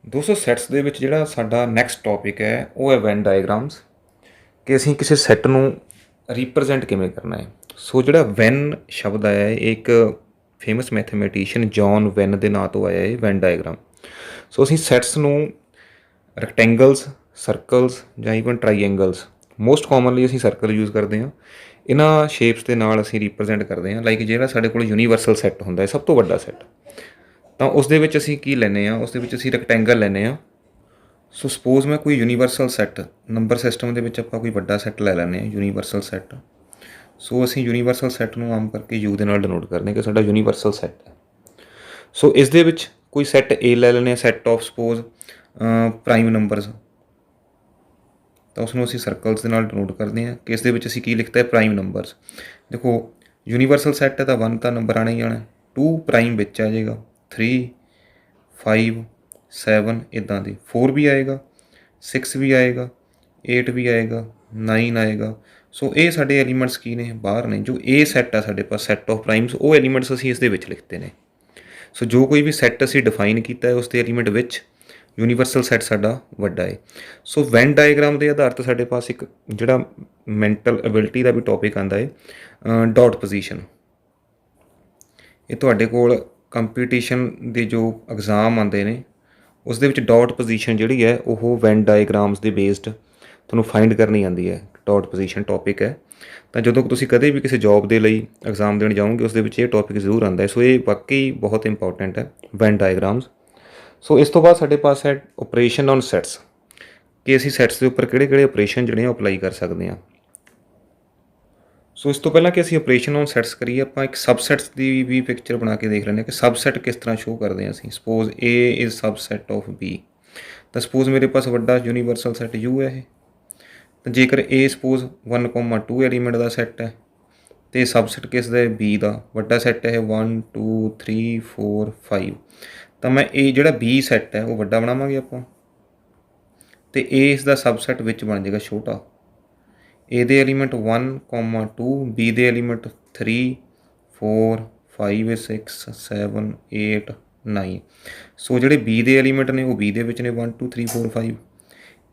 दोस्तों सੈੱਟਸ ਦੇ ਵਿੱਚ ਜਿਹੜਾ ਸਾਡਾ ਨੈਕਸਟ ਟੌਪਿਕ ਹੈ ਉਹ ਹੈ ਵੈਨ ਡਾਇਗਰਾਮਸ ਕਿ ਅਸੀਂ ਕਿਸੇ ਸੈੱਟ ਨੂੰ ਰਿਪਰੈਜ਼ੈਂਟ ਕਿਵੇਂ ਕਰਨਾ ਹੈ। ਸੋ ਜਿਹੜਾ ਵੈਨ ਸ਼ਬਦ ਆਇਆ ਹੈ ਇਹ ਇੱਕ ਫੇਮਸ ਮੈਥਮੈਟੀਸ਼ੀਅਨ ਜੌਨ ਵੈਨ ਦੇ ਨਾਂ ਤੋਂ ਆਇਆ ਹੈ ਵੈਨ ਡਾਇਗਰਾਮ। ਸੋ ਅਸੀਂ ਸੈੱਟਸ ਨੂੰ ਰੈਕਟੈਂਗਲਸ, ਸਰਕਲਸ ਜਾਂ ਈਵਨ ਟਰਾਈਐਂਗਲਸ, ਮੋਸਟ ਕਾਮਨਲੀ ਅਸੀਂ ਸਰਕਲ ਯੂਜ਼ ਕਰਦੇ ਹਾਂ। ਇਹਨਾਂ ਸ਼ੇਪਸ ਦੇ ਨਾਲ ਅਸੀਂ ਰਿਪਰੈਜ਼ੈਂਟ ਕਰਦੇ ਹਾਂ। ਲਾਈਕ ਜਿਹੜਾ ਸਾਡੇ ਕੋਲ ਯੂਨੀਵਰਸਲ ਸੈੱਟ ਹੁੰਦਾ ਹੈ, ਸਭ ਤੋਂ ਵੱਡਾ ਸੈੱਟ, ਤਾਂ ਉਸ ਦੇ ਵਿੱਚ ਅਸੀਂ ਕੀ ਲੈਂਦੇ ਹਾਂ, ਉਸ ਦੇ ਵਿੱਚ ਅਸੀਂ ਰੈਕਟੈਂਗਲ ਲੈਂਦੇ ਹਾਂ। ਸੋ ਸਪੋਜ਼ ਮੈਂ ਕੋਈ ਯੂਨੀਵਰਸਲ ਸੈੱਟ, ਨੰਬਰ ਸਿਸਟਮ ਦੇ ਵਿੱਚ ਆਪਾਂ ਕੋਈ ਵੱਡਾ ਸੈੱਟ ਲੈ ਲੈਂਦੇ ਹਾਂ ਯੂਨੀਵਰਸਲ ਸੈੱਟ। ਸੋ ਅਸੀਂ ਯੂਨੀਵਰਸਲ ਸੈੱਟ ਨੂੰ ਆਮ ਕਰਕੇ ਯੂ ਦੇ ਨਾਲ ਡਿਨੋਟ ਕਰਦੇ ਹਾਂ ਕਿ ਸਾਡਾ ਯੂਨੀਵਰਸਲ ਸੈੱਟ ਹੈ। ਸੋ ਇਸ ਦੇ ਵਿੱਚ ਕੋਈ ਸੈੱਟ ਏ ਲੈ ਲੈਂਦੇ ਹਾਂ, set of suppose prime numbers, ਤਾਂ ਉਸਨੂੰ ਅਸੀਂ ਸਰਕਲਸ ਦੇ ਨਾਲ ਡਿਨੋਟ ਕਰਦੇ ਹਾਂ ਕਿ ਇਸ ਦੇ ਵਿੱਚ ਅਸੀਂ ਕੀ ਲਿਖਤਾ ਹੈ, ਪ੍ਰਾਈਮ ਨੰਬਰਸ। ਦੇਖੋ ਯੂਨੀਵਰਸਲ ਸੈੱਟ ਹੈ ਤਾਂ 1 ਤਾਂ ਨੰਬਰ ਆਉਣਾ ਹੀ ਆਉਣਾ, 2 ਪ੍ਰਾਈਮ ਵਿੱਚ ਆ ਜਾਏਗਾ, 3 5 7 ਇੱਦਾਂ ਦੀ, 4 ਵੀ ਆਏਗਾ, 6 ਵੀ ਆਏਗਾ, 8 ਵੀ ਆਏਗਾ, 9 ਆਏਗਾ। ਸੋ ਇਹ ਸਾਡੇ ਐਲੀਮੈਂਟਸ ਕੀ ਨੇ, ਬਾਹਰ ਨੇ। ਜੋ ਇਹ ਸੈੱਟ ਆ ਸਾਡੇ ਪਾਸ, ਸੈੱਟ ਆਫ ਪ੍ਰਾਈਮਸ, ਉਹ ਐਲੀਮੈਂਟਸ ਅਸੀਂ ਇਸ ਦੇ ਵਿੱਚ ਲਿਖਤੇ ਨੇ। ਸੋ ਜੋ ਕੋਈ ਵੀ ਸੈੱਟ ਅਸੀਂ ਡਿਫਾਈਨ ਕੀਤਾ ਹੈ ਉਸ ਦੇ ਐਲੀਮੈਂਟ ਵਿੱਚ ਯੂਨੀਵਰਸਲ ਸੈੱਟ ਸਾਡਾ ਵੱਡਾ ਹੈ। ਸੋ ਵੈਨ ਡਾਇਗਰਾਮ ਦੇ ਆਧਾਰ 'ਤੇ ਸਾਡੇ ਪਾਸ ਇੱਕ ਜਿਹੜਾ ਮੈਂਟਲ ਐਬਿਲਿਟੀ ਦਾ ਵੀ ਟੌਪਿਕ ਆਉਂਦਾ ਹੈ, ਡਾਟ ਪੋਜੀਸ਼ਨ। ਇਹ ਤੁਹਾਡੇ ਕੋਲ ਕੰਪੀਟੀਸ਼ਨ ਦੇ ਜੋ ਐਗਜ਼ਾਮ ਆਉਂਦੇ ਨੇ ਉਸ ਦੇ ਵਿੱਚ ਡਾਟ ਪੋਜੀਸ਼ਨ ਜਿਹੜੀ ਹੈ ਉਹ ਵੈਨ ਡਾਇਗਰਾਮਸ ਦੇ ਬੇਸਡ ਤੁਹਾਨੂੰ ਫਾਈਂਡ ਕਰਨੀ ਆਉਂਦੀ ਹੈ। ਡਾਟ ਪੋਜੀਸ਼ਨ ਟੌਪਿਕ ਹੈ, ਤਾਂ ਜਦੋਂ ਤੁਸੀਂ ਕਦੇ ਵੀ ਕਿਸੇ ਜੋਬ ਦੇ ਲਈ ਐਗਜ਼ਾਮ ਦੇਣ ਜਾਓਗੇ ਉਸ ਦੇ ਵਿੱਚ ਇਹ ਟੌਪਿਕ ਜ਼ਰੂਰ ਆਉਂਦਾ ਹੈ। ਸੋ ਇਹ ਵਾਕਈ ਬਹੁਤ ਇੰਪੋਰਟੈਂਟ ਹੈ, ਵੈਨ ਡਾਇਗਰਾਮਸ। ਸੋ ਇਸ ਤੋਂ ਬਾਅਦ ਸਾਡੇ ਪਾਸ ਹੈ ਓਪਰੇਸ਼ਨ ਔਨ ਸੈੱਟਸ, ਕਿ ਅਸੀਂ ਸੈੱਟਸ ਦੇ ਉੱਪਰ ਕਿਹੜੇ ਕਿਹੜੇ ਓਪਰੇਸ਼ਨ ਜਿਹੜੇ ਆ ਅਪਲਾਈ ਕਰ ਸਕਦੇ ਹਾਂ। ਸੋ ਇਸ ਤੋਂ ਪਹਿਲਾਂ ਕਿ ਅਸੀਂ ਆਪਰੇਸ਼ਨ ਔਨ ਸੈੱਟਸ ਕਰੀਏ, ਆਪਾਂ ਇੱਕ ਸਬਸੈਟਸ ਦੀ ਵੀ ਪਿਕਚਰ ਬਣਾ ਕੇ ਦੇਖ ਲੈਂਦੇ ਹਾਂ ਕਿ ਸਬਸੈਟ ਕਿਸ ਤਰ੍ਹਾਂ ਸ਼ੋਅ ਕਰਦੇ ਹਾਂ ਅਸੀਂ। Suppose A is subset of B, ਤਾਂ ਸਪੋਜ਼ ਮੇਰੇ ਪਾਸ ਵੱਡਾ ਯੂਨੀਵਰਸਲ ਸੈੱਟ ਯੂ ਹੈ ਇਹ, ਤਾਂ ਜੇਕਰ ਏ ਸਪੋਜ਼ 1,2 ਐਲੀਮੈਂਟ ਦਾ ਸੈੱਟ ਹੈ ਅਤੇ ਸਬਸੈਟ ਕਿਸ ਦਾ, ਬੀ ਦਾ ਵੱਡਾ ਸੈੱਟ ਹੈ 1 2 3 4 5, ਤਾਂ ਮੈਂ ਇਹ ਜਿਹੜਾ ਬੀ ਸੈੱਟ ਹੈ ਉਹ ਵੱਡਾ ਬਣਾਵਾਂਗੇ ਆਪਾਂ, ਅਤੇ ਏ ਇਸ ਦਾ ਸਬਸੈਟ ਵਿੱਚ ਬਣ ਜਾਏਗਾ ਛੋਟਾ। ਏ ਦੇ ਐਲੀਮੈਂਟ 1,2, ਬੀ ਦੇ ਐਲੀਮੈਂਟ 3 4 5 6 7 8 9। ਸੋ ਜਿਹੜੇ ਬੀ ਦੇ ਐਲੀਮੈਂਟ ਨੇ ਉਹ ਬੀ ਦੇ ਵਿੱਚ ਨੇ 1 2 3 4 5,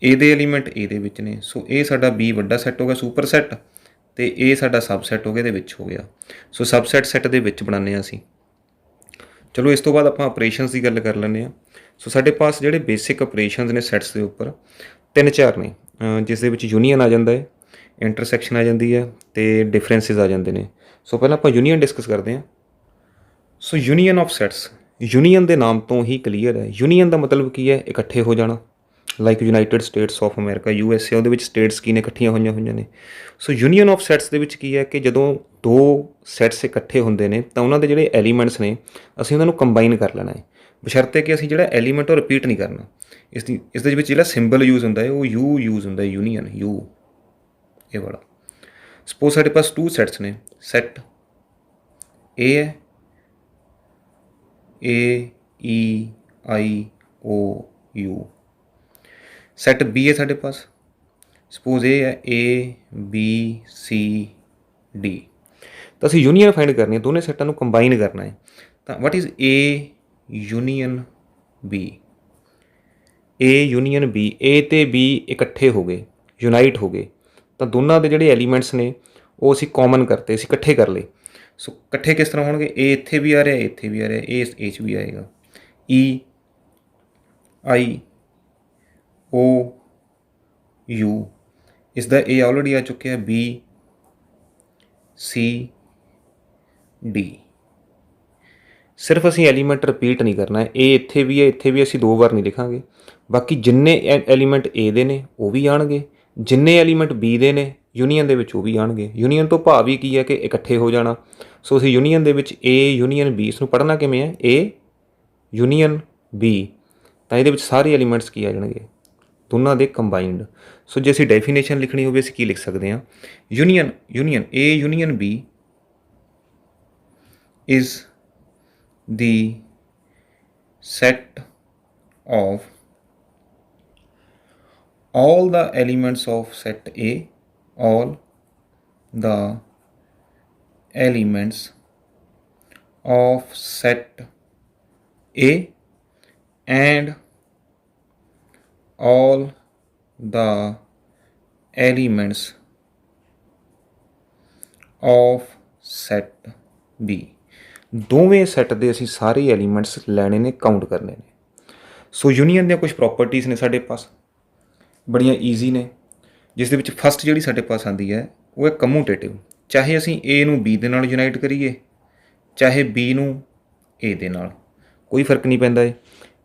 ਏ ਦੇ ਐਲੀਮੈਂਟ ਏ ਦੇ ਵਿੱਚ ਨੇ। ਸੋ ਇਹ ਸਾਡਾ ਬੀ ਵੱਡਾ ਸੈੱਟ ਹੋ ਗਿਆ, ਸੁਪਰ ਸੈੱਟ, ਅਤੇ ਇਹ ਸਾਡਾ ਸਬਸੈੱਟ ਹੋ ਗਿਆ, ਇਹਦੇ ਵਿੱਚ ਹੋ ਗਿਆ। ਸੋ ਸਬਸੈੱਟ ਸੈੱਟ ਦੇ ਵਿੱਚ ਬਣਾਉਂਦੇ ਹਾਂ ਅਸੀਂ। ਚਲੋ ਇਸ ਤੋਂ ਬਾਅਦ ਆਪਾਂ ਆਪਰੇਸ਼ਨਸ ਦੀ ਗੱਲ ਕਰ ਲੈਂਦੇ ਹਾਂ। ਸੋ ਸਾਡੇ ਪਾਸ ਜਿਹੜੇ ਬੇਸਿਕ ਆਪਰੇਸ਼ਨਸ ਨੇ ਸੈੱਟਸ ਦੇ ਉੱਪਰ 3-4 ਨੇ, ਜਿਸ ਦੇ ਵਿੱਚ ਯੂਨੀਅਨ ਆ ਜਾਂਦਾ ਹੈ, ਇੰਟਰਸੈਕਸ਼ਨ ਆ ਜਾਂਦੀ ਹੈ, ਅਤੇ ਡਿਫਰੈਂਸਿਸ ਆ ਜਾਂਦੇ ਨੇ। ਸੋ ਪਹਿਲਾਂ ਆਪਾਂ ਯੂਨੀਅਨ ਡਿਸਕਸ ਕਰਦੇ ਹਾਂ। ਸੋ ਯੂਨੀਅਨ ਆਫ ਸੈੱਟਸ, ਯੂਨੀਅਨ ਦੇ ਨਾਮ ਤੋਂ ਹੀ ਕਲੀਅਰ ਹੈ। ਯੂਨੀਅਨ ਦਾ ਮਤਲਬ ਕੀ ਹੈ, ਇਕੱਠੇ ਹੋ ਜਾਣਾ। Like United States of America USA, ਉਹਦੇ ਵਿੱਚ ਸਟੇਟਸ ਕੀ ਨੇ, ਇਕੱਠੀਆਂ ਹੋਈਆਂ ਨੇ। ਸੋ ਯੂਨੀਅਨ ਆਫ ਸੈੱਟਸ ਦੇ ਵਿੱਚ ਕੀ ਹੈ ਕਿ ਜਦੋਂ ਦੋ ਸੈੱਟਸ ਇਕੱਠੇ ਹੁੰਦੇ ਨੇ ਤਾਂ ਉਹਨਾਂ ਦੇ ਜਿਹੜੇ ਐਲੀਮੈਂਟਸ ਨੇ ਅਸੀਂ ਉਹਨਾਂ ਨੂੰ ਕੰਬਾਈਨ ਕਰ ਲੈਣਾ ਹੈ, ਬਸ਼ਰਤੇ ਕਿ ਅਸੀਂ ਜਿਹੜਾ ਐਲੀਮੈਂਟ ਉਹ ਰਿਪੀਟ ਨਹੀਂ ਕਰਨਾ। ਇਸ ਦੇ ਵਿੱਚ ਜਿਹੜਾ ਸਿੰਬਲ ਯੂਜ਼ ਹੁੰਦਾ ਹੈ ਉਹ ਯੂ ਯੂਜ਼ ਹੁੰਦਾ ਹੈ, ਯੂਨੀਅਨ ਯੂ, ਇਹ ਵਾਲਾ। ਸਪੋਜ਼ ਸਾਡੇ ਪਾਸ 2 ਸੈੱਟਸ ਨੇ, ਸੈੱਟ ਏ ਹੈ, AEIOU, ਸੈੱਟ ਬੀ ਹੈ ਸਾਡੇ ਪਾਸ, ਸਪੋਜ਼ ਇਹ ਹੈ ABCD। ਤਾਂ ਅਸੀਂ ਯੂਨੀਅਨ ਫਾਈਂਡ ਕਰਨੀ ਹੈ, ਦੋਨੇ ਸੈੱਟਾਂ ਨੂੰ ਕੰਬਾਈਨ ਕਰਨਾ ਹੈ। ਤਾਂ what is A union B? A union B, A ਅਤੇ B ਇਕੱਠੇ ਹੋ ਗਏ, ਯੂਨਾਈਟ ਹੋ ਗਏ, ਤਾਂ ਦੋਨਾਂ ਦੇ ਜਿਹੜੇ ਐਲੀਮੈਂਟਸ ਨੇ ਉਹ ਅਸੀਂ ਕਾਮਨ ਕਰਤੇ, ਅਸੀਂ ਇਕੱਠੇ ਕਰ ਲਏ। ਸੋ ਇਕੱਠੇ ਕਿਸ ਤਰ੍ਹਾਂ ਹੋਣਗੇ, A ਇੱਥੇ ਵੀ ਆ ਰਿਹਾ, ਇੱਥੇ ਵੀ ਆ ਰਿਹਾ, A 'ਚ ਵੀ ਆਏਗਾ। EIOU, ਇਸ ਦਾ A ਆਲਰੇਡੀ ਆ ਚੁੱਕਿਆ, BCD। ਸਿਰਫ ਅਸੀਂ ਐਲੀਮੈਂਟ ਰਿਪੀਟ ਨਹੀਂ ਕਰਨਾ ਹੈ, A ਇੱਥੇ ਵੀ ਹੈ, ਇੱਥੇ ਵੀ ਅਸੀਂ 2 ਵਾਰ ਨਹੀਂ ਲਿਖਾਂਗੇ। ਬਾਕੀ ਜਿੰਨੇ ਐਲੀਮੈਂਟ A ਦੇ ਨੇ ਉਹ ਵੀ ਆਉਣਗੇ, ਜਿੰਨੇ ਐਲੀਮੈਂਟ B ਦੇ ਨੇ ਯੂਨੀਅਨ ਦੇ ਵਿੱਚ ਉਹ ਵੀ ਆਉਣਗੇ। ਯੂਨੀਅਨ ਤੋਂ ਭਾਵ ਹੀ ਕੀ ਹੈ ਕਿ ਇਕੱਠੇ ਹੋ ਜਾਣਾ। ਸੋ ਅਸੀਂ ਯੂਨੀਅਨ ਦੇ ਵਿੱਚ A ਯੂਨੀਅਨ B, ਇਸ ਨੂੰ ਪੜ੍ਹਨਾ ਕਿਵੇਂ ਹੈ, A ਯੂਨੀਅਨ B, ਤਾਂ ਇਹਦੇ ਵਿੱਚ ਸਾਰੇ ਐਲੀਮੈਂਟਸ ਕੀ ਆ ਜਾਣਗੇ, ਦੋਨਾਂ ਦੇ ਕੰਬਾਈਨਡ। ਸੋ ਜੇ ਅਸੀਂ ਡੈਫੀਨੇਸ਼ਨ ਲਿਖਣੀ ਹੋਵੇ ਅਸੀਂ ਕੀ ਲਿਖ ਸਕਦੇ ਹਾਂ, union A union B is the set of all the elements of set A, all the elements of set A and all the elements of set B। ਦੋਵੇਂ ਸੈੱਟ ਦੇ ਅਸੀਂ ਸਾਰੇ ਐਲੀਮੈਂਟਸ ਲੈਣੇ ਨੇ, ਕਾਊਂਟ ਕਰਨੇ ਨੇ। ਸੋ ਯੂਨੀਅਨ ਦੀਆਂ ਕੁਝ ਪ੍ਰੋਪਰਟੀਜ਼ ਨੇ ਸਾਡੇ ਪਾਸ, ਬੜੀਆਂ ਈਜ਼ੀ ਨੇ, ਜਿਸ ਦੇ ਵਿੱਚ ਫਸਟ ਜਿਹੜੀ ਸਾਡੇ ਪਾਸ ਆਉਂਦੀ ਹੈ ਉਹ ਹੈ ਕਮੂਟੇਟਿਵ। ਚਾਹੇ ਅਸੀਂ A ਨੂੰ B ਦੇ ਨਾਲ ਯੂਨਾਈਟ ਕਰੀਏ, ਚਾਹੇ B ਨੂੰ A ਦੇ ਨਾਲ, ਕੋਈ ਫਰਕ ਨਹੀਂ ਪੈਂਦਾ ਹੈ।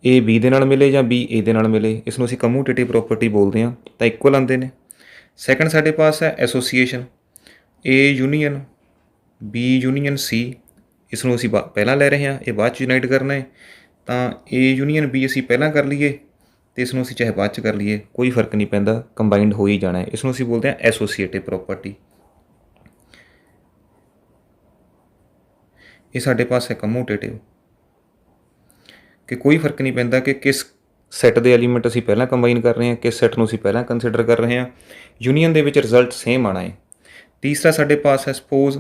A B ਦੇ ਨਾਲ ਮਿਲੇ ਜਾਂ B A ਦੇ ਨਾਲ ਮਿਲੇ, ਇਸ ਨੂੰ ਅਸੀਂ ਕਮੂਟੇਟਿਵ ਪ੍ਰੋਪਰਟੀ ਬੋਲਦੇ ਹਾਂ, ਤਾਂ ਇਕੁਅਲ ਆਉਂਦੇ ਨੇ। ਸੈਕੰਡ ਸਾਡੇ ਪਾਸ ਹੈ association, A union B union C, ਇਸ ਨੂੰ ਅਸੀਂ ਪਹਿਲਾਂ ਲੈ ਰਹੇ ਹਾਂ, ਇਹ ਬਾਅਦ 'ਚ ਯੂਨਾਈਟ ਕਰਨਾ ਹੈ। ਤਾਂ A ਯੂਨੀਅਨ B ਅਸੀਂ ਪਹਿਲਾਂ ਕਰ ਲਈਏ ਅਤੇ ਇਸ ਨੂੰ ਅਸੀਂ ਚਾਹੇ ਬਾਅਦ 'ਚ ਕਰ ਲਈਏ, ਕੋਈ ਫਰਕ ਨਹੀਂ ਪੈਂਦਾ, ਕੰਬਾਈਨਡ ਹੋ ਹੀ ਜਾਣਾ ਹੈ। ਇਸ ਨੂੰ ਅਸੀਂ ਬੋਲਦੇ ਹਾਂ ਐਸੋਸੀਏਟਿਵ ਪ੍ਰੋਪਰਟੀ। ਇਹ ਸਾਡੇ ਪਾਸ ਹੈ ਕਮੂਟੇਟਿਵ, ਕਿ ਕੋਈ ਫਰਕ ਨਹੀਂ ਪੈਂਦਾ ਕਿ ਕਿਸ ਸੈੱਟ ਦੇ ਐਲੀਮੈਂਟ ਅਸੀਂ ਪਹਿਲਾਂ ਕੰਬਾਈਨ ਕਰ ਰਹੇ ਹਾਂ, ਕਿਸ ਸੈੱਟ ਨੂੰ ਅਸੀਂ ਪਹਿਲਾਂ ਕੰਸੀਡਰ ਕਰ ਰਹੇ ਹਾਂ, ਯੂਨੀਅਨ ਦੇ ਵਿੱਚ ਰਿਜ਼ਲਟ ਸੇਮ ਆਉਣਾ ਹੈ। ਤੀਸਰਾ ਸਾਡੇ ਪਾਸ ਹੈ ਸਪੋਜ਼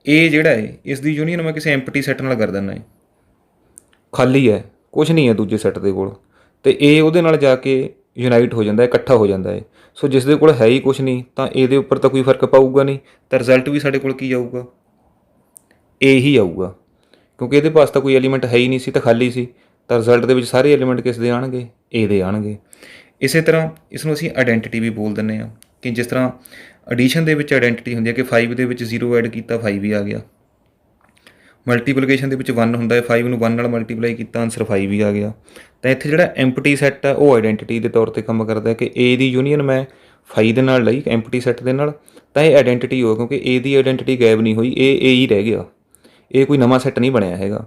A ਜਿਹੜਾ ਹੈ ਇਸ ਦੀ ਯੂਨੀਅਨ ਮੈਂ ਕਿਸੇ ਐਮਪਟੀ ਸੈੱਟ ਨਾਲ ਕਰ ਦਿੰਦਾ ਹੈ, ਖਾਲੀ ਹੈ, ਕੁਛ ਨਹੀਂ ਹੈ ਦੂਜੇ ਸੈੱਟ ਦੇ ਕੋਲ, ਅਤੇ A ਉਹਦੇ ਨਾਲ ਜਾ ਕੇ ਯੂਨਾਈਟ ਹੋ ਜਾਂਦਾ ਹੈ, ਇਕੱਠਾ ਹੋ ਜਾਂਦਾ ਹੈ। ਸੋ ਜਿਸ ਦੇ ਕੋਲ ਹੈ ਹੀ ਕੁਛ ਨਹੀਂ, ਤਾਂ A ਦੇ ਉੱਪਰ ਤਾਂ ਕੋਈ ਫਰਕ ਪਾਊਗਾ ਨਹੀਂ, ਤਾਂ ਰਿਜ਼ਲਟ ਵੀ ਸਾਡੇ ਕੋਲ ਕੀ ਆਊਗਾ, A ਹੀ ਆਊਗਾ, ਕਿਉਂਕਿ ਇਹਦੇ ਪਾਸ ਤਾਂ ਕੋਈ ਐਲੀਮੈਂਟ ਹੈ ਹੀ ਨਹੀਂ ਸੀ, ਤਾਂ ਖਾਲੀ ਸੀ, ਤਾਂ ਰਿਜ਼ਲਟ ਦੇ ਵਿੱਚ ਸਾਰੇ ਐਲੀਮੈਂਟ ਕਿਸ ਦੇ ਆਉਣਗੇ, A ਦੇ ਆਉਣਗੇ। ਇਸੇ ਤਰ੍ਹਾਂ ਇਸ ਨੂੰ ਅਸੀਂ ਆਈਡੈਂਟੀਟੀ ਵੀ ਬੋਲ ਦਿੰਦੇ ਹਾਂ, ਕਿ ਜਿਸ ਤਰ੍ਹਾਂ ਐਡੀਸ਼ਨ ਦੇ ਵਿੱਚ ਆਈਡੈਂਟੀਟੀ ਹੁੰਦੀ ਹੈ ਕਿ 5 ਦੇ ਵਿੱਚ 0 ਐਡ ਕੀਤਾ 5 ਹੀ ਆ ਗਿਆ, ਮਲਟੀਪਲੀਕੇਸ਼ਨ ਦੇ ਵਿੱਚ 1 ਹੁੰਦਾ ਹੈ, 5 ਨੂੰ 1 ਨਾਲ ਮਲਟੀਪਲਾਈ ਕੀਤਾ ਆਨਸਰ 5 ਹੀ ਆ ਗਿਆ। ਤਾਂ ਇੱਥੇ ਜਿਹੜਾ ਐਮਪਟੀ ਸੈੱਟ ਹੈ ਉਹ ਆਈਡੈਂਟੀਟੀ ਦੇ ਤੌਰ 'ਤੇ ਕੰਮ ਕਰਦਾ ਹੈ, ਕਿ A ਦੀ ਯੂਨੀਅਨ ਮੈਂ 5 ਦੇ ਨਾਲ ਲਈ ਐਮਪਟੀ ਸੈੱਟ ਦੇ ਨਾਲ, ਤਾਂ ਇਹ ਆਈਡੈਂਟੀਟੀ ਹੋ, ਕਿਉਂਕਿ A ਦੀ ਆਈਡੈਂਟੀਟੀ ਗਾਇਬ ਨਹੀਂ ਹੋਈ, A ਹੀ ਰਹਿ ਗਿਆ, ਇਹ ਕੋਈ ਨਵਾਂ ਸੈੱਟ ਨਹੀਂ ਬਣਿਆ ਹੈਗਾ।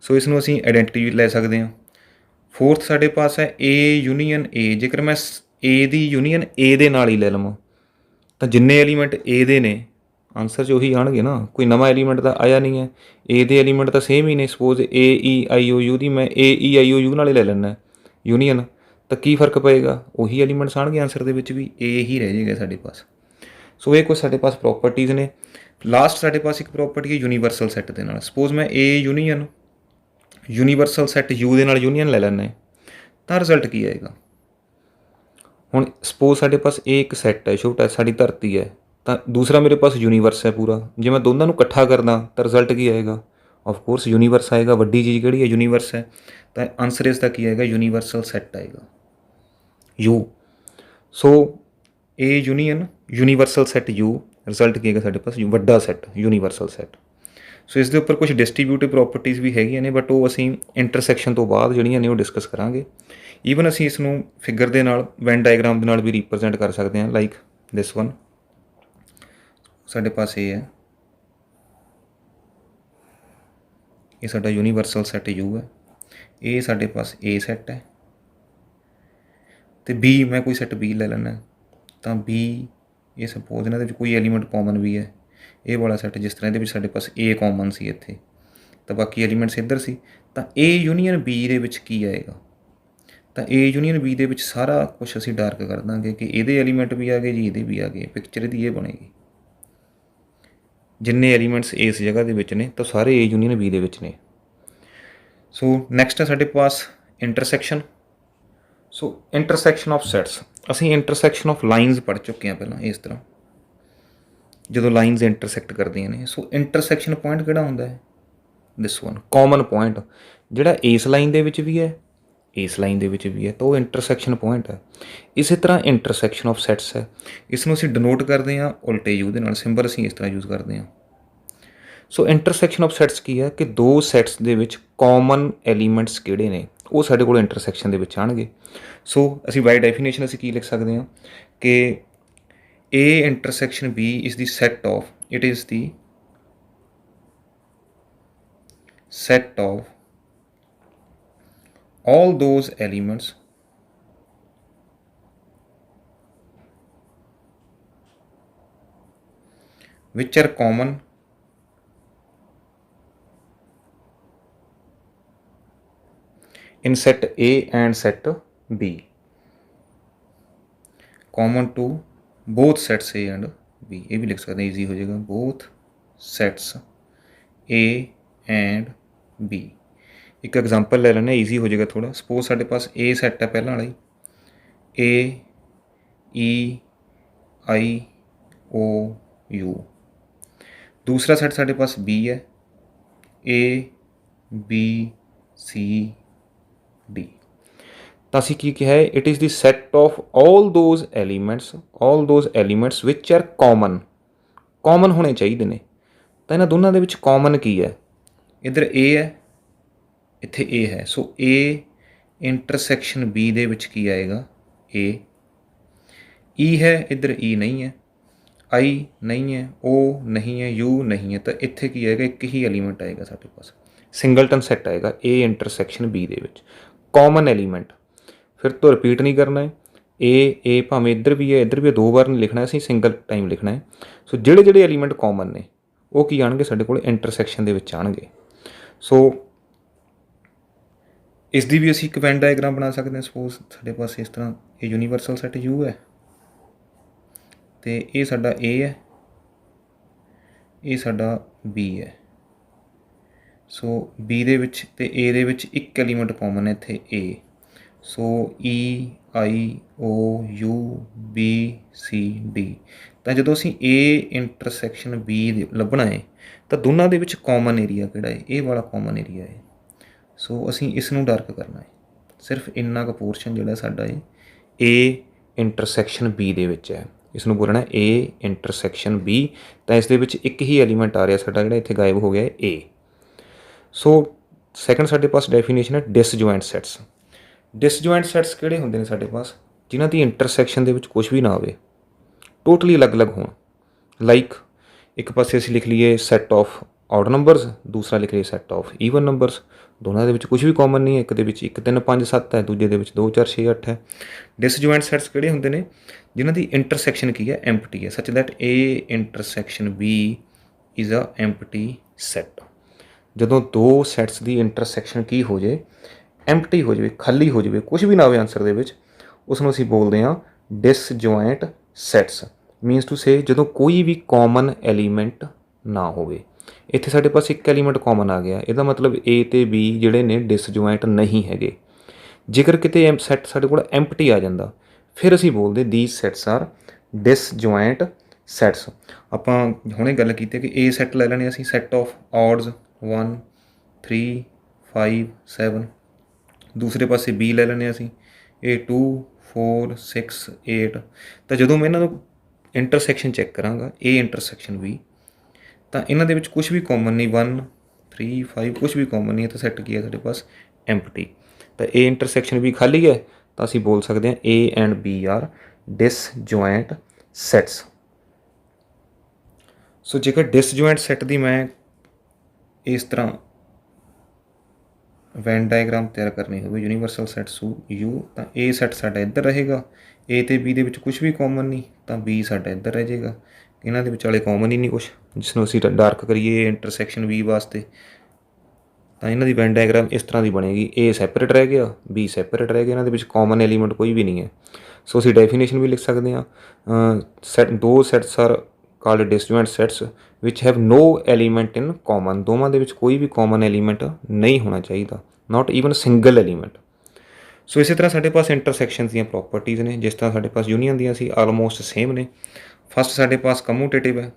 ਸੋ ਇਸ ਨੂੰ ਅਸੀਂ ਆਈਡੈਂਟੀਟੀ ਵੀ ਲੈ ਸਕਦੇ ਹਾਂ। ਫੋਰਥ ਸਾਡੇ ਪਾਸ ਹੈ A ਯੂਨੀਅਨ A। ਜੇਕਰ ਮੈਂ A ਦੀ ਯੂਨੀਅਨ A ਦੇ ਨਾਲ ਹੀ ਲੈ ਲਵਾਂ, ਤਾਂ ਜਿੰਨੇ ਐਲੀਮੈਂਟ A ਦੇ ਨੇ ਆਨਸਰ 'ਚ ਉਹੀ ਆਉਣਗੇ ਨਾ, ਕੋਈ ਨਵਾਂ ਐਲੀਮੈਂਟ ਤਾਂ ਆਇਆ ਨਹੀਂ ਹੈ। A ਦੇ ਐਲੀਮੈਂਟ ਤਾਂ ਸੇਮ ਹੀ ਨੇ, ਸਪੋਜ਼ AEIOU ਦੀ ਮੈਂ AEIOU ਨਾਲ ਹੀ ਲੈ ਲੈਂਦਾ ਯੂਨੀਅਨ, ਤਾਂ ਕੀ ਫਰਕ ਪਏਗਾ, ਉਹੀ ਐਲੀਮੈਂਟਸ ਆਉਣਗੇ ਆਨਸਰ ਦੇ ਵਿੱਚ ਵੀ, A ਹੀ ਰਹਿ ਜਾਏਗਾ ਸਾਡੇ ਪਾਸ। ਸੋ ਇਹ ਕੁਝ ਸਾਡੇ ਪਾਸ ਪ੍ਰੋਪਰਟੀਜ਼ ਨੇ। ਲਾਸਟ ਸਾਡੇ ਪਾਸ ਇੱਕ ਪ੍ਰੋਪਰਟੀ ਹੈ ਯੂਨੀਵਰਸਲ ਸੈੱਟ ਦੇ ਨਾਲ। ਸਪੋਜ਼ ਮੈਂ A union universal set U ਦੇ ਨਾਲ ਯੂਨੀਅਨ ਲੈ ਲੈਂਦਾ, ਤਾਂ ਰਿਜ਼ਲਟ ਕੀ ਆਏਗਾ। ਹੁਣ ਸਪੋਜ਼ ਸਾਡੇ ਪਾਸ A ਇੱਕ ਸੈੱਟ ਹੈ, ਛੋਟਾ, ਸਾਡੀ ਧਰਤੀ ਹੈ, ਤਾਂ ਦੂਸਰਾ ਮੇਰੇ ਪਾਸ ਯੂਨੀਵਰਸ ਹੈ ਪੂਰਾ। ਜੇ ਮੈਂ ਦੋਨਾਂ ਨੂੰ ਇਕੱਠਾ ਕਰਦਾ ਤਾਂ ਰਿਜ਼ਲਟ ਕੀ ਆਏਗਾ, ਆਫਕੋਰਸ ਯੂਨੀਵਰਸ ਆਏਗਾ, ਵੱਡੀ ਚੀਜ਼ ਕਿਹੜੀ ਹੈ, ਯੂਨੀਵਰਸ ਹੈ, ਤਾਂ ਆਨਸਰ ਇਸ ਦਾ ਕੀ ਆਏਗਾ, ਯੂਨੀਵਰਸਲ ਸੈੱਟ ਆਏਗਾ, U। So A union universal set U, result ਕੀ ਹੈਗਾ ਸਾਡੇ ਪਾਸ, ਵੱਡਾ ਸੈੱਟ, ਯੂਨੀਵਰਸਲ ਸੈੱਟ। ਸੋ ਇਸ ਦੇ ਉੱਪਰ ਕੁਝ ਡਿਸਟਰੀਬਿਊਟਿਵ ਪ੍ਰੋਪਰਟੀਜ਼ ਵੀ ਹੈਗੀਆਂ ਨੇ, ਬਟ ਉਹ ਅਸੀਂ ਇੰਟਰਸੈਕਸ਼ਨ ਤੋਂ ਬਾਅਦ ਜਿਹੜੀਆਂ ਨੇ ਉਹ ਡਿਸਕਸ ਕਰਾਂਗੇ। ਈਵਨ ਅਸੀਂ ਇਸ ਨੂੰ ਫਿਗਰ ਦੇ ਨਾਲ, ਵੈਨ ਡਾਇਗਰਾਮ ਦੇ ਨਾਲ ਵੀ ਰਿਪਰਜੈਂਟ ਕਰ ਸਕਦੇ ਹਾਂ, ਲਾਈਕ ਦਿਸ ਵਨ। ਸਾਡੇ ਪਾਸ ਇਹ ਹੈ, ਇਹ ਸਾਡਾ ਯੂਨੀਵਰਸਲ ਸੈੱਟ U ਹੈ, ਇਹ ਸਾਡੇ ਪਾਸ A ਸੈੱਟ ਹੈ, ਅਤੇ B ਮੈਂ ਕੋਈ ਸੈੱਟ B ਲੈ ਲੈਣਾ, ਤਾਂ B ਇਹ ਸਪੋਜ਼ ਇਹਨਾਂ ਦੇ ਵਿੱਚ ਕੋਈ ਐਲੀਮੈਂਟ ਕਾਮਨ ਵੀ ਹੈ, ਇਹ ਵਾਲਾ ਸੈੱਟ, ਜਿਸ ਤਰ੍ਹਾਂ ਇਹਦੇ ਵਿੱਚ ਸਾਡੇ ਪਾਸ A ਕਾਮਨ ਸੀ ਇੱਥੇ, ਤਾਂ ਬਾਕੀ ਐਲੀਮੈਂਟਸ ਇੱਧਰ ਸੀ, ਤਾਂ A ਯੂਨੀਅਨ B ਦੇ ਵਿੱਚ ਕੀ ਆਏਗਾ, ਤਾਂ A ਯੂਨੀਅਨ B ਦੇ ਵਿੱਚ ਸਾਰਾ ਕੁਛ ਅਸੀਂ ਡਾਰਕ ਕਰ ਦਾਂਗੇ ਕਿ ਇਹਦੇ ਐਲੀਮੈਂਟ ਵੀ ਆ ਗਏ ਜੀ, ਇਹਦੇ ਵੀ ਆ ਗਏ, ਪਿਕਚਰ ਇਹਦੀ ਇਹ ਬਣੇਗੀ। ਜਿੰਨੇ ਐਲੀਮੈਂਟਸ ਇਸ ਜਗ੍ਹਾ ਦੇ ਵਿੱਚ ਨੇ ਤਾਂ ਸਾਰੇ A ਯੂਨੀਅਨ B ਦੇ ਵਿੱਚ ਨੇ। ਸੋ ਨੈਕਸਟ ਹੈ ਸਾਡੇ ਪਾਸ intersection. So intersection of sets, ਅਸੀਂ ਇੰਟਰਸੈਕਸ਼ਨ ਆਫ ਲਾਈਨਸ ਪੜ੍ਹ ਚੁੱਕੇ ਹਾਂ ਪਹਿਲਾਂ, ਇਸ ਤਰ੍ਹਾਂ ਜਦੋਂ ਲਾਈਨਸ ਇੰਟਰਸੈਕਟ ਕਰਦੀਆਂ ਨੇ। ਸੋ ਇੰਟਰਸੈਕਸ਼ਨ ਪੁਆਇੰਟ ਕਿਹੜਾ ਹੁੰਦਾ ਹੈ, ਦਿਸ ਵਨ, ਕਾਮਨ ਪੁਆਇੰਟ, ਜਿਹੜਾ ਇਸ ਲਾਈਨ ਦੇ ਵਿੱਚ ਵੀ ਹੈ, ਇਸ ਲਾਈਨ ਦੇ ਵਿੱਚ ਵੀ ਹੈ, ਤਾਂ ਉਹ ਇੰਟਰਸੈਕਸ਼ਨ ਪੁਆਇੰਟ ਹੈ। ਇਸੇ ਤਰ੍ਹਾਂ ਇੰਟਰਸੈਕਸ਼ਨ ਆਫ ਸੈਟਸ ਹੈ, ਇਸ ਨੂੰ ਅਸੀਂ ਡਿਨੋਟ ਕਰਦੇ ਹਾਂ ਉਲਟੇ U ਦੇ ਨਾਲ, ਸਿੰਬਲ ਅਸੀਂ ਇਸ ਤਰ੍ਹਾਂ ਯੂਜ਼ ਕਰਦੇ ਹਾਂ। ਸੋ ਇੰਟਰਸੈਕਸ਼ਨ ਆਫ ਸੈਟਸ ਕੀ ਹੈ, ਕਿ ਦੋ ਸੈਟਸ ਦੇ ਵਿੱਚ ਕਾਮਨ ਐਲੀਮੈਂਟਸ ਕਿਹੜੇ ਨੇ ਉਹ ਸਾਡੇ ਕੋਲ ਇੰਟਰਸੈਕਸ਼ਨ ਦੇ ਵਿੱਚ ਆਉਣਗੇ। ਸੋ ਅਸੀਂ ਬਾਈ ਡੈਫੀਨੇਸ਼ਨ ਅਸੀਂ ਕੀ ਲਿਖ ਸਕਦੇ ਹਾਂ, ਕਿ A intersection B is the set of, it is the set of all those elements which are common in set A and set B, common to both sets A and B। ਇਹ ਵੀ ਲਿਖ ਸਕਦੇ ਹਾਂ, easy ਹੋ ਜਾਏਗਾ, both sets A and B। ਇੱਕ example ਲੈ ਲੈਂਦੇ ਹਾਂ, ਈਜ਼ੀ ਹੋ ਜਾਏਗਾ ਥੋੜ੍ਹਾ। ਸਪੋਜ਼ ਸਾਡੇ ਪਾਸ A ਸੈੱਟ ਹੈ ਪਹਿਲਾਂ ਵਾਲਾ ਹੀ, A E I O U। दूसरा सेट साढ़े पास B है, A B C D। ਤਾਂ ਅਸੀਂ ਕੀ ਕਿਹਾ ਹੈ, it is the set of all those elements which are common ਹੋਣੇ ਚਾਹੀਦੇ ਨੇ। ਤਾਂ ਇਹਨਾਂ ਦੋਨਾਂ ਦੇ ਵਿੱਚ ਕਾਮਨ ਕੀ ਹੈ, ਇੱਧਰ A ਹੈ, ਇੱਥੇ A ਹੈ, ਸੋ A ਇੰਟਰਸੈਕਸ਼ਨ B ਦੇ ਵਿੱਚ ਕੀ ਆਏਗਾ, A। E ਹੈ, ਇੱਧਰ E ਨਹੀਂ ਹੈ, I ਨਹੀਂ ਹੈ, O ਨਹੀਂ ਹੈ, U ਨਹੀਂ ਹੈ, ਤਾਂ ਇੱਥੇ ਕੀ ਆਏਗਾ, ਇੱਕ ਹੀ ਐਲੀਮੈਂਟ ਆਏਗਾ ਸਾਡੇ ਪਾਸ, ਸਿੰਗਲਟਨ ਸੈੱਟ ਆਏਗਾ A ਇੰਟਰਸੈਕਸ਼ਨ B ਦੇ ਵਿੱਚ, ਕਾਮਨ ਐਲੀਮੈਂਟ। ਫਿਰ ਤੋਂ ਰਿਪੀਟ ਨਹੀਂ ਕਰਨਾ ਹੈ, A ਭਾਵੇਂ ਇੱਧਰ ਵੀ ਹੈ, ਇੱਧਰ ਵੀ 2 ਵਾਰ ਨਹੀਂ ਲਿਖਣਾ, ਅਸੀਂ ਸਿੰਗਲ ਟਾਈਮ ਲਿਖਣਾ ਹੈ। ਸੋ ਜਿਹੜੇ ਐਲੀਮੈਂਟ ਕਾਮਨ ਨੇ ਉਹ ਕੀ ਆਉਣਗੇ, ਸਾਡੇ ਕੋਲ ਇੰਟਰਸੈਕਸ਼ਨ ਦੇ ਵਿੱਚ ਆਉਣਗੇ। ਸੋ ਇਸ ਦੀ ਵੀ ਅਸੀਂ ਇੱਕ ਵੈਨ ਡਾਇਗਰਾਮ ਬਣਾ ਸਕਦੇ ਹਾਂ। ਸਪੋਜ਼ ਸਾਡੇ ਪਾਸ ਇਸ ਤਰ੍ਹਾਂ ਇਹ ਯੂਨੀਵਰਸਲ ਸੈੱਟ U ਹੈ, ਅਤੇ ਇਹ ਸਾਡਾ A ਹੈ, ਇਹ ਸਾਡਾ B ਹੈ। ਸੋ B ਦੇ ਵਿੱਚ ਅਤੇ A ਦੇ ਵਿੱਚ ਇੱਕ ਐਲੀਮੈਂਟ ਕਾਮਨ ਹੈ ਇੱਥੇ A। So E I O U B C D। ਤਾਂ ਜਦੋਂ ਅਸੀਂ A ਇੰਟਰਸੈਕਸ਼ਨ B ਲੱਭਣਾ ਹੈ ਤਾਂ ਦੋਨਾਂ ਦੇ ਵਿੱਚ ਕਾਮਨ ਏਰੀਆ ਕਿਹੜਾ ਹੈ, ਇਹ ਵਾਲਾ ਕਾਮਨ ਏਰੀਆ ਹੈ। ਸੋ ਅਸੀਂ ਇਸ ਨੂੰ ਡਾਰਕ ਕਰਨਾ ਹੈ, ਸਿਰਫ ਇੰਨਾ ਕੁ ਪੋਰਸ਼ਨ ਜਿਹੜਾ ਸਾਡਾ ਹੈ A ਇੰਟਰਸੈਕਸ਼ਨ B ਦੇ ਵਿੱਚ ਹੈ, ਇਸ ਨੂੰ ਬੋਲਣਾ A ਇੰਟਰਸੈਕਸ਼ਨ B। ਤਾਂ ਇਸ ਦੇ ਵਿੱਚ ਇੱਕ ਹੀ ਐਲੀਮੈਂਟ ਆ ਰਿਹਾ ਸਾਡਾ, ਜਿਹੜਾ ਇੱਥੇ ਗਾਇਬ ਹੋ ਗਿਆ ਹੈ A। ਸੋ ਸੈਕਿੰਡ ਸਾਡੇ ਪਾਸ ਡੈਫੀਨੇਸ਼ਨ ਹੈ ਡਿਸਜੁਆਇੰਟ ਸੈਟਸ। ਡਿਸਜੁਆਇੰਟ ਸੈਟਸ ਕਿਹੜੇ ਹੁੰਦੇ ਨੇ ਸਾਡੇ ਪਾਸ, ਜਿਨ੍ਹਾਂ ਦੀ ਇੰਟਰਸੈਕਸ਼ਨ ਦੇ ਵਿੱਚ ਕੁਛ ਵੀ ਨਾ ਹੋਵੇ, ਟੋਟਲੀ ਅਲੱਗ-ਅਲੱਗ ਹੋਣ। ਲਾਈਕ ਇੱਕ ਪਾਸੇ ਅਸੀਂ ਲਿਖ ਲਈਏ ਸੈੱਟ ਆਫ ਆਡ ਨੰਬਰਸ, ਦੂਸਰਾ ਲਿਖ ਲਈਏ ਸੈੱਟ ਆਫ ਈਵਨ ਨੰਬਰਸ, ਦੋਨਾਂ ਦੇ ਵਿੱਚ ਕੁਛ ਵੀ ਕਾਮਨ ਨਹੀਂ ਹੈ। ਇੱਕ ਦੇ ਵਿੱਚ 1 3 5 7 ਹੈ, ਦੂਜੇ ਦੇ ਵਿੱਚ 2 4 6 8 ਹੈ। ਡਿਸਜੁਆਇੰਟ ਸੈਟਸ ਕਿਹੜੇ ਹੁੰਦੇ ਨੇ, ਜਿਨ੍ਹਾਂ ਦੀ ਇੰਟਰਸੈਕਸ਼ਨ ਕੀ ਹੈ, ਐਮਪਟੀ ਹੈ, such that A intersection B is a empty set. ਜਦੋਂ ਦੋ ਸੈਟਸ ਦੀ ਇੰਟਰਸੈਕਸ਼ਨ ਕੀ ਹੋ ਜਾਏ, ਐਮਪਟੀ ਹੋ ਜਾਵੇ, ਖਾਲੀ ਹੋ ਜਾਵੇ, ਕੁਛ ਵੀ ਨਾ ਹੋਵੇ ਆਨਸਰ ਦੇ ਵਿੱਚ, ਉਸ ਨੂੰ ਅਸੀਂ ਬੋਲਦੇ ਹਾਂ ਡਿਸਜੁਆਇੰਟ ਸੈਟਸ। ਮੀਨਸ ਟੂ ਸੇ ਜਦੋਂ ਕੋਈ ਵੀ ਕਾਮਨ ਐਲੀਮੈਂਟ ਨਾ ਹੋਵੇ। ਇੱਥੇ ਸਾਡੇ ਪਾਸ ਇੱਕ ਐਲੀਮੈਂਟ ਕਾਮਨ ਆ ਗਿਆ, ਇਹਦਾ ਮਤਲਬ A ਅਤੇ B ਜਿਹੜੇ ਨੇ ਡਿਸਜੁਆਇੰਟ ਨਹੀਂ ਹੈਗੇ। ਜੇਕਰ ਕਿਤੇ ਸੈੱਟ ਸਾਡੇ ਕੋਲ ਐਮਪਟੀ ਆ ਜਾਂਦਾ, ਫਿਰ ਅਸੀਂ ਬੋਲਦੇ these sets R disjoint sets. ਆਪਾਂ ਹੁਣੇ ਗੱਲ ਕੀਤੀ ਕਿ A ਸੈੱਟ ਲੈ ਲੈਣੇ ਅਸੀਂ, ਸੈੱਟ ਆਫ ਆਡਸ 1 3 5 7। ਦੂਸਰੇ ਪਾਸੇ B ਲੈ ਲੈਂਦੇ ਅਸੀਂ, ਇਹ 2 4 6 8। ਤਾਂ ਜਦੋਂ ਮੈਂ ਇਹਨਾਂ ਨੂੰ ਇੰਟਰਸੈਕਸ਼ਨ ਚੈੱਕ ਕਰਾਂਗਾ A ਇੰਟਰਸੈਕਸ਼ਨ B, ਤਾਂ ਇਹਨਾਂ ਦੇ ਵਿੱਚ ਕੁਛ ਵੀ ਕਾਮਨ ਨਹੀਂ, 1 3 5 ਕੁਛ ਵੀ ਕਾਮਨ ਨਹੀਂ ਹੈ, ਤਾਂ ਸੈੱਟ ਕੀ ਹੈ ਸਾਡੇ ਪਾਸ, ਐਮਪਟੀ। ਤਾਂ A ਇੰਟਰਸੈਕਸ਼ਨ B ਖਾਲੀ ਹੈ, ਤਾਂ ਅਸੀਂ ਬੋਲ ਸਕਦੇ ਹਾਂ A and B are disjoint sets. So ਜੇਕਰ ਡਿਸਜੁਆਇੰਟ ਸੈੱਟ ਦੀ ਮੈਂ ਇਸ ਤਰ੍ਹਾਂ ਵੈਨ ਡਾਇਗਰਾਮ ਤਿਆਰ ਕਰਨੀ ਹੋਵੇ, ਯੂਨੀਵਰਸਲ ਸੈੱਟ U, ਤਾਂ A ਸੈੱਟ ਸਾਡਾ ਇੱਧਰ ਰਹੇਗਾ, A ਅਤੇ B ਦੇ ਵਿੱਚ ਕੁਛ ਵੀ ਕਾਮਨ ਨਹੀਂ, ਤਾਂ B ਸਾਡਾ ਇੱਧਰ ਰਹਿ ਜਾਏਗਾ। ਇਹਨਾਂ ਦੇ ਵਿਚਾਲੇ ਕਾਮਨ ਹੀ ਨਹੀਂ ਕੁਛ, ਜਿਸ ਨੂੰ ਅਸੀਂ ਡਾਰਕ ਕਰੀਏ ਇੰਟਰਸੈਕਸ਼ਨ B ਵਾਸਤੇ, ਤਾਂ ਇਹਨਾਂ ਦੀ ਵੈਨ ਡਾਇਗਰਾਮ ਇਸ ਤਰ੍ਹਾਂ ਦੀ ਬਣੇਗੀ। A ਸੈਪਰੇਟ ਰਹਿ ਗਿਆ, B ਸੈਪਰੇਟ ਰਹਿ ਗਿਆ, ਇਹਨਾਂ ਦੇ ਵਿੱਚ ਕਾਮਨ ਐਲੀਮੈਂਟ ਕੋਈ ਵੀ ਨਹੀਂ ਹੈ। ਸੋ ਅਸੀਂ ਡੈਫੀਨੇਸ਼ਨ ਵੀ ਲਿਖ ਸਕਦੇ ਹਾਂ, ਦੋ sets are called disjoint sets which have no element in common. ਦੋਵਾਂ ਦੇ ਵਿੱਚ ਕੋਈ ਵੀ ਕਾਮਨ ਐਲੀਮੈਂਟ ਨਹੀਂ ਹੋਣਾ ਚਾਹੀਦਾ, ਨਾਟ ਈਵਨ ਸਿੰਗਲ ਐਲੀਮੈਂਟ। ਸੋ ਇਸੇ ਤਰ੍ਹਾਂ ਸਾਡੇ ਪਾਸ ਇੰਟਰਸੈਕਸ਼ਨ ਦੀਆਂ ਪ੍ਰੋਪਰਟੀਜ਼ ਨੇ, ਜਿਸ ਤਰ੍ਹਾਂ ਸਾਡੇ ਪਾਸ ਯੂਨੀਅਨ ਦੀਆਂ ਸੀ, ਆਲਮੋਸਟ ਸੇਮ ਨੇ। ਫਸਟ ਸਾਡੇ ਪਾਸ ਕਮੂਟੇਟਿਵ ਹੈ,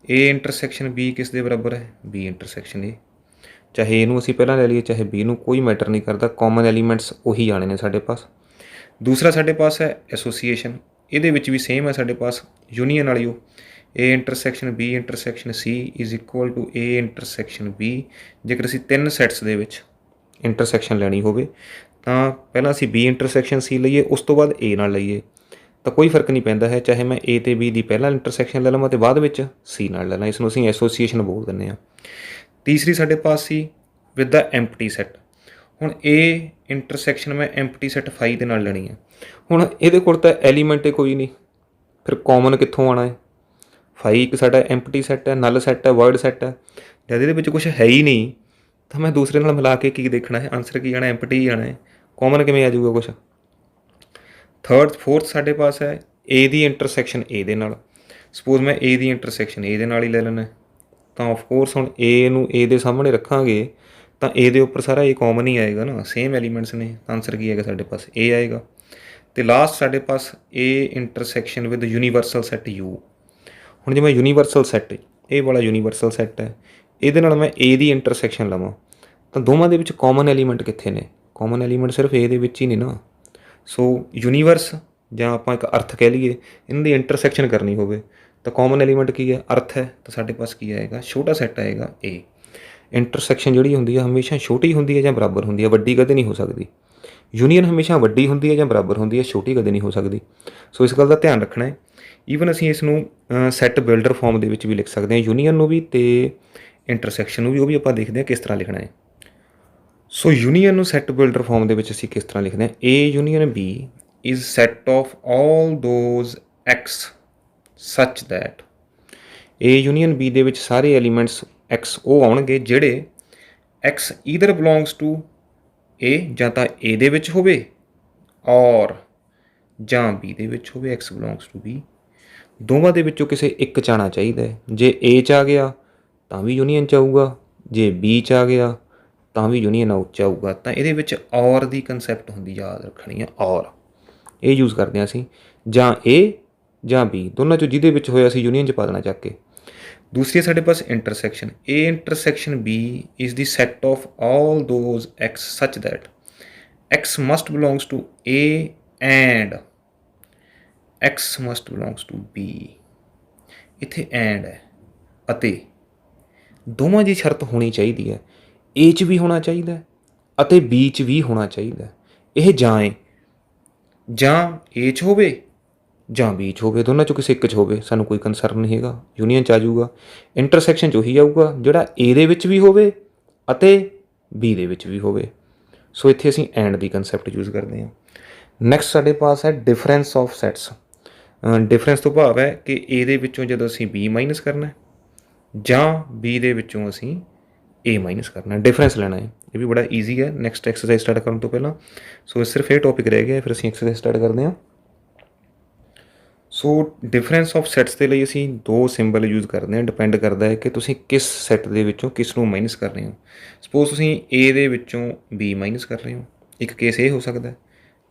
A ਇੰਟਰਸੈਕਸ਼ਨ B ਕਿਸ ਦੇ ਬਰਾਬਰ ਹੈ, B ਇੰਟਰਸੈਕਸ਼ਨ A। ਚਾਹੇ A ਨੂੰ ਅਸੀਂ ਪਹਿਲਾਂ ਲੈ ਲਈਏ, ਚਾਹੇ B ਨੂੰ, ਕੋਈ ਮੈਟਰ ਨਹੀਂ ਕਰਦਾ, ਕਾਮਨ ਐਲੀਮੈਂਟਸ ਉਹੀ ਆਣੇ ਨੇ ਸਾਡੇ ਪਾਸ। ਦੂਸਰਾ ਸਾਡੇ ਪਾਸ ਹੈ ਐਸੋਸੀਏਸ਼ਨ, ਇਹਦੇ ਵਿੱਚ ਵੀ ਸੇਮ ਹੈ ਸਾਡੇ ਪਾਸ ਯੂਨੀਅਨ ਵਾਲੀ ਉਹ, A intersection B intersection C is equal to A intersection B। ਜੇਕਰ ਅਸੀਂ 3 ਸੈਟਸ ਦੇ ਵਿੱਚ ਇੰਟਰਸੈਕਸ਼ਨ ਲੈਣੀ ਹੋਵੇ, ਤਾਂ ਪਹਿਲਾਂ ਅਸੀਂ B ਇੰਟਰਸੈਕਸ਼ਨ C ਲਈਏ, ਉਸ ਤੋਂ ਬਾਅਦ A ਨਾਲ ਲਈਏ, ਤਾਂ ਕੋਈ ਫਰਕ ਨਹੀਂ ਪੈਂਦਾ ਹੈ, ਚਾਹੇ ਮੈਂ A ਅਤੇ B ਦੀ ਪਹਿਲਾਂ ਇੰਟਰਸੈਕਸ਼ਨ ਲੈ ਲਵਾਂ ਅਤੇ ਬਾਅਦ ਵਿੱਚ C ਨਾਲ ਲੈ ਲਾਂ। ਇਸ ਨੂੰ ਅਸੀਂ ਐਸੋਸੀਏਸ਼ਨ ਬੋਲ ਦਿੰਦੇ ਹਾਂ। ਤੀਸਰੀ ਸਾਡੇ ਪਾਸ ਸੀ ਵਿਦ ਦਾ ਐਮਪਟੀ ਸੈੱਟ। ਹੁਣ A ਇੰਟਰਸੈਕਸ਼ਨ ਮੈਂ ਐਮਪਟੀ ਸੈੱਟ ਫਾਈ ਦੇ ਨਾਲ ਲੈਣੀ ਹੈ। ਹੁਣ ਇਹਦੇ ਕੋਲ ਤਾਂ ਐਲੀਮੈਂਟ ਹੀ ਕੋਈ ਨਹੀਂ, ਫਿਰ ਕਾਮਨ ਕਿੱਥੋਂ ਆਉਣਾ ਹੈ। ਫਾਈ ਇੱਕ ਸਾਡਾ ਐਮਪਟੀ ਸੈੱਟ ਹੈ, ਨਲ ਸੈੱਟ ਹੈ, ਵਰਡ ਸੈੱਟ ਹੈ। ਜਦ ਇਹਦੇ ਵਿੱਚ ਕੁਛ ਹੈ ਹੀ ਨਹੀਂ, ਤਾਂ ਮੈਂ ਦੂਸਰੇ ਨਾਲ ਮਿਲਾ ਕੇ ਕੀ ਦੇਖਣਾ ਹੈ, ਆਨਸਰ ਕੀ ਆਉਣਾ, ਐਮਪਟੀ ਹੀ ਆਉਣਾ ਹੈ, ਕਾਮਨ ਕਿਵੇਂ ਆ ਜਾਊਗਾ ਕੁਛ। ਫੋਰਥ ਸਾਡੇ ਪਾਸ ਹੈ A ਦੀ ਇੰਟਰਸੈਕਸ਼ਨ A ਦੇ ਨਾਲ। ਸਪੋਜ਼ ਮੈਂ A ਦੀ ਇੰਟਰਸੈਕਸ਼ਨ A ਦੇ ਨਾਲ ਹੀ ਲੈ ਲੈਣਾ, ਤਾਂ ਆਫਕੋਰਸ ਹੁਣ A ਨੂੰ A ਦੇ ਸਾਹਮਣੇ ਰੱਖਾਂਗੇ ਤਾਂ A ਦੇ ਉੱਪਰ ਸਾਰਾ A ਕਾਮਨ ਹੀ ਆਏਗਾ ਨਾ, ਸੇਮ ਐਲੀਮੈਂਟਸ ਨੇ। ਆਨਸਰ ਕੀ ਆਏਗਾ ਸਾਡੇ ਪਾਸ, A ਆਏਗਾ। ਤੇ ਲਾਸਟ ਸਾਡੇ ਪਾਸ A intersection with universal set U। ਹੁਣ ਜੇ ਮੈਂ ਯੂਨੀਵਰਸਲ ਸੈੱਟ, ਇਹ ਵਾਲਾ ਯੂਨੀਵਰਸਲ ਸੈੱਟ ਹੈ, ਇਹਦੇ ਨਾਲ ਮੈਂ A ਦੀ ਇੰਟਰਸੈਕਸ਼ਨ ਲਵਾਂ ਤਾਂ ਦੋਵਾਂ ਦੇ ਵਿੱਚ ਕਾਮਨ ਐਲੀਮੈਂਟ ਕਿੱਥੇ ਨੇ? ਕਾਮਨ ਐਲੀਮੈਂਟ ਸਿਰਫ A ਦੇ ਵਿੱਚ ਹੀ ਨੇ ਨਾ। ਸੋ ਯੂਨੀਵਰਸ ਜਾਂ ਆਪਾਂ ਇੱਕ ਅਰਥ ਕਹਿ ਲਈਏ, ਇਹਨਾਂ ਦੀ ਇੰਟਰਸੈਕਸ਼ਨ ਕਰਨੀ ਹੋਵੇ ਤਾਂ ਕਾਮਨ ਐਲੀਮੈਂਟ ਕੀ ਹੈ? ਅਰਥ ਹੈ। ਤਾਂ ਸਾਡੇ ਪਾਸ ਕੀ ਆਏਗਾ? ਛੋਟਾ ਸੈੱਟ ਆਏਗਾ A। ਇੰਟਰਸੈਕਸ਼ਨ ਜਿਹੜੀ ਹੁੰਦੀ ਹੈ ਹਮੇਸ਼ਾ ਛੋਟੀ ਹੁੰਦੀ ਹੈ ਜਾਂ ਬਰਾਬਰ ਹੁੰਦੀ ਹੈ, ਵੱਡੀ ਕਦੇ ਨਹੀਂ ਹੋ ਸਕਦੀ। ਯੂਨੀਅਨ ਹਮੇਸ਼ਾ ਵੱਡੀ ਹੁੰਦੀ ਹੈ ਜਾਂ ਬਰਾਬਰ ਹੁੰਦੀ ਹੈ, ਛੋਟੀ ਕਦੇ ਨਹੀਂ ਹੋ ਸਕਦੀ। ਸੋ ਇਸ ਗੱਲ ਦਾ ਧਿਆਨ ਰੱਖਣਾ ਹੈ। ਈਵਨ ਅਸੀਂ ਇਸ ਨੂੰ ਸੈੱਟ ਬਿਲਡਰ ਫਾਰਮ ਦੇ ਵਿੱਚ ਵੀ ਲਿਖ ਸਕਦੇ ਹਾਂ, ਯੂਨੀਅਨ ਨੂੰ ਵੀ ਅਤੇ ਇੰਟਰਸੈਕਸ਼ਨ ਨੂੰ ਵੀ। ਉਹ ਵੀ ਆਪਾਂ ਦੇਖਦੇ ਹਾਂ ਕਿਸ ਤਰ੍ਹਾਂ ਲਿਖਣਾ ਹੈ। ਸੋ ਯੂਨੀਅਨ ਨੂੰ ਸੈੱਟ ਬਿਲਡਰ ਫਾਰਮ ਦੇ ਵਿੱਚ ਅਸੀਂ ਕਿਸ ਤਰ੍ਹਾਂ ਲਿਖਦੇ ਹਾਂ? A union B is set of all those X such that. A union B ਦੇ ਵਿੱਚ ਸਾਰੇ ਐਲੀਮੈਂਟਸ X ਉਹ ਆਉਣਗੇ ਜਿਹੜੇ X either belongs to A, ਜਾਂ ਤਾਂ A ਦੇ ਵਿੱਚ ਹੋਵੇ ਔਰ ਜਾਂ B ਦੇ ਵਿੱਚ ਹੋਵੇ, X ਬਿਲੋਂਗਸ ਟੂ B। ਦੋਵਾਂ ਦੇ ਵਿੱਚੋਂ ਕਿਸੇ ਇੱਕ 'ਚ ਆਉਣਾ ਚਾਹੀਦਾ ਹੈ। ਜੇ A 'ਚ ਆ ਗਿਆ ਤਾਂ ਵੀ ਯੂਨੀਅਨ 'ਚ ਆਊਗਾ, ਜੇ B 'ਚ ਆ ਗਿਆ ਤਾਂ ਵੀ ਯੂਨੀਅਨ ਆਊਟ 'ਚ ਆਊਗਾ। ਤਾਂ ਇਹਦੇ ਵਿੱਚ ਔਰ ਦੀ ਕੰਸੈਪਟ ਹੁੰਦੀ, ਯਾਦ ਰੱਖਣੀ ਹੈ। ਔਰ ਇਹ ਯੂਜ਼ ਕਰਦੇ ਹਾਂ ਅਸੀਂ, ਜਾਂ A ਜਾਂ B, ਦੋਨਾਂ 'ਚੋਂ ਜਿਹਦੇ ਵਿੱਚ ਹੋਇਆ ਅਸੀਂ ਯੂਨੀਅਨ 'ਚ ਪਾ ਦੇਣਾ ਚੱਕ ਕੇ। ਦੂਸਰੀ ਸਾਡੇ ਪਾਸ intersection. A intersection B is the set of all those X such that X must belongs to A and X must belongs to B। ਇੱਥੇ ਐਂਡ ਹੈ, ਅਤੇ ਦੋਵਾਂ ਦੀ ਸ਼ਰਤ ਹੋਣੀ ਚਾਹੀਦੀ ਹੈ। A 'ਚ ਵੀ ਹੋਣਾ ਚਾਹੀਦਾ ਅਤੇ B 'ਚ ਵੀ ਹੋਣਾ ਚਾਹੀਦਾ। ਇਹ ਜਾਂ ਏ, ਜਾਂ A 'ਚ ਹੋਵੇ ਜਾਂ B 'ਚ ਹੋਵੇ, ਦੋਨਾਂ 'ਚੋਂ ਕਿਸੇ ਇੱਕ 'ਚ ਹੋਵੇ, ਸਾਨੂੰ ਕੋਈ ਕੰਸਰਨ ਨਹੀਂ ਹੈਗਾ, ਯੂਨੀਅਨ 'ਚ ਆ ਜਾਊਗਾ। ਇੰਟਰਸੈਕਸ਼ਨ 'ਚ ਉਹੀ ਆਊਗਾ ਜਿਹੜਾ A ਦੇ ਵਿੱਚ ਵੀ ਹੋਵੇ ਅਤੇ B ਦੇ ਵਿੱਚ ਵੀ ਹੋਵੇ। ਸੋ ਇੱਥੇ ਅਸੀਂ ਐਂਡ ਦੀ ਕੰਸੈਪਟ ਯੂਜ਼ ਕਰਦੇ ਹਾਂ। ਨੈਕਸਟ ਸਾਡੇ ਪਾਸ ਹੈ ਡਿਫਰੈਂਸ ਆਫ ਸੈਟਸ। ਡਿਫਰੈਂਸ ਤੋਂ ਭਾਵ ਹੈ ਕਿ A ਦੇ ਵਿੱਚੋਂ ਜਦੋਂ ਅਸੀਂ B ਮਾਈਨਸ ਕਰਨਾ ਜਾਂ B ਦੇ ਵਿੱਚੋਂ ਅਸੀਂ A ਮਾਈਨਸ ਕਰਨਾ, ਡਿਫਰੈਂਸ ਲੈਣਾ ਹੈ। ਇਹ ਵੀ ਬੜਾ ਈਜ਼ੀ ਹੈ ਨੈਕਸਟ ਐਕਸਰਸਾਈਜ਼ ਸਟਾਰਟ ਕਰਨ ਤੋਂ ਪਹਿਲਾਂ। ਸੋ ਸਿਰਫ ਇਹ ਟੌਪਿਕ ਰਹਿ ਗਿਆ, ਫਿਰ ਅਸੀਂ ਐਕਸਰਸਾਈਜ਼ ਸਟਾਰਟ ਕਰਦੇ ਹਾਂ। ਸੋ ਡਿਫਰੈਂਸ ਆਫ ਸੈਟਸ ਦੇ ਲਈ ਅਸੀਂ ਦੋ ਸਿੰਬਲ ਯੂਜ਼ ਕਰਦੇ ਹਾਂ। ਡਿਪੈਂਡ ਕਰਦਾ ਹੈ ਕਿ ਤੁਸੀਂ ਕਿਸ ਸੈੱਟ ਦੇ ਵਿੱਚੋਂ ਕਿਸ ਨੂੰ ਮਾਈਨਸ ਕਰ ਰਹੇ ਹੋ। ਸਪੋਜ਼ ਤੁਸੀਂ A ਦੇ ਵਿੱਚੋਂ B ਮਾਈਨਸ ਕਰ ਰਹੇ ਹੋ, ਇੱਕ ਕੇਸ ਇਹ ਹੋ ਸਕਦਾ,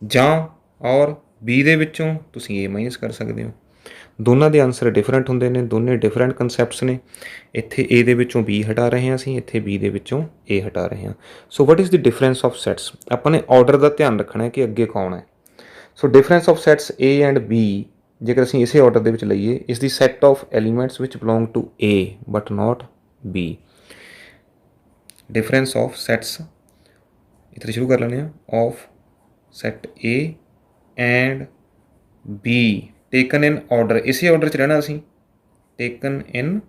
ਜਾਂ ਔਰ B ਦੇ ਵਿੱਚੋਂ ਤੁਸੀਂ A ਮਾਈਨਸ ਕਰ ਸਕਦੇ ਹੋ। ਦੋਨਾਂ ਦੇ ਆਨਸਰ ਡਿਫਰੈਂਟ ਹੁੰਦੇ ਨੇ, ਦੋਨੇ ਡਿਫਰੈਂਟ ਕਨਸੈਪਟਸ ਨੇ। ਇੱਥੇ A ਦੇ ਵਿੱਚੋਂ B ਹਟਾ ਰਹੇ ਹਾਂ ਅਸੀਂ, ਇੱਥੇ B ਦੇ ਵਿੱਚੋਂ A ਹਟਾ ਰਹੇ ਹਾਂ। So what is the difference of sets? ਆਪਾਂ ਨੇ ਆਰਡਰ ਦਾ ਧਿਆਨ ਰੱਖਣਾ ਹੈ ਕਿ ਅੱਗੇ ਕੌਣ ਹੈ। So difference of sets A and B, ਜੇਕਰ ਅਸੀਂ ਇਸੇ ਆਰਡਰ ਦੇ ਵਿੱਚ ਲਈਏ, ਇਸ ਦੀ set of elements which belong to A but not B। Difference of sets ਇੱਥੇ ਸ਼ੁਰੂ ਕਰ ਲੈਂਦੇ ਹਾਂ। Of set A and B taken in order, ਇਸੇ ਆਰਡਰ 'ਚ ਰਹਿਣਾ ਅਸੀਂ। Taken in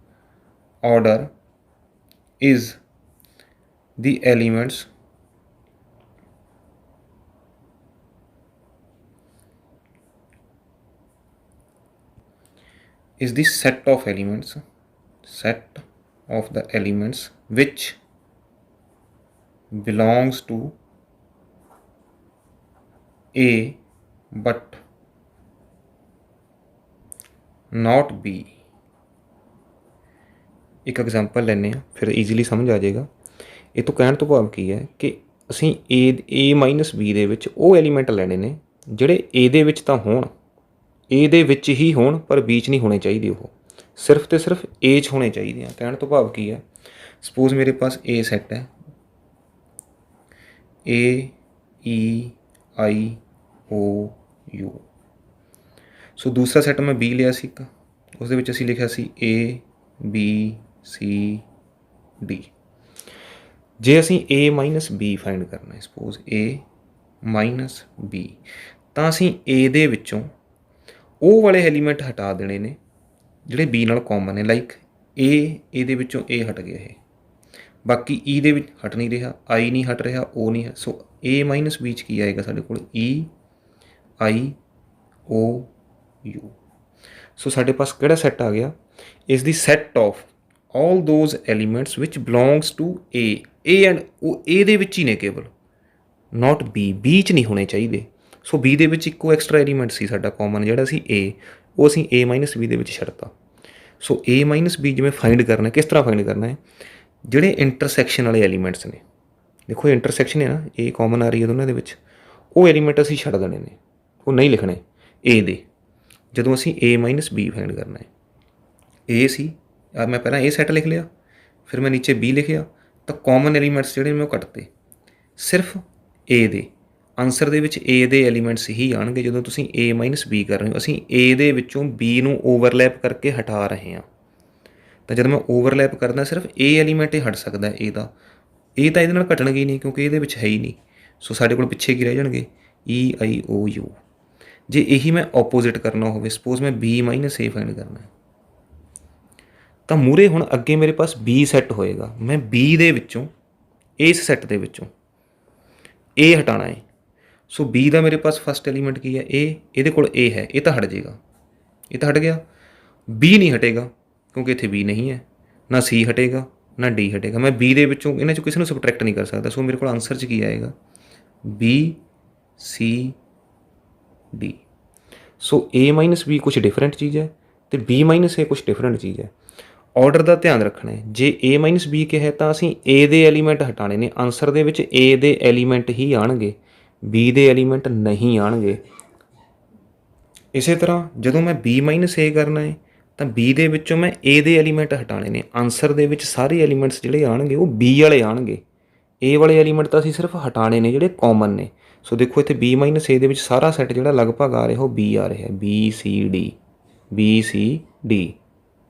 order is the elements is the set of elements which belongs to A but not B। ਇੱਕ ਐਗਜ਼ਾਮਪਲ ਲੈਂਦੇ ਹਾਂ, ਫਿਰ ਈਜ਼ੀਲੀ ਸਮਝ ਆ ਜਾਏਗਾ। ਇਹ ਤੋਂ ਕਹਿਣ ਤੋਂ ਭਾਵ ਕੀ ਹੈ ਕਿ ਅਸੀਂ A ਮਾਈਨਸ B ਦੇ ਵਿੱਚ ਉਹ ਐਲੀਮੈਂਟ ਲੈਣੇ ਨੇ ਜਿਹੜੇ A ਦੇ ਵਿੱਚ ਤਾਂ ਹੋਣ, A ਦੇ ਵਿੱਚ ਹੀ ਹੋਣ, ਪਰ B 'ਚ ਨਹੀਂ ਹੋਣੇ ਚਾਹੀਦੇ। ਉਹ ਸਿਰਫ ਤੇ ਸਿਰਫ A 'ਚ ਹੋਣੇ ਚਾਹੀਦੇ ਆ। ਕਹਿਣ ਤੋਂ ਭਾਵ ਕੀ ਹੈ, ਸਪੋਜ਼ ਮੇਰੇ ਪਾਸ A ਸੈੱਟ ਹੈ, A E I O U। ਸੋ ਦੂਸਰਾ ਸੈੱਟ ਮੈਂ B ਲਿਆ ਸੀ ਇੱਕ, ਉਸ ਦੇ ਵਿੱਚ ਅਸੀਂ ਲਿਖਿਆ ਸੀ A B C D। ਜੇ ਅਸੀਂ A ਮਾਈਨਸ B ਫਾਈਂਡ ਕਰਨਾ ਹੈ, ਸਪੋਜ਼ A ਮਾਈਨਸ B, ਤਾਂ ਅਸੀਂ A ਦੇ ਵਿੱਚੋਂ ਉਹ ਵਾਲੇ ਐਲੀਮੈਂਟ ਹਟਾ ਦੇਣੇ ਨੇ ਜਿਹੜੇ B ਨਾਲ ਕਾਮਨ ਨੇ। ਲਾਈਕ A ਦੇ ਵਿੱਚੋਂ A ਹਟ ਗਿਆ, ਇਹ ਬਾਕੀ E ਦੇ ਵਿੱਚ ਹਟ ਨਹੀਂ ਰਿਹਾ, I ਨਹੀਂ ਹਟ ਰਿਹਾ, O ਨਹੀਂ ਹੈ। ਸੋ A ਮਾਈਨਸ B 'ਚ ਕੀ ਆਏਗਾ ਸਾਡੇ ਕੋਲ? E I O U। ਸੋ ਸਾਡੇ ਪਾਸ ਕਿਹੜਾ ਸੈੱਟ ਆ ਗਿਆ? Is the set of all those elements which belongs to A and ਉਹ A ਦੇ ਵਿੱਚ ਹੀ ਨੇ ਕੇਵਲ, ਨਾਟ B 'ਚ ਨਹੀਂ ਹੋਣੇ ਚਾਹੀਦੇ। ਸੋ B ਦੇ ਵਿੱਚ ਇੱਕੋ ਐਕਸਟਰਾ ਐਲੀਮੈਂਟ ਸੀ ਸਾਡਾ ਕਾਮਨ, ਜਿਹੜਾ ਸੀ A, ਉਹ ਅਸੀਂ A ਮਾਈਨਸ B ਦੇ ਵਿੱਚ ਛੱਡਤਾ। ਸੋ A ਮਾਈਨਸ B ਜਿਵੇਂ ਫਾਈਂਡ ਕਰਨਾ, ਕਿਸ ਤਰ੍ਹਾਂ ਫਾਈਂਡ ਕਰਨਾ ਹੈ? ਜਿਹੜੇ ਇੰਟਰਸੈਕਸ਼ਨ ਵਾਲੇ ਐਲੀਮੈਂਟਸ ਨੇ, ਦੇਖੋ ਇੰਟਰਸੈਕਸ਼ਨ ਹੈ ਨਾ, A ਕਾਮਨ ਆ ਰਹੀ ਹੈ ਦੋਨਾਂ ਦੇ ਵਿੱਚ, ਉਹ ਐਲੀਮੈਂਟ ਅਸੀਂ ਛੱਡ ਦੇਣੇ ਨੇ। ਉਹ ਨਹੀਂ ਲਿਖਣੇ ਏ ਦੇ। ਜਦੋਂ ਅਸੀਂ A ਮਾਈਨਸ B ਫਾਈਂਡ ਕਰਨਾ ਹੈ, A ਸੀ ਮੈਂ ਪਹਿਲਾਂ A ਸੈੱਟ ਲਿਖ ਲਿਆ, ਫਿਰ ਮੈਂ ਨੀਚੇ B ਲਿਖਿਆ, ਤਾਂ ਕਾਮਨ ਐਲੀਮੈਂਟਸ ਜਿਹੜੇ ਮੈਂ ਉਹ ਕੱਟਤੇ, ਸਿਰਫ A ਦੇ ਆਂਸਰ ਦੇ ਵਿੱਚ A ਦੇ ਐਲੀਮੈਂਟਸ ਹੀ ਆਉਣਗੇ ਜਦੋਂ ਤੁਸੀਂ A ਮਾਈਨਸ B ਕਰ ਰਹੇ ਹੋ। ਅਸੀਂ A ਦੇ ਵਿੱਚੋਂ B ਨੂੰ ਓਵਰਲੈਪ ਕਰਕੇ ਹਟਾ ਰਹੇ ਹਾਂ, ਤਾਂ ਜਦੋਂ ਮੈਂ ਓਵਰਲੈਪ ਕਰਦਾ ਸਿਰਫ A ਐਲੀਮੈਂਟ ਹੀ ਹਟ ਸਕਦਾ A ਦਾ, ਇਹ ਤਾਂ ਇਹਦੇ ਨਾਲ ਘਟਣਗੇ ਹੀ ਨਹੀਂ ਕਿਉਂਕਿ ਇਹਦੇ ਵਿੱਚ ਹੈ ਹੀ ਨਹੀਂ। ਸੋ ਸਾਡੇ ਕੋਲ ਪਿੱਛੇ ਕੀ ਰਹਿ ਜਾਣਗੇ EIOU। ਜੇ ਇਹੀ ਮੈਂ ਆਪੋਜ਼ਿਟ ਕਰਨਾ ਹੋਵੇ, ਸਪੋਜ਼ ਮੈਂ B ਮਾਈਨਸ A ਫਾਈਂਡ ਕਰਨਾ ਹੈ, ਤਾਂ ਮੂਹਰੇ ਹੁਣ ਅੱਗੇ ਮੇਰੇ ਪਾਸ B ਸੈੱਟ ਹੋਏਗਾ, ਮੈਂ B ਦੇ ਵਿੱਚੋਂ ਇਸ ਸੈੱਟ ਦੇ ਵਿੱਚੋਂ A ਹਟਾਉਣਾ ਹੈ। ਸੋ B ਦਾ ਮੇਰੇ ਪਾਸ ਫਸਟ ਐਲੀਮੈਂਟ ਕੀ ਹੈ A, ਇਹਦੇ ਕੋਲ A ਹੈ, ਇਹ ਤਾਂ ਹਟ ਜਾਏਗਾ, ਇਹ ਤਾਂ ਹਟ ਗਿਆ। B ਨਹੀਂ ਹਟੇਗਾ ਕਿਉਂਕਿ ਇੱਥੇ B ਨਹੀਂ ਹੈ, ਨਾ C ਹਟੇਗਾ ਨਾ D ਹਟੇਗਾ। ਮੈਂ B ਦੇ ਵਿੱਚੋਂ ਇਹਨਾਂ 'ਚੋਂ ਕਿਸੇ ਨੂੰ ਸਬਟਰੈਕਟ ਨਹੀਂ ਕਰ ਸਕਦਾ। ਸੋ ਮੇਰੇ ਕੋਲ ਆਂਸਰ 'ਚ ਕੀ ਆਏਗਾ B C D। So A minus B ਕੁਛ ਡਿਫਰੈਂਟ ਚੀਜ਼ ਹੈ ਅਤੇ B ਮਾਈਨਸ A ਕੁਛ ਡਿਫਰੈਂਟ ਚੀਜ਼ ਹੈ। ਆਰਡਰ ਦਾ ਧਿਆਨ ਰੱਖਣਾ ਹੈ। ਜੇ A ਮਾਈਨਸ B ਕਿਹਾ ਤਾਂ ਅਸੀਂ A ਦੇ ਐਲੀਮੈਂਟ ਹਟਾਉਣੇ ਨੇ, ਆਂਸਰ ਦੇ ਵਿੱਚ A ਦੇ ਐਲੀਮੈਂਟ ਹੀ ਆਉਣਗੇ, B ਦੇ ਐਲੀਮੈਂਟ ਨਹੀਂ ਆਉਣਗੇ। ਇਸੇ ਤਰ੍ਹਾਂ ਜਦੋਂ ਮੈਂ B ਮਾਈਨਸ A ਕਰਨਾ ਹੈ ਤਾਂ B ਦੇ ਵਿੱਚੋਂ ਮੈਂ A ਦੇ ਐਲੀਮੈਂਟ ਹਟਾਉਣੇ ਨੇ, ਆਂਸਰ ਦੇ ਵਿੱਚ ਸਾਰੇ ਐਲੀਮੈਂਟਸ ਜਿਹੜੇ ਆਉਣਗੇ ਉਹ B ਵਾਲੇ ਆਉਣਗੇ। A ਵਾਲੇ ਐਲੀਮੈਂਟ ਤਾਂ ਅਸੀਂ ਸਿਰਫ ਹਟਾਉਣੇ ਨੇ ਜਿਹੜੇ ਕਾਮਨ ਨੇ। ਸੋ ਦੇਖੋ ਇੱਥੇ B ਮਾਈਨਸ A ਦੇ ਵਿੱਚ ਸਾਰਾ ਸੈੱਟ ਜਿਹੜਾ ਲਗਭਗ ਆ ਰਿਹਾ ਉਹ B ਆ ਰਿਹਾ, B C D।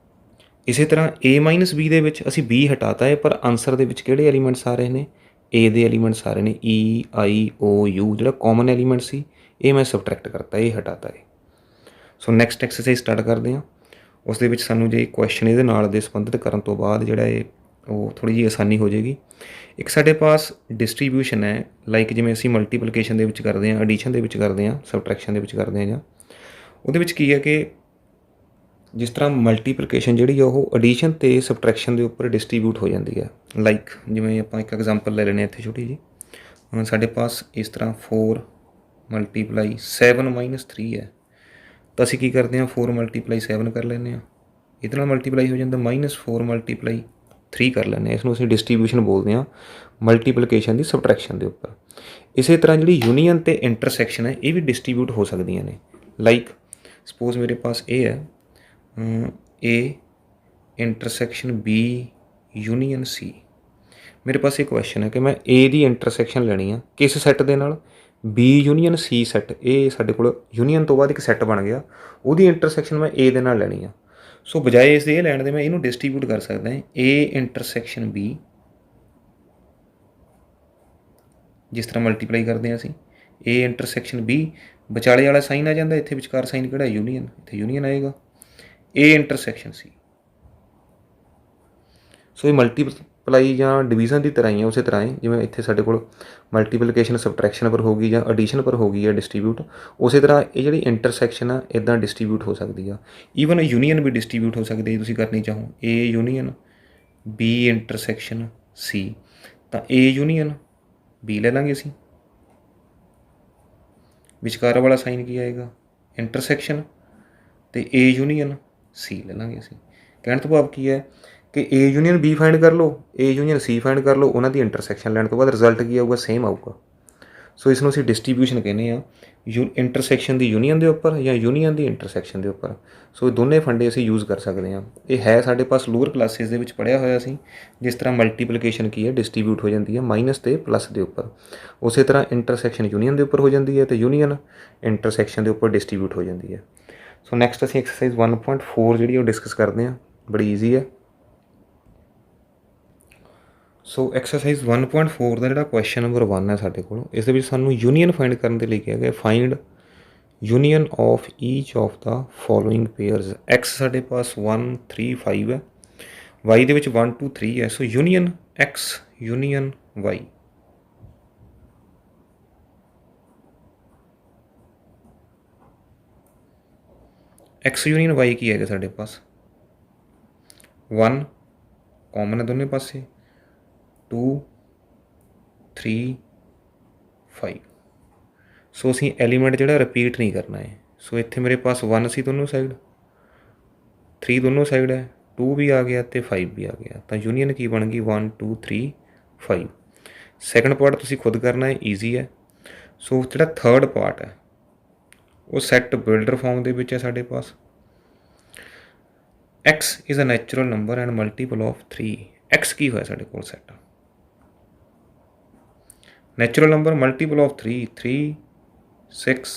ਇਸੇ ਤਰ੍ਹਾਂ A ਮਾਈਨਸ B ਦੇ ਵਿੱਚ ਅਸੀਂ B ਹਟਾਤਾ ਹੈ, ਪਰ ਆਂਸਰ ਦੇ ਵਿੱਚ ਕਿਹੜੇ ਐਲੀਮੈਂਟਸ ਆ ਰਹੇ ਨੇ A ਦੇ ਐਲੀਮੈਂਟਸ ਆ ਰਹੇ ਨੇ EIOU। ਜਿਹੜਾ ਕਾਮਨ ਐਲੀਮੈਂਟ ਸੀ ਇਹ ਮੈਂ ਸਬਟਰੈਕਟ ਕਰਤਾ, ਇਹ ਹਟਾਤਾ ਹੈ। ਸੋ ਨੈਕਸਟ ਐਕਸਰਸਾਈਜ਼ ਸਟਾਰਟ ਕਰਦੇ ਹਾਂ। ਉਸ ਦੇ ਵਿੱਚ ਸਾਨੂੰ ਜੇ ਕੁਐਸਚਨ ਇਹਦੇ ਨਾਲ ਦੇ ਸੰਬੰਧਿਤ ਕਰਨ ਤੋਂ ਬਾਅਦ ਜਿਹੜਾ ਇਹ ਉਹ ਥੋੜ੍ਹੀ ਜਿਹੀ ਆਸਾਨੀ ਹੋ ਜਾਏਗੀ। ਇੱਕ ਸਾਡੇ ਪਾਸ ਡਿਸਟਰੀਬਿਊਸ਼ਨ ਹੈ, ਲਾਈਕ ਜਿਵੇਂ ਅਸੀਂ ਮਲਟੀਪਲੀਕੇਸ਼ਨ ਦੇ ਵਿੱਚ ਕਰਦੇ ਹਾਂ, ਐਡੀਸ਼ਨ ਦੇ ਵਿੱਚ ਕਰਦੇ ਹਾਂ, ਸਬਟਰੈਕਸ਼ਨ ਦੇ ਵਿੱਚ ਕਰਦੇ ਹਾਂ, ਜਾਂ ਉਹਦੇ ਵਿੱਚ ਕੀ ਹੈ ਕਿ ਜਿਸ ਤਰ੍ਹਾਂ ਮਲਟੀਪਲੀਕੇਸ਼ਨ ਜਿਹੜੀ ਆ ਉਹ ਐਡੀਸ਼ਨ ਅਤੇ ਸਬਟਰੈਕਸ਼ਨ ਦੇ ਉੱਪਰ ਡਿਸਟਰੀਬਿਊਟ ਹੋ ਜਾਂਦੀ ਹੈ। ਲਾਈਕ ਜਿਵੇਂ ਆਪਾਂ ਇੱਕ ਐਗਜ਼ਾਮਪਲ ਲੈ ਲੈਂਦੇ ਹਾਂ ਇੱਥੇ ਛੋਟੀ ਜਿਹੀ, ਹੁਣ ਸਾਡੇ ਪਾਸ ਇਸ ਤਰ੍ਹਾਂ 4 ਮਲਟੀਪਲਾਈ 7 ਮਾਈਨਸ 3 ਹੈ, ਤਾਂ ਅਸੀਂ ਕੀ ਕਰਦੇ ਹਾਂ 4 ਮਲਟੀਪਲਾਈ 7 ਕਰ ਲੈਂਦੇ ਹਾਂ, ਇਹਦੇ ਨਾਲ ਮਲਟੀਪਲਾਈ ਹੋ ਜਾਂਦਾ ਮਾਈਨਸ 4 ਮਲਟੀਪਲਾਈ 3 ਕਰ ਲੈਂਦੇ ਹਾਂ। ਇਸ ਨੂੰ ਅਸੀਂ ਡਿਸਟਰੀਬਿਊਸ਼ਨ ਬੋਲਦੇ ਹਾਂ ਮਲਟੀਪਲੀਕੇਸ਼ਨ ਦੀ ਸਬਟਰੈਕਸ਼ਨ ਦੇ ਉੱਪਰ। ਇਸੇ ਤਰ੍ਹਾਂ ਜਿਹੜੀ ਯੂਨੀਅਨ ਅਤੇ ਇੰਟਰਸੈਕਸ਼ਨ ਹੈ ਇਹ ਵੀ ਡਿਸਟਰੀਬਿਊਟ ਹੋ ਸਕਦੀਆਂ ਨੇ। ਲਾਈਕ ਸਪੋਜ਼ ਮੇਰੇ ਪਾਸ ਇਹ ਹੈ A intersection B union C। ਮੇਰੇ ਪਾਸ ਇਹ ਕੁਐਸਚਨ ਹੈ ਕਿ ਮੈਂ A ਦੀ ਇੰਟਰਸੈਕਸ਼ਨ ਲੈਣੀ ਆ ਕਿਸ ਸੈੱਟ ਦੇ ਨਾਲ, B ਯੂਨੀਅਨ C ਸੈੱਟ। ਇਹ ਸਾਡੇ ਕੋਲ ਯੂਨੀਅਨ ਤੋਂ ਬਾਅਦ ਇੱਕ ਸੈੱਟ ਬਣ ਗਿਆ, ਉਹਦੀ ਇੰਟਰਸੈਕਸ਼ਨ ਮੈਂ A ਦੇ ਨਾਲ ਲੈਣੀ ਆ। ਸੋ ਬਜਾਏ ਇਸ ਦੇ ਇਹ ਲੈਣ ਦੇ ਮੈਂ ਇਹਨੂੰ ਡਿਸਟਰੀਬਿਊਟ ਕਰ ਸਕਦਾ ਹਾਂ A ਇੰਟਰਸੈਕਸ਼ਨ B, ਜਿਸ ਤਰ੍ਹਾਂ ਮਲਟੀਪਲਾਈ ਕਰਦੇ ਹਾਂ ਅਸੀਂ A ਇੰਟਰਸੈਕਸ਼ਨ B, ਵਿਚਾਲੇ ਵਾਲਾ ਸਾਈਨ ਆ ਜਾਂਦਾ, ਇੱਥੇ ਵਿਚਕਾਰ ਸਾਈਨ ਕਿਹੜਾ ਯੂਨੀਅਨ, ਇੱਥੇ ਯੂਨੀਅਨ ਆਏਗਾ A ਇੰਟਰਸੈਕਸ਼ਨ C। ਸੋ ਇਹ ਮਲਟੀਪਲਾਈ ਜਾਂ ਡਿਵੀਜ਼ਨ ਦੀ ਤਰ੍ਹਾਂ ਹੀ ਹੈ, ਉਸੇ ਤਰ੍ਹਾਂ ਹੀ ਜਿਵੇਂ ਇੱਥੇ ਸਾਡੇ ਕੋਲ ਮਲਟੀਪਲੀਕੇਸ਼ਨ ਸਬਟਰੈਕਸ਼ਨ ਪਰ ਹੋ ਗਈ ਜਾਂ ਐਡੀਸ਼ਨ ਪਰ ਹੋ ਗਈ ਹੈ ਡਿਸਟਰੀਬਿਊਟ, ਉਸੇ ਤਰ੍ਹਾਂ ਇਹ ਜਿਹੜੀ ਇੰਟਰਸੈਕਸ਼ਨ ਆ ਇੱਦਾਂ ਡਿਸਟਰੀਬਿਊਟ ਹੋ ਸਕਦੀ ਆ। ਈਵਨ ਯੂਨੀਅਨ ਵੀ ਡਿਸਟਰੀਬਿਊਟ ਹੋ ਸਕਦੀ ਹੈ, ਤੁਸੀਂ ਕਰਨੀ ਚਾਹੋ A union B intersection C, ਤਾਂ A ਯੂਨੀਅਨ B ਲੈ ਲਾਂਗੇ ਅਸੀਂ, ਵਿਚਕਾਰ ਵਾਲਾ ਸਾਈਨ ਕੀ ਆਏਗਾ ਇੰਟਰਸੈਕਸ਼ਨ, ਅਤੇ A ਯੂਨੀਅਨ C ਲੈ ਲਾਂਗੇ ਅਸੀਂ। ਕਹਿਣ ਤੋਂ ਭਾਵ ਕੀ ਹੈ ਕਿ A ਯੂਨੀਅਨ B ਫਾਈਂਡ ਕਰ ਲਓ, A ਯੂਨੀਅਨ C ਫਾਈਂਡ ਕਰ ਲਓ, ਉਹਨਾਂ ਦੀ ਇੰਟਰਸੈਕਸ਼ਨ ਲੈਣ ਤੋਂ ਬਾਅਦ ਰਿਜ਼ਲਟ ਕੀ ਆਊਗਾ, ਸੇਮ ਆਊਗਾ। ਸੋ ਇਸ ਨੂੰ ਅਸੀਂ ਡਿਸਟਰੀਬਿਊਸ਼ਨ ਕਹਿੰਦੇ ਹਾਂ, ਇੰਟਰਸੈਕਸ਼ਨ ਦੀ ਯੂਨੀਅਨ ਦੇ ਉੱਪਰ ਜਾਂ ਯੂਨੀਅਨ ਦੀ ਇੰਟਰਸੈਕਸ਼ਨ ਦੇ ਉੱਪਰ। ਸੋ ਇਹ ਦੋਨੇ ਫੰਡੇ ਅਸੀਂ ਯੂਜ਼ ਕਰ ਸਕਦੇ ਹਾਂ। ਇਹ ਹੈ ਸਾਡੇ ਪਾਸ ਲੋਅਰ ਕਲਾਸਿਸ ਦੇ ਵਿੱਚ ਪੜ੍ਹਿਆ ਹੋਇਆ ਸੀ, ਜਿਸ ਤਰ੍ਹਾਂ ਮਲਟੀਪਲੀਕੇਸ਼ਨ ਕੀ ਹੈ ਡਿਸਟਰੀਬਿਊਟ ਹੋ ਜਾਂਦੀ ਹੈ ਮਾਈਨਸ ਅਤੇ ਪਲੱਸ ਦੇ ਉੱਪਰ, ਉਸੇ ਤਰ੍ਹਾਂ ਇੰਟਰਸੈਕਸ਼ਨ ਯੂਨੀਅਨ ਦੇ ਉੱਪਰ ਹੋ ਜਾਂਦੀ ਹੈ ਅਤੇ ਯੂਨੀਅਨ ਇੰਟਰਸੈਕਸ਼ਨ ਦੇ ਉੱਪਰ ਡਿਸਟਰੀਬਿਊਟ ਹੋ ਜਾਂਦੀ ਹੈ। ਸੋ ਨੈਕਸਟ ਅਸੀਂ ਐਕਸਰਸਾਈਜ਼ 1.4 ਜਿਹੜੀ ਉਹ ਡਿਸਕਸ ਕਰਦੇ ਹਾਂ, ਬੜੀ ਈਜ਼ੀ ਹੈ। ਸੋ ਐਕਸਰਸਾਈਜ਼ 1.4 ਦਾ ਜਿਹੜਾ ਕੁਐਸਚਨ ਨੰਬਰ 1 ਹੈ ਸਾਡੇ ਕੋਲ, ਇਸ ਦੇ ਵਿੱਚ ਸਾਨੂੰ ਯੂਨੀਅਨ ਫਾਈਂਡ ਕਰਨ ਦੇ ਲਈ ਕਿਹਾ ਗਿਆ find union of each of the following pairs. X ਸਾਡੇ ਪਾਸ 1 3 5 ਹੈ, ਵਾਈ ਦੇ ਵਿੱਚ 1 2 3 ਹੈ। So union X union Y, X union Y ਕੀ ਹੈਗਾ ਸਾਡੇ ਪਾਸ 1 ਕਾਮਨ ਹੈ ਦੋਨੇ ਪਾਸੇ, 2 3 5। ਸੋ ਅਸੀਂ ਐਲੀਮੈਂਟ ਜਿਹੜਾ ਰਿਪੀਟ ਨਹੀਂ ਕਰਨਾ ਹੈ। ਸੋ ਇੱਥੇ ਮੇਰੇ ਪਾਸ 1 ਸੀ ਦੋਨੋਂ ਸਾਈਡ, 3 ਦੋਨੋਂ ਸਾਈਡ ਹੈ, 2 ਵੀ ਆ ਗਿਆ ਅਤੇ 5 ਵੀ ਆ ਗਿਆ, ਤਾਂ ਯੂਨੀਅਨ ਕੀ ਬਣ ਗਈ 1 2 3 5। ਸੈਕਿੰਡ ਪਾਰਟ ਤੁਸੀਂ ਖੁਦ ਕਰਨਾ ਹੈ, ਈਜ਼ੀ ਹੈ। ਸੋ ਜਿਹੜਾ ਥਰਡ ਪਾਰਟ ਹੈ ਉਹ ਸੈੱਟ ਬਿਲਡਰ ਫਾਰਮ ਦੇ ਵਿੱਚ ਹੈ ਸਾਡੇ ਪਾਸ। x is a natural number and multiple of 3। x ਕੀ ਹੋਇਆ ਸਾਡੇ ਕੋਲ ਸੈੱਟ natural number multiple of 3, 3 6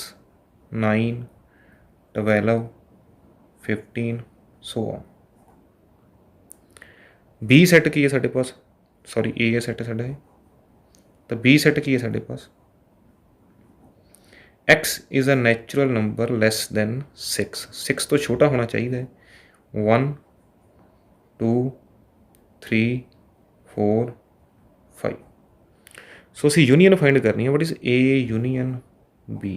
9 12 15 so on. B set ਕੀ ਹੈ ਸਾਡੇ ਪਾਸ, ਸੌਰੀ ਏ ਹੈ ਸੈੱਟ ਸਾਡਾ ਇਹ, ਤਾਂ ਬੀ ਸੈੱਟ ਕੀ ਹੈ ਸਾਡੇ ਪਾਸ x is a natural number less than 6। 6 ਤੋਂ ਛੋਟਾ ਹੋਣਾ ਚਾਹੀਦਾ ਹੈ। 1 2 3 4 5। ਸੋ ਅਸੀਂ ਯੂਨੀਅਨ ਫਾਈਂਡ ਕਰਨੀ ਹੈ। What is A union B।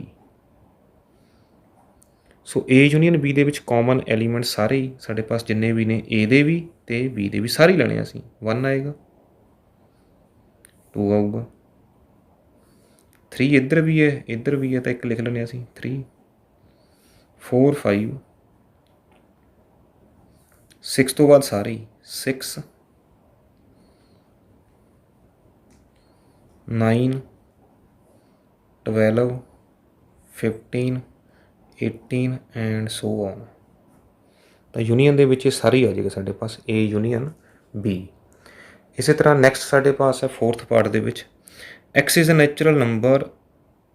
So A union B ਦੇ ਵਿੱਚ ਕਾਮਨ ਐਲੀਮੈਂਟ ਸਾਰੇ ਹੀ ਸਾਡੇ ਪਾਸ ਜਿੰਨੇ ਵੀ ਨੇ A ਦੇ ਵੀ ਅਤੇ B ਦੇ ਵੀ ਸਾਰੇ ਹੀ ਲੈਣੇ ਅਸੀਂ। 1 ਆਏਗਾ, 2 ਆਊਗਾ, 3 ਇੱਧਰ ਵੀ ਹੈ ਇੱਧਰ ਵੀ ਹੈ ਤਾਂ ਇੱਕ ਲਿਖ ਲੈਂਦੇ ਅਸੀਂ 3 4 5 6 ਤੋਂ ਬਾਅਦ ਸਾਰੇ ਹੀ 6 9 12 15 18 ਐਂਡ ਸੋ ਔਨ। ਤਾਂ ਯੂਨੀਅਨ ਦੇ ਵਿੱਚ ਇਹ ਸਾਰੇ ਹੀ ਆ ਜਾਏਗਾ ਸਾਡੇ ਪਾਸ A ਯੂਨੀਅਨ B। ਇਸੇ ਤਰ੍ਹਾਂ ਨੈਕਸਟ ਸਾਡੇ ਪਾਸ ਹੈ 4th ਪਾਰਟ ਦੇ ਵਿੱਚ x is a natural number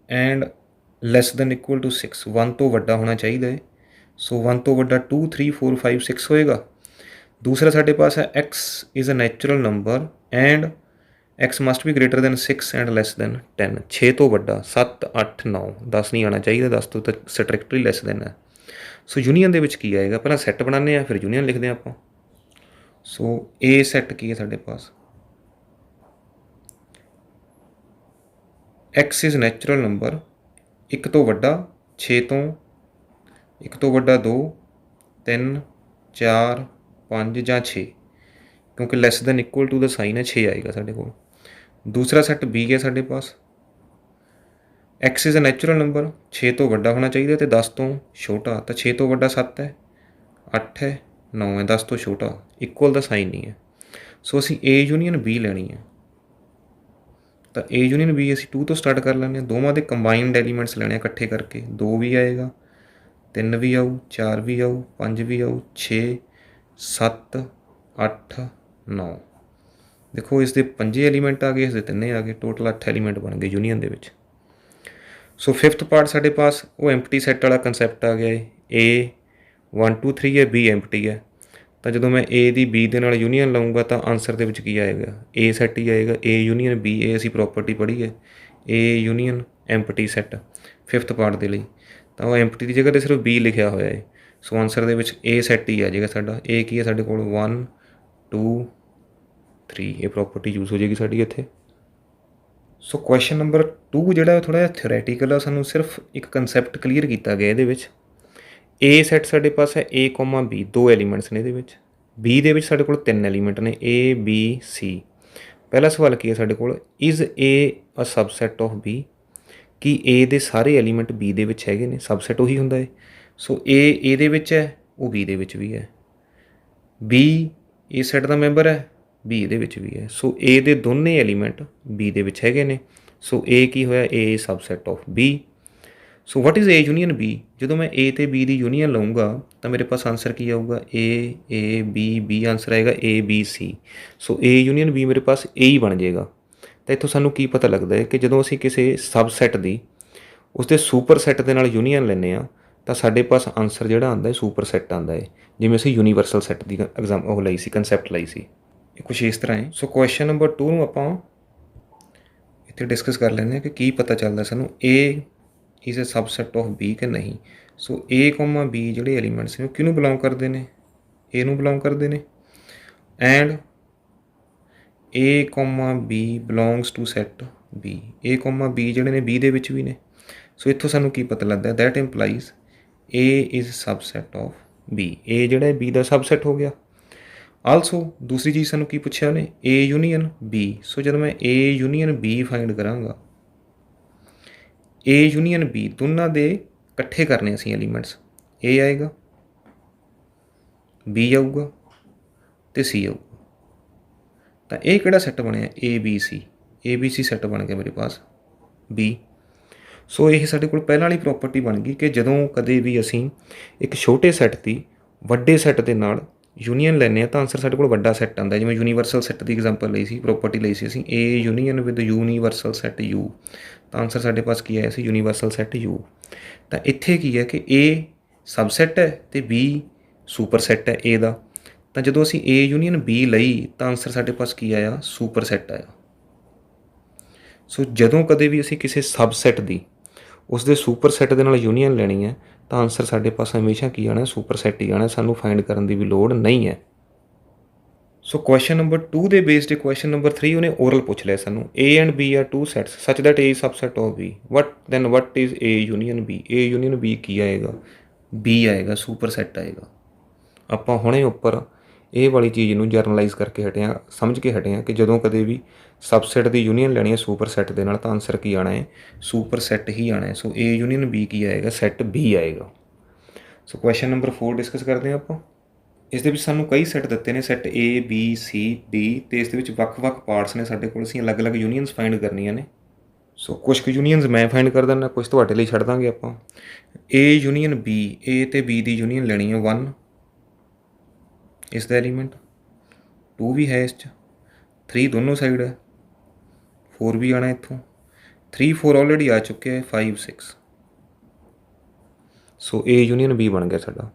and less than equal to 6। 1 ਤੋਂ ਵੱਡਾ ਹੋਣਾ ਚਾਹੀਦਾ ਹੈ। ਸੋ 1 ਤੋਂ ਵੱਡਾ 2 3 4 5 6 ਹੋਏਗਾ। ਦੂਸਰਾ ਸਾਡੇ ਪਾਸ ਹੈ x is a natural number and x must be greater than 6 and less than 10। 6 ਤੋਂ ਵੱਡਾ 7 8 9 10 ਨਹੀਂ ਆਉਣਾ ਚਾਹੀਦਾ, 10 ਤੋਂ ਤਾਂ ਸਟ੍ਰਿਕਟਲੀ ਲੈਸ ਦੈਨ ਹੈ। ਸੋ ਯੂਨੀਅਨ ਦੇ ਵਿੱਚ ਕੀ ਆਏਗਾ, ਪਹਿਲਾਂ ਸੈੱਟ ਬਣਾਉਂਦੇ ਹਾਂ ਫਿਰ ਯੂਨੀਅਨ ਲਿਖਦੇ ਹਾਂ ਆਪਾਂ। ਸੋ A ਸੈੱਟ ਕੀ ਹੈ ਸਾਡੇ ਪਾਸ x ਇਜ਼ ਨੈਚੁਰਲ ਨੰਬਰ 1 ਤੋਂ ਵੱਡਾ 6 ਤੋਂ 1 ਤੋਂ ਵੱਡਾ 2 3 4 5 ਜਾਂ 6 ਕਿਉਂਕਿ ਲੈਸ ਦੈਨ ਇਕੁਅਲ ਟੂ ਦਾ ਸਾਈਨ ਹੈ 6 ਆਏਗਾ ਸਾਡੇ ਕੋਲ। ਦੂਸਰਾ ਸੈੱਟ B ਹੈ ਸਾਡੇ ਪਾਸ x is a natural number 6 ਤੋਂ ਵੱਡਾ ਹੋਣਾ ਚਾਹੀਦਾ ਅਤੇ 10 ਤੋਂ ਛੋਟਾ, ਤਾਂ 6 ਤੋਂ ਵੱਡਾ 7 ਹੈ 8 ਹੈ 9 ਹੈ, 10 ਤੋਂ ਛੋਟਾ ਇਕੁਅਲ ਦਾ ਸਾਈਨ ਨਹੀਂ ਹੈ। ਸੋ ਅਸੀਂ A ਯੂਨੀਅਨ B ਲੈਣੀ ਹੈ। ਤਾਂ A ਯੂਨੀਅਨ B ਅਸੀਂ 2 ਤੋਂ ਸਟਾਰਟ ਕਰ ਲੈਂਦੇ ਹਾਂ। ਦੋਵਾਂ ਦੇ ਕੰਬਾਈਨਡ ਐਲੀਮੈਂਟਸ ਲੈਣੇ ਇਕੱਠੇ ਕਰਕੇ। 2 ਵੀ ਆਏਗਾ, 3 ਵੀ ਆਊ, 4 ਵੀ ਆਊ, 5 ਵੀ ਆਊ, 6 7 8 9। ਦੇਖੋ ਇਸ ਦੇ 5 ਐਲੀਮੈਂਟ ਆ ਗਏ, ਇਸ ਦੇ 3 ਆ ਗਏ, ਟੋਟਲ 8 ਐਲੀਮੈਂਟ ਬਣ ਗਏ ਯੂਨੀਅਨ ਦੇ ਵਿੱਚ। ਸੋ 5th ਪਾਰਟ ਸਾਡੇ ਪਾਸ ਉਹ ਐਮਪਟੀ ਸੈੱਟ ਵਾਲਾ ਕੰਸੈਪਟ ਆ ਗਿਆ ਹੈ। A 1 2 3 ਹੈ, B ਐਮਪਟੀ ਹੈ। ਤਾਂ ਜਦੋਂ ਮੈਂ A ਦੀ B ਦੇ ਨਾਲ ਯੂਨੀਅਨ ਲਾਊਂਗਾ ਤਾਂ ਆਨਸਰ ਦੇ ਵਿੱਚ ਕੀ ਆਏਗਾ, A ਸੈੱਟ ਹੀ ਆਏਗਾ। A ਯੂਨੀਅਨ B, ਇਹ ਅਸੀਂ ਪ੍ਰੋਪਰਟੀ ਪੜ੍ਹੀ ਹੈ A union empty set 5th part ਦੇ ਲਈ। ਤਾਂ ਉਹ ਐਮਪਟੀ ਦੀ ਜਗ੍ਹਾ 'ਤੇ ਸਿਰਫ B ਲਿਖਿਆ ਹੋਇਆ ਹੈ। ਸੋ ਆਨਸਰ ਦੇ ਵਿੱਚ A ਸੈੱਟ ਹੀ ਆ ਜਾਏਗਾ ਸਾਡਾ। A ਕੀ ਹੈ ਸਾਡੇ ਕੋਲ 1 2 3, ਇਹ ਪ੍ਰੋਪਰਟੀ ਯੂਜ਼ ਹੋ ਜਾਏਗੀ ਸਾਡੀ ਇੱਥੇ। ਸੋ ਕੁਐਸਚਨ ਨੰਬਰ 2 ਜਿਹੜਾ ਥੋੜ੍ਹਾ ਜਿਹਾ ਥਿਓਰੈਟੀਕਲ ਆ, ਸਾਨੂੰ ਸਿਰਫ ਇੱਕ ਕੰਸੈਪਟ ਕਲੀਅਰ ਕੀਤਾ ਗਿਆ ਇਹਦੇ ਵਿੱਚ। A ਸੈੱਟ ਸਾਡੇ ਪਾਸ ਹੈ A, B, 2 ਐਲੀਮੈਂਟਸ ਨੇ ਇਹਦੇ ਵਿੱਚ। B ਦੇ ਵਿੱਚ ਸਾਡੇ ਕੋਲ 3 ਐਲੀਮੈਂਟ ਨੇ A B C। ਪਹਿਲਾ ਸਵਾਲ ਕੀ ਹੈ ਸਾਡੇ ਕੋਲ, is A a subset of B। ਕੀ A ਦੇ ਸਾਰੇ ਐਲੀਮੈਂਟ B ਦੇ ਵਿੱਚ ਹੈਗੇ ਨੇ, ਸਬਸੈਟ ਉਹੀ ਹੁੰਦਾ ਹੈ। ਸੋ A ਦੇ ਵਿੱਚ ਹੈ, ਉਹ B ਦੇ ਵਿੱਚ ਵੀ ਹੈ। B A set the member ਹੈ, B ਇਹਦੇ ਵਿੱਚ ਵੀ ਹੈ। ਸੋ A ਦੇ ਦੋਨੇ ਐਲੀਮੈਂਟ B ਦੇ ਵਿੱਚ ਹੈਗੇ ਨੇ। ਸੋ A ਕੀ ਹੋਇਆ, A subset of B। So what is A union B। ਜਦੋਂ ਮੈਂ A ਅਤੇ B ਦੀ ਯੂਨੀਅਨ ਲਊਂਗਾ ਤਾਂ ਮੇਰੇ ਪਾਸ ਆਨਸਰ ਕੀ ਆਊਗਾ, A B B ਆਨਸਰ ਆਏਗਾ A B C। So A union B ਮੇਰੇ ਪਾਸ A ਹੀ ਬਣ ਜਾਏਗਾ। ਤਾਂ ਇੱਥੋਂ ਸਾਨੂੰ ਕੀ ਪਤਾ ਲੱਗਦਾ ਹੈ ਕਿ ਜਦੋਂ ਅਸੀਂ ਕਿਸੇ ਸਬਸੈਟ ਦੀ ਉਸਦੇ ਸੁਪਰ ਸੈੱਟ ਦੇ ਨਾਲ ਯੂਨੀਅਨ ਲੈਂਦੇ ਹਾਂ ਤਾਂ ਸਾਡੇ ਪਾਸ ਆਨਸਰ ਜਿਹੜਾ ਆਉਂਦਾ ਹੈ ਸੁਪਰ ਸੈੱਟ ਆਉਂਦਾ ਹੈ। ਜਿਵੇਂ ਅਸੀਂ ਯੂਨੀਵਰਸਲ ਸੈੱਟ ਦੀ ਉਹ ਲਈ ਸੀ, ਕੰਸੈਪਟ ਲਈ ਸੀ। ਇਹ ਕੁਛ ਇਸ ਤਰ੍ਹਾਂ ਹੈ। ਸੋ ਕੁਐਸਚਨ ਨੰਬਰ 2 ਨੂੰ ਆਪਾਂ ਇੱਥੇ ਡਿਸਕਸ ਕਰ ਲੈਂਦੇ ਹਾਂ ਕਿ ਕੀ ਪਤਾ ਚੱਲਦਾ ਸਾਨੂੰ, A is a subset of B ਕਿ ਨਹੀਂ। ਸੋ A, B ਜਿਹੜੇ ਐਲੀਮੈਂਟਸ ਨੇ ਉਹ ਕਿਹਨੂੰ ਬਿਲੋਂਗ ਕਰਦੇ ਨੇ, A ਨੂੰ ਬਿਲੋਂਗ ਕਰਦੇ ਨੇ। And A, B belongs to set B। A, B ਜਿਹੜੇ ਨੇ B ਦੇ ਵਿੱਚ ਵੀ ਨੇ। ਸੋ ਇੱਥੋਂ ਸਾਨੂੰ ਕੀ ਪਤਾ ਲੱਗਦਾ, that employees A is subset of B। A ਜਿਹੜਾ B ਦਾ ਸਬਸੈਟ ਹੋ ਗਿਆ। ਆਲਸੋ ਦੂਸਰੀ ਚੀਜ਼ ਸਾਨੂੰ ਕੀ ਪੁੱਛਿਆ ਉਹਨੇ, A ਯੂਨੀਅਨ B। ਸੋ ਜਦੋਂ ਮੈਂ A ਯੂਨੀਅਨ B ਫਾਈਂਡ ਕਰਾਂਗਾ, A ਯੂਨੀਅਨ B ਦੋਨਾਂ ਦੇ ਇਕੱਠੇ ਕਰਨੇ ਅਸੀਂ ਐਲੀਮੈਂਟਸ। A ਆਏਗਾ, B ਆਊਗਾ ਅਤੇ C ਆਊਗਾ। ਤਾਂ ਇਹ ਕਿਹੜਾ ਸੈੱਟ ਬਣਿਆ, ABC। ABC ਸੈੱਟ ਬਣ ਗਿਆ ਮੇਰੇ ਪਾਸ B। ਸੋ ਇਹ ਸਾਡੇ ਕੋਲ ਪਹਿਲਾਂ ਵਾਲੀ ਪ੍ਰੋਪਰਟੀ ਬਣ ਗਈ ਕਿ ਜਦੋਂ ਕਦੇ ਵੀ ਅਸੀਂ ਇੱਕ ਛੋਟੇ ਸੈੱਟ ਦੀ ਵੱਡੇ ਸੈੱਟ ਦੇ ਨਾਲ ਯੂਨੀਅਨ ਲੈਂਦੇ ਹਾਂ ਤਾਂ ਆਨਸਰ ਸਾਡੇ ਕੋਲ ਵੱਡਾ ਸੈੱਟ ਆਉਂਦਾ। ਜਿਵੇਂ ਯੂਨੀਵਰਸਲ ਸੈੱਟ ਦੀ ਐਗਜ਼ਾਮਪਲ ਲਈ ਸੀ, ਪ੍ਰੋਪਰਟੀ ਲਈ ਸੀ ਅਸੀਂ A union with universal set U, ਤਾਂ ਆਨਸਰ ਸਾਡੇ ਪਾਸ ਕੀ ਆਇਆ ਸੀ, ਯੂਨੀਵਰਸਲ ਸੈੱਟ U। ਤਾਂ ਇੱਥੇ ਕੀ ਹੈ ਕਿ A ਸਬਸੈੱਟ ਹੈ ਅਤੇ B ਸੁਪਰ ਸੈੱਟ ਹੈ A ਦਾ। ਤਾਂ ਜਦੋਂ ਅਸੀਂ A ਯੂਨੀਅਨ B ਲਈ ਤਾਂ ਆਨਸਰ ਸਾਡੇ ਪਾਸ ਕੀ ਆਇਆ, ਸੁਪਰ ਸੈੱਟ ਆਇਆ। ਸੋ ਜਦੋਂ ਕਦੇ ਵੀ ਅਸੀਂ ਕਿਸੇ ਸਬਸੈੱਟ ਦੀ ਉਸ ਦੇ ਸੁਪਰ ਸੈੱਟ ਦੇ ਨਾਲ ਯੂਨੀਅਨ ਲੈਣੀ ਹੈ ਤਾਂ ਆਨਸਰ ਸਾਡੇ ਪਾਸ ਹਮੇਸ਼ਾ ਕੀ ਆਉਣਾ, ਸੁਪਰ ਸੈੱਟ ਹੀ ਆਉਣਾ, ਸਾਨੂੰ ਫਾਈਂਡ ਕਰਨ ਦੀ ਵੀ ਲੋੜ ਨਹੀਂ ਹੈ। ਸੋ ਕੁਐਸਚਨ ਨੰਬਰ 2 ਦੇ ਬੇਸਡ ਕੁਐਸਚਨ ਨੰਬਰ 3 ਉਹਨੇ ਓਰਲ ਪੁੱਛ ਲਿਆ ਸਾਨੂੰ, A and B are two sets such that A is subset of B, what is A union B? A union B ਕੀ ਆਏਗਾ, B ਆਏਗਾ, ਸੁਪਰ ਸੈੱਟ ਆਏਗਾ। ਆਪਾਂ ਹੁਣੇ ਉੱਪਰ ਇਹ ਵਾਲੀ ਚੀਜ਼ ਨੂੰ ਜਰਨਲਾਈਜ਼ ਕਰਕੇ ਹਟੇ ਹਾਂ, ਸਮਝ ਕੇ ਹਟੇ ਹਾਂ ਕਿ ਜਦੋਂ ਕਦੇ ਵੀ ਸਬਸੈਟ ਦੀ ਯੂਨੀਅਨ ਲੈਣੀ ਹੈ ਸੁਪਰ ਸੈੱਟ ਦੇ ਨਾਲ ਤਾਂ ਆਨਸਰ ਕੀ ਆਉਣਾ ਹੈ, ਸੁਪਰ ਸੈੱਟ ਹੀ ਆਉਣਾ ਹੈ। ਸੋ A ਯੂਨੀਅਨ B ਕੀ ਆਏਗਾ, ਸੈੱਟ B ਆਏਗਾ। ਸੋ ਕੁਐਸਚਨ ਨੰਬਰ 4 ਡਿਸਕਸ ਕਰਦੇ ਹਾਂ ਆਪਾਂ। ਇਸ ਦੇ ਵਿੱਚ ਸਾਨੂੰ ਕਈ ਸੈੱਟ ਦਿੱਤੇ ਨੇ, set A B C D, ਅਤੇ ਇਸ ਦੇ ਵਿੱਚ ਵੱਖ-ਵੱਖ ਪਾਰਟਸ ਨੇ ਸਾਡੇ ਕੋਲ, ਅਸੀਂ ਅਲੱਗ-ਅਲੱਗ ਯੂਨੀਅਨਸ ਫਾਈਂਡ ਕਰਨੀਆਂ ਨੇ। ਸੋ ਕੁਛ ਕੁ ਯੂਨੀਅਨਸ ਮੈਂ ਫਾਈਂਡ ਕਰ ਦਿੰਦਾ, ਕੁਛ ਤੁਹਾਡੇ ਲਈ ਛੱਡ ਦਾਂਗੇ ਆਪਾਂ। A ਯੂਨੀਅਨ B, A ਅਤੇ B ਦੀ ਯੂਨੀਅਨ ਲੈਣੀ ਹੈ 1 ਇਸ ਦਾ ਐਲੀਮੈਂਟ, 2 ਵੀ ਹੈ ਇਸ 'ਚ, 3 ਦੋਨੋਂ ਸਾਈਡ ਹੈ, 4 ਵੀ ਆਉਣਾ ਇੱਥੋਂ, 3 4 ਆਲਰੇਡੀ ਆ ਚੁੱਕਿਆ ਹੈ, 5 6। ਸੋ A ਯੂਨੀਅਨ B ਬਣ ਗਿਆ ਸਾਡਾ।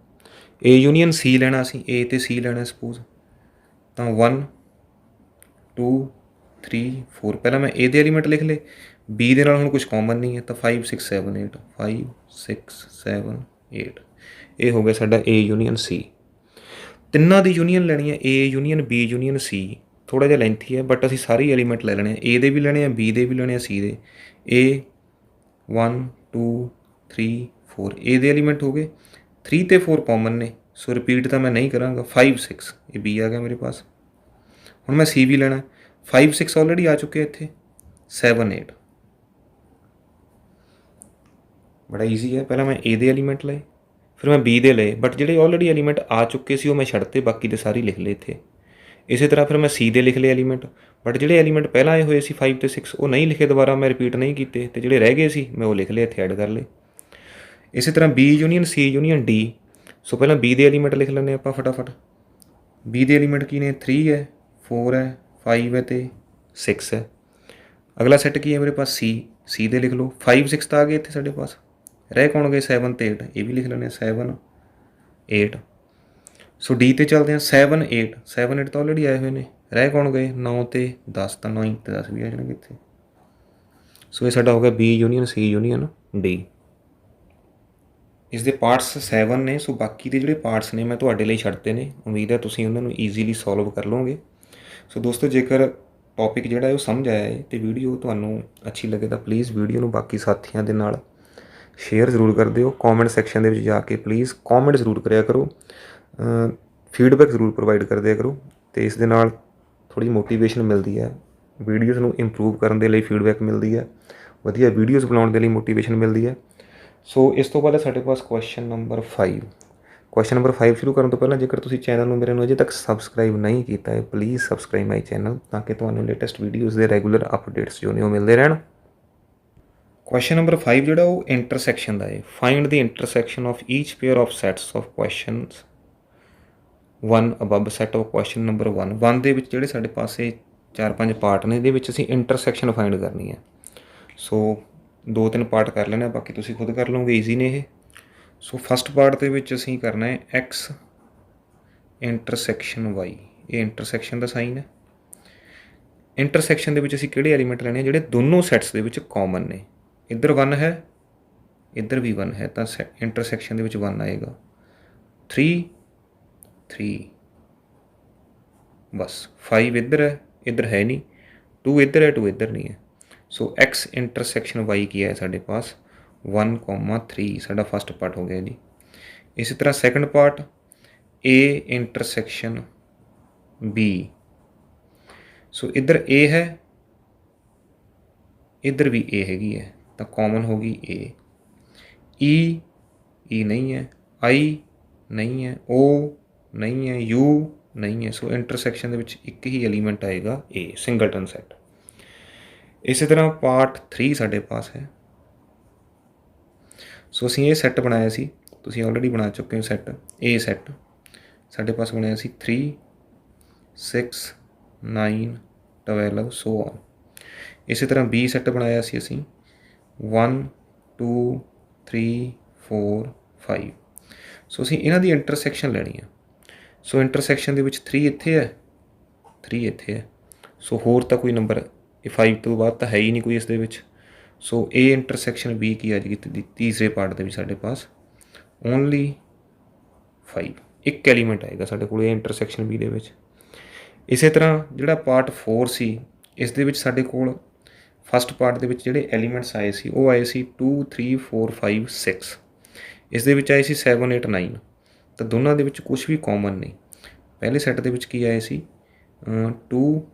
A ਯੂਨੀਅਨ C ਲੈਣਾ, ਅਸੀਂ A ਅਤੇ C ਲੈਣਾ ਸਪੋਜ਼, ਤਾਂ 1 2 3 4, ਪਹਿਲਾਂ ਮੈਂ A ਦੇ ਐਲੀਮੈਂਟ ਲਿਖ ਲਏ, B ਦੇ ਨਾਲ ਹੁਣ ਕੁਛ ਕਾਮਨ ਨਹੀਂ ਹੈ ਤਾਂ 5 6 7 8, 5 6 7 8, ਇਹ ਹੋ ਗਿਆ ਸਾਡਾ A ਯੂਨੀਅਨ C। ਤਿੰਨਾਂ ਦੀ ਯੂਨੀਅਨ ਲੈਣੀ ਹੈ, A union B union C, ਥੋੜ੍ਹਾ ਜਿਹਾ ਲੈਂਥੀ ਹੈ ਬਟ ਅਸੀਂ ਸਾਰੇ ਐਲੀਮੈਂਟ ਲੈ ਲੈਣੇ ਆ, A ਦੇ ਵੀ ਲੈਣੇ ਆ, B ਦੇ ਵੀ ਲੈਣੇ ਆ, C ਦੇ। A 1 2 3 4, A ਦੇ ਐਲੀਮੈਂਟ ਹੋ ਗਏ, 3 ਅਤੇ 4 ਕਾਮਨ ਨੇ, ਸੋ ਰਿਪੀਟ ਤਾਂ ਮੈਂ ਨਹੀਂ ਕਰਾਂਗਾ। 5 6, ਇਹ B ਆ ਗਿਆ ਮੇਰੇ ਪਾਸ। ਹੁਣ ਮੈਂ C ਵੀ ਲੈਣਾ, 5 6 ਆਲਰੇਡੀ ਆ ਚੁੱਕੇ ਇੱਥੇ, 7 8। ਬੜਾ ਈਜ਼ੀ ਹੈ, ਪਹਿਲਾਂ ਮੈਂ A ਦੇ ਐਲੀਮੈਂਟ ਲਏ, ਫਿਰ ਮੈਂ B ਦੇ ਲਏ, ਬਟ ਜਿਹੜੇ ਆਲਰੇਡੀ ਐਲੀਮੈਂਟ ਆ ਚੁੱਕੇ ਸੀ ਉਹ ਮੈਂ ਛੱਡਤੇ, ਬਾਕੀ ਦੇ ਸਾਰੇ ਲਿਖ ਲਏ ਇੱਥੇ। ਇਸੇ ਤਰ੍ਹਾਂ ਫਿਰ ਮੈਂ C ਦੇ ਲਿਖ ਲਏ ਐਲੀਮੈਂਟ, ਬਟ ਜਿਹੜੇ ਐਲੀਮੈਂਟ ਪਹਿਲਾਂ ਆਏ ਹੋਏ ਸੀ 5 ਅਤੇ 6 ਉਹ ਨਹੀਂ ਲਿਖੇ ਦੁਬਾਰਾ, ਮੈਂ ਰਿਪੀਟ ਨਹੀਂ ਕੀਤੇ, ਅਤੇ ਜਿਹੜੇ ਰਹਿ ਗਏ ਸੀ ਮੈਂ ਉਹ ਲਿਖ ਲਏ, ਇੱਥੇ ਐਡ ਕਰ ਲਏ। ਇਸੇ ਤਰ੍ਹਾਂ B union C union D, ਸੋ ਪਹਿਲਾਂ B ਦੇ ਐਲੀਮੈਂਟ ਲਿਖ ਲੈਂਦੇ ਆਪਾਂ ਫਟਾਫਟ। B ਦੇ ਐਲੀਮੈਂਟ ਕੀ ਨੇ, 3 ਹੈ, 4 ਹੈ, 5 ਹੈ ਅਤੇ 6 ਹੈ। ਅਗਲਾ ਸੈੱਟ ਕੀ ਹੈ ਮੇਰੇ ਪਾਸ, C ਦੇ ਲਿਖ ਲਓ, 5 6 ਤਾਂ ਆ ਗਏ ਇੱਥੇ ਸਾਡੇ ਪਾਸ, ਰਹਿ ਕੌਣ ਗਏ 7 ਅਤੇ 8, ਇਹ ਵੀ ਲਿਖ ਲੈਂਦੇ ਹਾਂ 7 8। ਸੋ D 'ਤੇ ਚੱਲਦੇ ਹਾਂ, 7 8, 7 8 ਤਾਂ ਆਲਰੇਡੀ ਆਏ ਹੋਏ ਨੇ, ਰਹਿ ਕੌਣ ਗਏ 9 ਅਤੇ 10, ਤਾਂ 9 ਅਤੇ 10 ਵੀ ਆ ਜਾਣਗੇ ਇੱਥੇ। ਸੋ ਇਹ ਸਾਡਾ ਹੋ ਗਿਆ B union C union D। ਇਸ ਦੇ ਪਾਰਟਸ 7 ਨੇ, ਸੋ ਬਾਕੀ ਦੇ ਜਿਹੜੇ ਪਾਰਟਸ ਨੇ ਮੈਂ ਤੁਹਾਡੇ ਲਈ ਛੱਡਤੇ ਨੇ, ਉਮੀਦ ਹੈ ਤੁਸੀਂ ਉਹਨਾਂ ਨੂੰ ਈਜ਼ੀਲੀ ਸੋਲਵ ਕਰ ਲਓਗੇ। ਸੋ ਦੋਸਤੋ, ਜੇਕਰ ਟੌਪਿਕ ਜਿਹੜਾ ਹੈ ਉਹ ਸਮਝ ਆਇਆ ਹੈ ਅਤੇ ਵੀਡੀਓ ਤੁਹਾਨੂੰ ਅੱਛੀ ਲੱਗੇ ਤਾਂ ਪਲੀਜ਼ ਵੀਡੀਓ ਨੂੰ ਬਾਕੀ ਸਾਥੀਆਂ ਦੇ ਨਾਲ ਸ਼ੇਅਰ ਜ਼ਰੂਰ ਕਰ ਦਿਓ। ਕੌਮੈਂਟ ਸੈਕਸ਼ਨ ਦੇ ਵਿੱਚ ਜਾ ਕੇ ਪਲੀਜ਼ ਕੌਮੈਂਟ ਜ਼ਰੂਰ ਕਰਿਆ ਕਰੋ, ਫੀਡਬੈਕ ਜ਼ਰੂਰ ਪ੍ਰੋਵਾਈਡ ਕਰ ਦਿਆ ਕਰੋ, ਅਤੇ ਇਸ ਦੇ ਨਾਲ ਥੋੜ੍ਹੀ ਮੋਟੀਵੇਸ਼ਨ ਮਿਲਦੀ ਹੈ, ਵੀਡੀਓਜ਼ ਨੂੰ ਇੰਪਰੂਵ ਕਰਨ ਦੇ ਲਈ ਫੀਡਬੈਕ ਮਿਲਦੀ ਹੈ, ਵਧੀਆ ਵੀਡੀਓਜ਼ ਬਣਾਉਣ ਦੇ ਲਈ ਮੋਟੀਵੇਸ਼ਨ ਮਿਲਦੀ ਹੈ। ਸੋ ਇਸ ਤੋਂ ਬਾਅਦ ਸਾਡੇ ਪਾਸ ਕੁਐਸਚਨ ਨੰਬਰ 5। ਕੁਐਸਚਨ ਨੰਬਰ 5 ਸ਼ੁਰੂ ਕਰਨ ਤੋਂ ਪਹਿਲਾਂ ਜੇਕਰ ਤੁਸੀਂ ਚੈਨਲ ਨੂੰ ਮੇਰੇ ਨੂੰ ਅਜੇ ਤੱਕ ਸਬਸਕ੍ਰਾਈਬ ਨਹੀਂ ਕੀਤਾ ਹੈ, ਪਲੀਜ਼ ਸਬਸਕ੍ਰਾਈਬ ਮਾਈ ਚੈਨਲ, ਤਾਂ ਕਿ ਤੁਹਾਨੂੰ ਲੇਟੈਸਟ ਵੀਡੀਓਜ਼ ਦੇ ਰੈਗੂਲਰ ਅਪਡੇਟਸ ਜੋ ਨੇ ਉਹ ਮਿਲਦੇ ਰਹਿਣ। ਕੁਐਸਚਨ ਨੰਬਰ 5 ਜਿਹੜਾ ਉਹ ਇੰਟਰਸੈਕਸ਼ਨ ਦਾ ਹੈ। Find the intersection of each pair of sets of questions 1 above set of question number 1 ਦੇ ਵਿੱਚ ਜਿਹੜੇ ਸਾਡੇ ਪਾਸੇ 4-5 ਪਾਰਟ ਨੇ, ਇਹਦੇ ਵਿੱਚ ਅਸੀਂ ਇੰਟਰਸੈਕਸ਼ਨ ਫਾਈਂਡ ਕਰਨੀ ਹੈ। ਸੋ 2-3 ਪਾਰਟ ਕਰ ਲੈਣਾ, ਬਾਕੀ ਤੁਸੀਂ ਖੁਦ ਕਰ ਲਓਗੇ, ਈਜ਼ੀ ਨੇ ਇਹ। ਸੋ ਫਸਟ ਪਾਰਟ ਦੇ ਵਿੱਚ ਅਸੀਂ ਕਰਨਾ ਹੈ X ਇੰਟਰਸੈਕਸ਼ਨ Y, ਇਹ ਇੰਟਰਸੈਕਸ਼ਨ ਦਾ ਸਾਈਨ ਹੈ। ਇੰਟਰਸੈਕਸ਼ਨ ਦੇ ਵਿੱਚ ਅਸੀਂ ਕਿਹੜੇ ਐਲੀਮੈਂਟ ਲੈਣੇ, ਜਿਹੜੇ ਦੋਨੋਂ ਸੈਟਸ ਦੇ ਵਿੱਚ ਕਾਮਨ ਨੇ, ਇੱਧਰ 1 ਹੈ, ਇੱਧਰ ਵੀ 1 ਹੈ, ਤਾਂ ਇੰਟਰਸੈਕਸ਼ਨ ਦੇ ਵਿੱਚ 1 ਆਏਗਾ। 3 3, ਬਸ 5 ਇੱਧਰ ਹੈ, ਇੱਧਰ ਹੈ ਨਹੀਂ, 2 ਇੱਧਰ ਹੈ, 2 ਇੱਧਰ ਨਹੀਂ ਹੈ। ਸੋ X ਇੰਟਰਸੈਕਸ਼ਨ Y ਕੀ ਹੈ ਸਾਡੇ ਪਾਸ 1, 3, ਸਾਡਾ ਫਸਟ ਪਾਰਟ ਹੋ ਗਿਆ ਜੀ। ਇਸੇ ਤਰ੍ਹਾਂ second part A intersection B, ਸੋ ਇੱਧਰ A ਹੈ, ਇੱਧਰ ਵੀ A ਹੈਗੀ ਹੈ, ਤਾਂ ਕਾਮਨ ਹੋ ਗਈ A। E ਨਹੀਂ ਹੈ, I ਨਹੀਂ ਹੈ, O ਨਹੀਂ ਹੈ, U ਨਹੀਂ ਹੈ, ਸੋ ਇੰਟਰਸੈਕਸ਼ਨ ਦੇ ਵਿੱਚ ਇੱਕ ਹੀ ਐਲੀਮੈਂਟ ਆਏਗਾ A, ਸਿੰਗਲਟਨ ਸੈੱਟ। ਇਸੇ ਤਰ੍ਹਾਂ ਪਾਰਟ 3 ਸਾਡੇ ਪਾਸ ਹੈ ਸੋ ਅਸੀਂ ਇਹ ਸੈੱਟ ਬਣਾਇਆ ਸੀ, ਤੁਸੀਂ ਆਲਰੇਡੀ ਬਣਾ ਚੁੱਕੇ ਹੋ ਸੈੱਟ। ਇਹ ਸੈੱਟ ਸਾਡੇ ਪਾਸ ਬਣਿਆ ਸੀ 3 6 9 12 ਸੋ ਔਨ। ਇਸੇ ਤਰ੍ਹਾਂ ਬੀ ਸੈੱਟ ਬਣਾਇਆ ਸੀ ਅਸੀਂ 1 2 3 4 5। ਸੋ ਅਸੀਂ ਇਹਨਾਂ ਦੀ ਇੰਟਰਸੈਕਸ਼ਨ ਲੈਣੀ ਆ। ਸੋ ਇੰਟਰਸੈਕਸ਼ਨ ਦੇ ਵਿੱਚ 3 ਇੱਥੇ ਹੈ, 3 ਇੱਥੇ ਹੈ। ਸੋ ਹੋਰ ਤਾਂ ਕੋਈ ਨੰਬਰ ਇਹ 5 ਤੋਂ ਬਾਅਦ ਤਾਂ ਹੈ ਹੀ ਨਹੀਂ ਕੋਈ ਇਸ ਦੇ ਵਿੱਚ। ਸੋ ਇਹ ਇੰਟਰਸੈਕਸ਼ਨ ਬੀ ਕੀ ਆ ਜਾਏਗੀ ਤੀਸਰੇ ਪਾਰਟ ਦੇ ਵਿੱਚ ਸਾਡੇ ਪਾਸ ਓਨਲੀ 5, ਇੱਕ ਐਲੀਮੈਂਟ ਆਏਗਾ ਸਾਡੇ ਕੋਲ ਇਹ ਇੰਟਰਸੈਕਸ਼ਨ ਬੀ ਦੇ ਵਿੱਚ। ਇਸੇ ਤਰ੍ਹਾਂ ਜਿਹੜਾ ਪਾਰਟ 4 ਸੀ ਇਸ ਦੇ ਵਿੱਚ ਸਾਡੇ ਕੋਲ ਫਸਟ ਪਾਰਟ ਦੇ ਵਿੱਚ ਜਿਹੜੇ ਐਲੀਮੈਂਟਸ ਆਏ ਸੀ ਉਹ ਆਏ ਸੀ 2 3 4 5 6। ਇਸ ਦੇ ਵਿੱਚ ਆਏ ਸੀ 7 8 9। ਤਾਂ ਦੋਨਾਂ ਦੇ ਵਿੱਚ ਕੁਝ ਵੀ ਕਾਮਨ ਨਹੀਂ। ਪਹਿਲੇ ਸੈੱਟ ਦੇ ਵਿੱਚ ਕੀ ਆਏ ਸੀ 2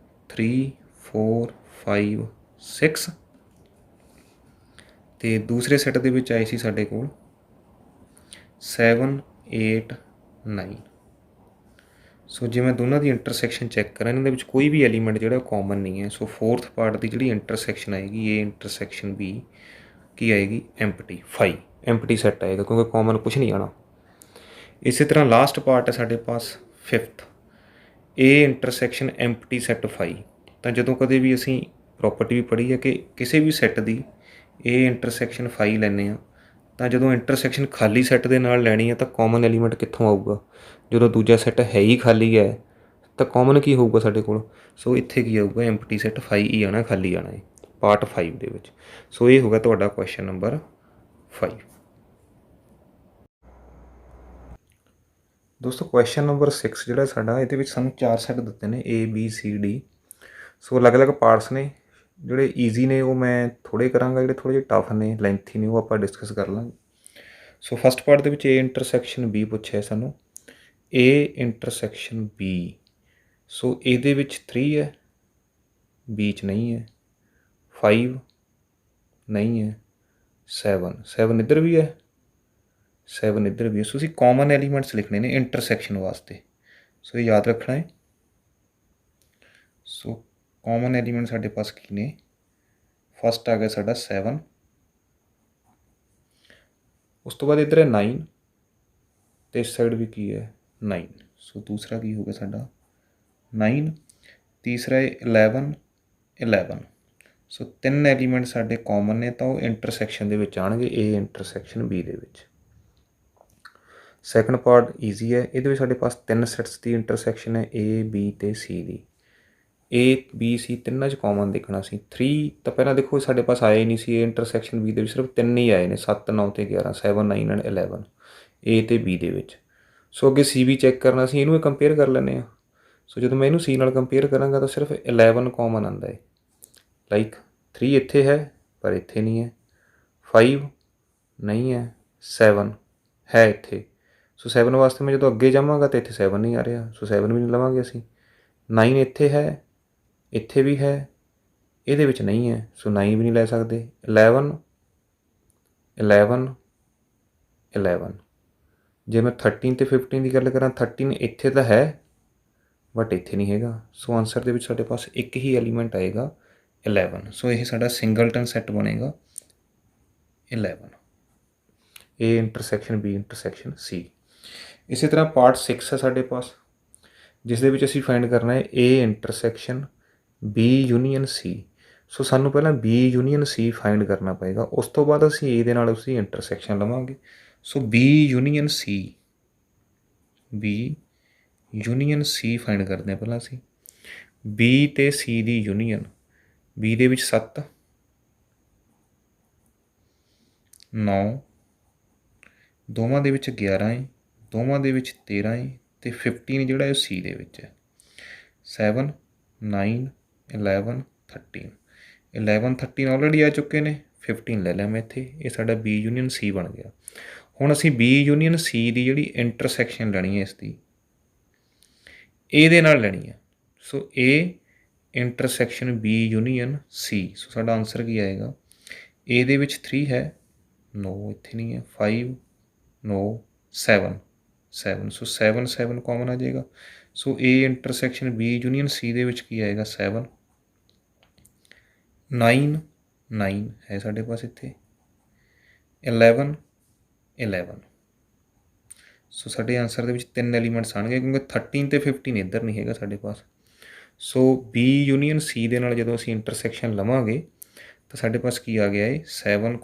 3 4 5 6 ਅਤੇ ਦੂਸਰੇ ਸੈੱਟ ਦੇ ਵਿੱਚ ਆਏ ਸੀ ਸਾਡੇ ਕੋਲ 7 8 9। ਸੋ ਜੇ ਮੈਂ ਦੋਨਾਂ ਦੀ ਇੰਟਰਸੈਕਸ਼ਨ ਚੈੱਕ ਕਰਾਂ ਇਹਨਾਂ ਦੇ ਵਿੱਚ ਕੋਈ ਵੀ ਐਲੀਮੈਂਟ ਜਿਹੜਾ ਕਾਮਨ ਨਹੀਂ ਹੈ। ਸੋ ਫੋਰਥ ਪਾਰਟ ਦੀ ਜਿਹੜੀ ਇੰਟਰਸੈਕਸ਼ਨ ਆਏਗੀ ਇਹ ਇੰਟਰਸੈਕਸ਼ਨ ਵੀ ਕੀ ਆਏਗੀ ਐਮਪਟੀ 5 ਐਮਪਟੀ ਸੈੱਟ ਆਏਗਾ ਕਿਉਂਕਿ ਕਾਮਨ ਕੁਛ ਨਹੀਂ ਆਉਣਾ। ਇਸੇ ਤਰ੍ਹਾਂ ਲਾਸਟ ਪਾਰਟ ਹੈ ਸਾਡੇ ਪਾਸ 5th ਇਹ ਇੰਟਰਸੈਕਸ਼ਨ ਐਮਪਟੀ ਸੈੱਟ 5। ਤਾਂ ਜਦੋਂ ਕਦੇ ਵੀ ਅਸੀਂ ਪ੍ਰੋਪਰਟੀ ਵੀ ਪੜ੍ਹੀ ਹੈ ਕਿ ਕਿਸੇ ਵੀ ਸੈੱਟ ਦੀ ਇਹ ਇੰਟਰਸੈਕਸ਼ਨ 5 ਲੈਂਦੇ ਹਾਂ ਤਾਂ ਜਦੋਂ ਇੰਟਰਸੈਕਸ਼ਨ ਖਾਲੀ ਸੈੱਟ ਦੇ ਨਾਲ ਲੈਣੀ ਹੈ ਤਾਂ ਕਾਮਨ ਐਲੀਮੈਂਟ ਕਿੱਥੋਂ ਆਊਗਾ। ਜਦੋਂ ਦੂਜਾ ਸੈੱਟ ਹੈ ਹੀ ਖਾਲੀ ਹੈ ਤਾਂ ਕਾਮਨ ਕੀ ਹੋਊਗਾ ਸਾਡੇ ਕੋਲ। ਸੋ ਇੱਥੇ ਕੀ ਆਊਗਾ ਐਮਪਟੀ ਸੈੱਟ 5 ਹੀ ਆਉਣਾ, ਖਾਲੀ ਆਉਣਾ ਹੈ ਪਾਰਟ 5 ਦੇ ਵਿੱਚ। ਸੋ ਇਹ ਹੋਗਾ ਤੁਹਾਡਾ ਕੁਐਸਚਨ ਨੰਬਰ 5। ਦੋਸਤੋ ਕੁਐਸਚਨ ਨੰਬਰ 6 ਜਿਹੜਾ ਸਾਡਾ ਇਹਦੇ ਵਿੱਚ ਸਾਨੂੰ 4 ਸੈੱਟ ਦਿੱਤੇ ਨੇ A B C D। ਸੋ ਅਲੱਗ-ਅਲੱਗ ਪਾਰਟਸ ਨੇ, ਜਿਹੜੇ ਈਜ਼ੀ ਨੇ ਉਹ ਮੈਂ ਥੋੜ੍ਹੇ ਕਰਾਂਗਾ, ਜਿਹੜੇ ਥੋੜ੍ਹੇ ਜਿਹੇ ਟਫ ਨੇ ਲੈਂਥੀ ਨੇ ਉਹ ਆਪਾਂ ਡਿਸਕਸ ਕਰ ਲਾਂਗੇ। ਸੋ ਫਸਟ ਪਾਰਟ ਦੇ ਵਿੱਚ A ਇੰਟਰਸੈਕਸ਼ਨ B ਪੁੱਛਿਆ ਸਾਨੂੰ। A ਇੰਟਰਸੈਕਸ਼ਨ B ਸੋ ਇਹਦੇ ਵਿੱਚ 3 ਹੈ, B 'ਚ ਨਹੀਂ ਹੈ, 5 ਨਹੀਂ ਹੈ, 7 ਇੱਧਰ ਵੀ ਹੈ, 7 ਇੱਧਰ ਵੀ ਹੈ। ਸੋ ਅਸੀਂ ਕਾਮਨ ਐਲੀਮੈਂਟਸ ਲਿਖਣੇ ਨੇ ਇੰਟਰਸੈਕਸ਼ਨ ਵਾਸਤੇ। ਸੋ ਇਹ ਯਾਦ ਰੱਖਣਾ ਹੈ। ਸੋ ਕਾਮਨ ਐਲੀਮੈਂਟ ਸਾਡੇ ਪਾਸ ਕੀ ਨੇ, ਫਸਟ ਆ ਗਿਆ ਸਾਡਾ 7, ਉਸ ਤੋਂ ਬਾਅਦ ਇੱਧਰ ਹੈ 9 ਅਤੇ ਇਸ ਸਾਈਡ ਵੀ ਕੀ ਹੈ 9। ਸੋ ਦੂਸਰਾ ਕੀ ਹੋਊਗਾ ਸਾਡਾ 9, ਤੀਸਰਾ ਹੈ 11। ਸੋ 3 ਐਲੀਮੈਂਟ ਸਾਡੇ ਕਾਮਨ ਨੇ ਤਾਂ ਉਹ ਇੰਟਰਸੈਕਸ਼ਨ ਦੇ ਵਿੱਚ ਆਉਣਗੇ A ਇੰਟਰਸੈਕਸ਼ਨ B ਦੇ ਵਿੱਚ। ਸੈਕਿੰਡ ਪਾਰਟ ਈਜ਼ੀ ਹੈ, ਇਹਦੇ ਵਿੱਚ ਸਾਡੇ ਪਾਸ 3 ਸੈਟਸ ਦੀ ਇੰਟਰਸੈਕਸ਼ਨ ਹੈ A B ਅਤੇ C the. A B C ਤਿੰਨਾਂ 'ਚ ਕਾਮਨ ਦੇਖਣਾ ਸੀ। 3 ਤਾਂ ਪਹਿਲਾਂ ਦੇਖੋ ਸਾਡੇ ਪਾਸ ਆਏ ਨਹੀਂ ਸੀ A ਇੰਟਰਸੈਕਸ਼ਨ B ਦੇ ਵਿੱਚ, ਸਿਰਫ 3 ਹੀ ਆਏ ਨੇ 7 9 ਅਤੇ 11 7 9 ਐਂਡ 11 A ਅਤੇ B ਦੇ ਵਿੱਚ। ਸੋ ਅੱਗੇ C ਵੀ ਚੈੱਕ ਕਰਨਾ ਸੀ, ਇਹਨੂੰ ਵੀ ਕੰਪੇਅਰ ਕਰ ਲੈਂਦੇ ਹਾਂ। ਸੋ ਜਦੋਂ ਮੈਂ ਇਹਨੂੰ C ਨਾਲ ਕੰਪੇਅਰ ਕਰਾਂਗਾ ਤਾਂ ਸਿਰਫ 11 ਕਾਮਨ ਆਉਂਦਾ ਹੈ। ਲਾਈਕ 3 ਇੱਥੇ ਹੈ ਪਰ ਇੱਥੇ ਨਹੀਂ ਹੈ, 5 ਨਹੀਂ ਹੈ, 7 ਹੈ ਇੱਥੇ। ਸੋ 7 ਵਾਸਤੇ ਮੈਂ ਜਦੋਂ ਅੱਗੇ ਜਾਵਾਂਗਾ ਤਾਂ ਇੱਥੇ 7 ਨਹੀਂ ਆ ਰਿਹਾ, ਸੋ 7 ਵੀ ਨਹੀਂ ਲਵਾਂਗੇ ਅਸੀਂ। 9 ਇੱਥੇ ਹੈ, ਇੱਥੇ ਵੀ ਹੈ, ਇਹਦੇ ਵਿੱਚ ਨਹੀਂ ਹੈ, ਸੋ 9 ਵੀ ਨਹੀਂ ਲੈ ਸਕਦੇ। 11 ਜੇ ਮੈਂ 13 ਅਤੇ 15 ਦੀ ਗੱਲ ਕਰਾਂ 13 ਇੱਥੇ ਤਾਂ ਹੈ ਬਟ ਇੱਥੇ ਨਹੀਂ ਹੈਗਾ। ਸੋ ਆਨਸਰ ਦੇ ਵਿੱਚ ਸਾਡੇ ਪਾਸ ਇੱਕ ਹੀ ਐਲੀਮੈਂਟ ਆਏਗਾ 11। ਸੋ ਇਹ ਸਾਡਾ ਸਿੰਗਲਟਨ ਸੈੱਟ ਬਣੇਗਾ 11। A intersection B intersection C। ਇਸੇ ਤਰ੍ਹਾਂ ਪਾਰਟ 6 ਹੈ ਸਾਡੇ ਪਾਸ, ਜਿਸ ਦੇ ਵਿੱਚ ਅਸੀਂ ਫਾਈਂਡ ਕਰਨਾ ਹੈ A intersection B union C। ਸੋ ਸਾਨੂੰ ਪਹਿਲਾਂ B ਯੂਨੀਅਨ C ਫਾਈਂਡ ਕਰਨਾ ਪਏਗਾ, ਉਸ ਤੋਂ ਬਾਅਦ ਅਸੀਂ A ਦੇ ਨਾਲ ਉਸਦੀ ਇੰਟਰਸੈਕਸ਼ਨ ਲਵਾਂਗੇ। ਸੋ B ਯੂਨੀਅਨ C ਫਾਈਂਡ ਕਰਦੇ ਹਾਂ ਪਹਿਲਾਂ ਅਸੀਂ। B ਅਤੇ C ਦੀ ਯੂਨੀਅਨ, B ਦੇ ਵਿੱਚ 7 9, ਦੋਵਾਂ ਦੇ ਵਿੱਚ 11 ਹੈ, ਦੋਵਾਂ ਦੇ ਵਿੱਚ 13 ਹੈ ਅਤੇ 15 ਜਿਹੜਾ ਹੈ ਉਹ C ਦੇ ਵਿੱਚ ਹੈ। 7 9 11 13 13 ਆਲਰੇਡੀ ਆ ਚੁੱਕੇ ਨੇ, 15 ਲੈ ਲਿਆ ਮੈਂ ਇੱਥੇ। ਇਹ ਸਾਡਾ B ਯੂਨੀਅਨ C ਬਣ ਗਿਆ। ਹੁਣ ਅਸੀਂ B ਯੂਨੀਅਨ C ਦੀ ਜਿਹੜੀ ਇੰਟਰਸੈਕਸ਼ਨ ਲੈਣੀ ਹੈ ਇਸ ਦੀ A ਦੇ ਨਾਲ ਲੈਣੀ ਹੈ। ਸੋ A intersection B union C। ਸੋ ਸਾਡਾ ਆਨਸਰ ਕੀ ਆਏਗਾ, A ਦੇ ਵਿੱਚ 3 ਹੈ, ਨੋ ਇੱਥੇ ਨਹੀਂ ਹੈ, 5 ਨੋ 7 ਸੋ 7 ਕਾਮਨ ਆ ਜਾਏਗਾ। ਸੋ A intersection B union C ਦੇ ਵਿੱਚ ਕੀ ਆਏਗਾ 7 9 ਹੈ ਸਾਡੇ ਪਾਸ ਇੱਥੇ, 11 11। ਸੋ ਸਾਡੇ ਆਂਸਰ ਦੇ ਵਿੱਚ 3 ਐਲੀਮੈਂਟਸ ਆਉਣਗੇ, ਕਿਉਂਕਿ 13 ਅਤੇ 15 ਇੱਧਰ ਨਹੀਂ ਹੈਗਾ ਸਾਡੇ ਪਾਸ। ਸੋ B ਯੂਨੀਅਨ C ਦੇ ਨਾਲ ਜਦੋਂ ਅਸੀਂ ਇੰਟਰਸੈਕਸ਼ਨ ਲਵਾਂਗੇ ਤਾਂ ਸਾਡੇ ਪਾਸ ਕੀ ਆ ਗਿਆ ਹੈ 7,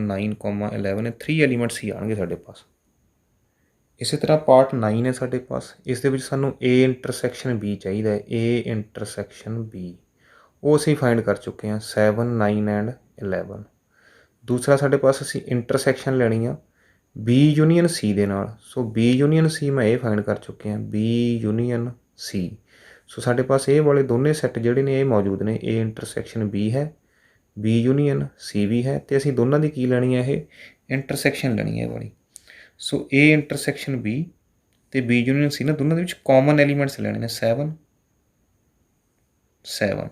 9, 11 3 ਐਲੀਮੈਂਟਸ ਹੀ ਆਉਣਗੇ ਸਾਡੇ ਪਾਸ। ਇਸੇ ਤਰ੍ਹਾਂ ਪਾਰਟ 9 ਹੈ ਸਾਡੇ ਪਾਸ, ਇਸ ਦੇ ਵਿੱਚ ਸਾਨੂੰ A ਇੰਟਰਸੈਕਸ਼ਨ B ਚਾਹੀਦਾ ਹੈ। A ਇੰਟਰਸੈਕਸ਼ਨ B ਉਹ ਅਸੀਂ ਫਾਈਂਡ ਕਰ ਚੁੱਕੇ ਹਾਂ 7, 9 ਐਂਡ 11। ਦੂਸਰਾ ਸਾਡੇ ਪਾਸ ਅਸੀਂ ਇੰਟਰਸੈਕਸ਼ਨ ਲੈਣੀ ਆ B ਯੂਨੀਅਨ C ਦੇ ਨਾਲ। ਸੋ B ਯੂਨੀਅਨ C ਮੈਂ ਇਹ ਫਾਈਂਡ ਕਰ ਚੁੱਕੇ ਹਾਂ B ਯੂਨੀਅਨ C। ਸੋ ਸਾਡੇ ਪਾਸ ਇਹ ਵਾਲੇ ਦੋਨੇ ਸੈੱਟ ਜਿਹੜੇ ਨੇ ਇਹ ਮੌਜੂਦ ਨੇ। A ਇੰਟਰਸੈਕਸ਼ਨ B ਹੈ, B ਯੂਨੀਅਨ C ਵੀ ਹੈ, ਅਤੇ ਅਸੀਂ ਦੋਨਾਂ ਦੀ ਕੀ ਲੈਣੀ ਹੈ ਇਹ ਇੰਟਰਸੈਕਸ਼ਨ ਲੈਣੀ ਹੈ ਇਹ ਵਾਲੀ। ਸੋ A ਇੰਟਰਸੈਕਸ਼ਨ B ਅਤੇ B ਯੂਨੀਅਨ C ਨਾ ਦੋਨਾਂ ਦੇ ਵਿੱਚ ਕਾਮਨ ਐਲੀਮੈਂਟਸ ਲੈਣੇ ਨੇ 7, 7।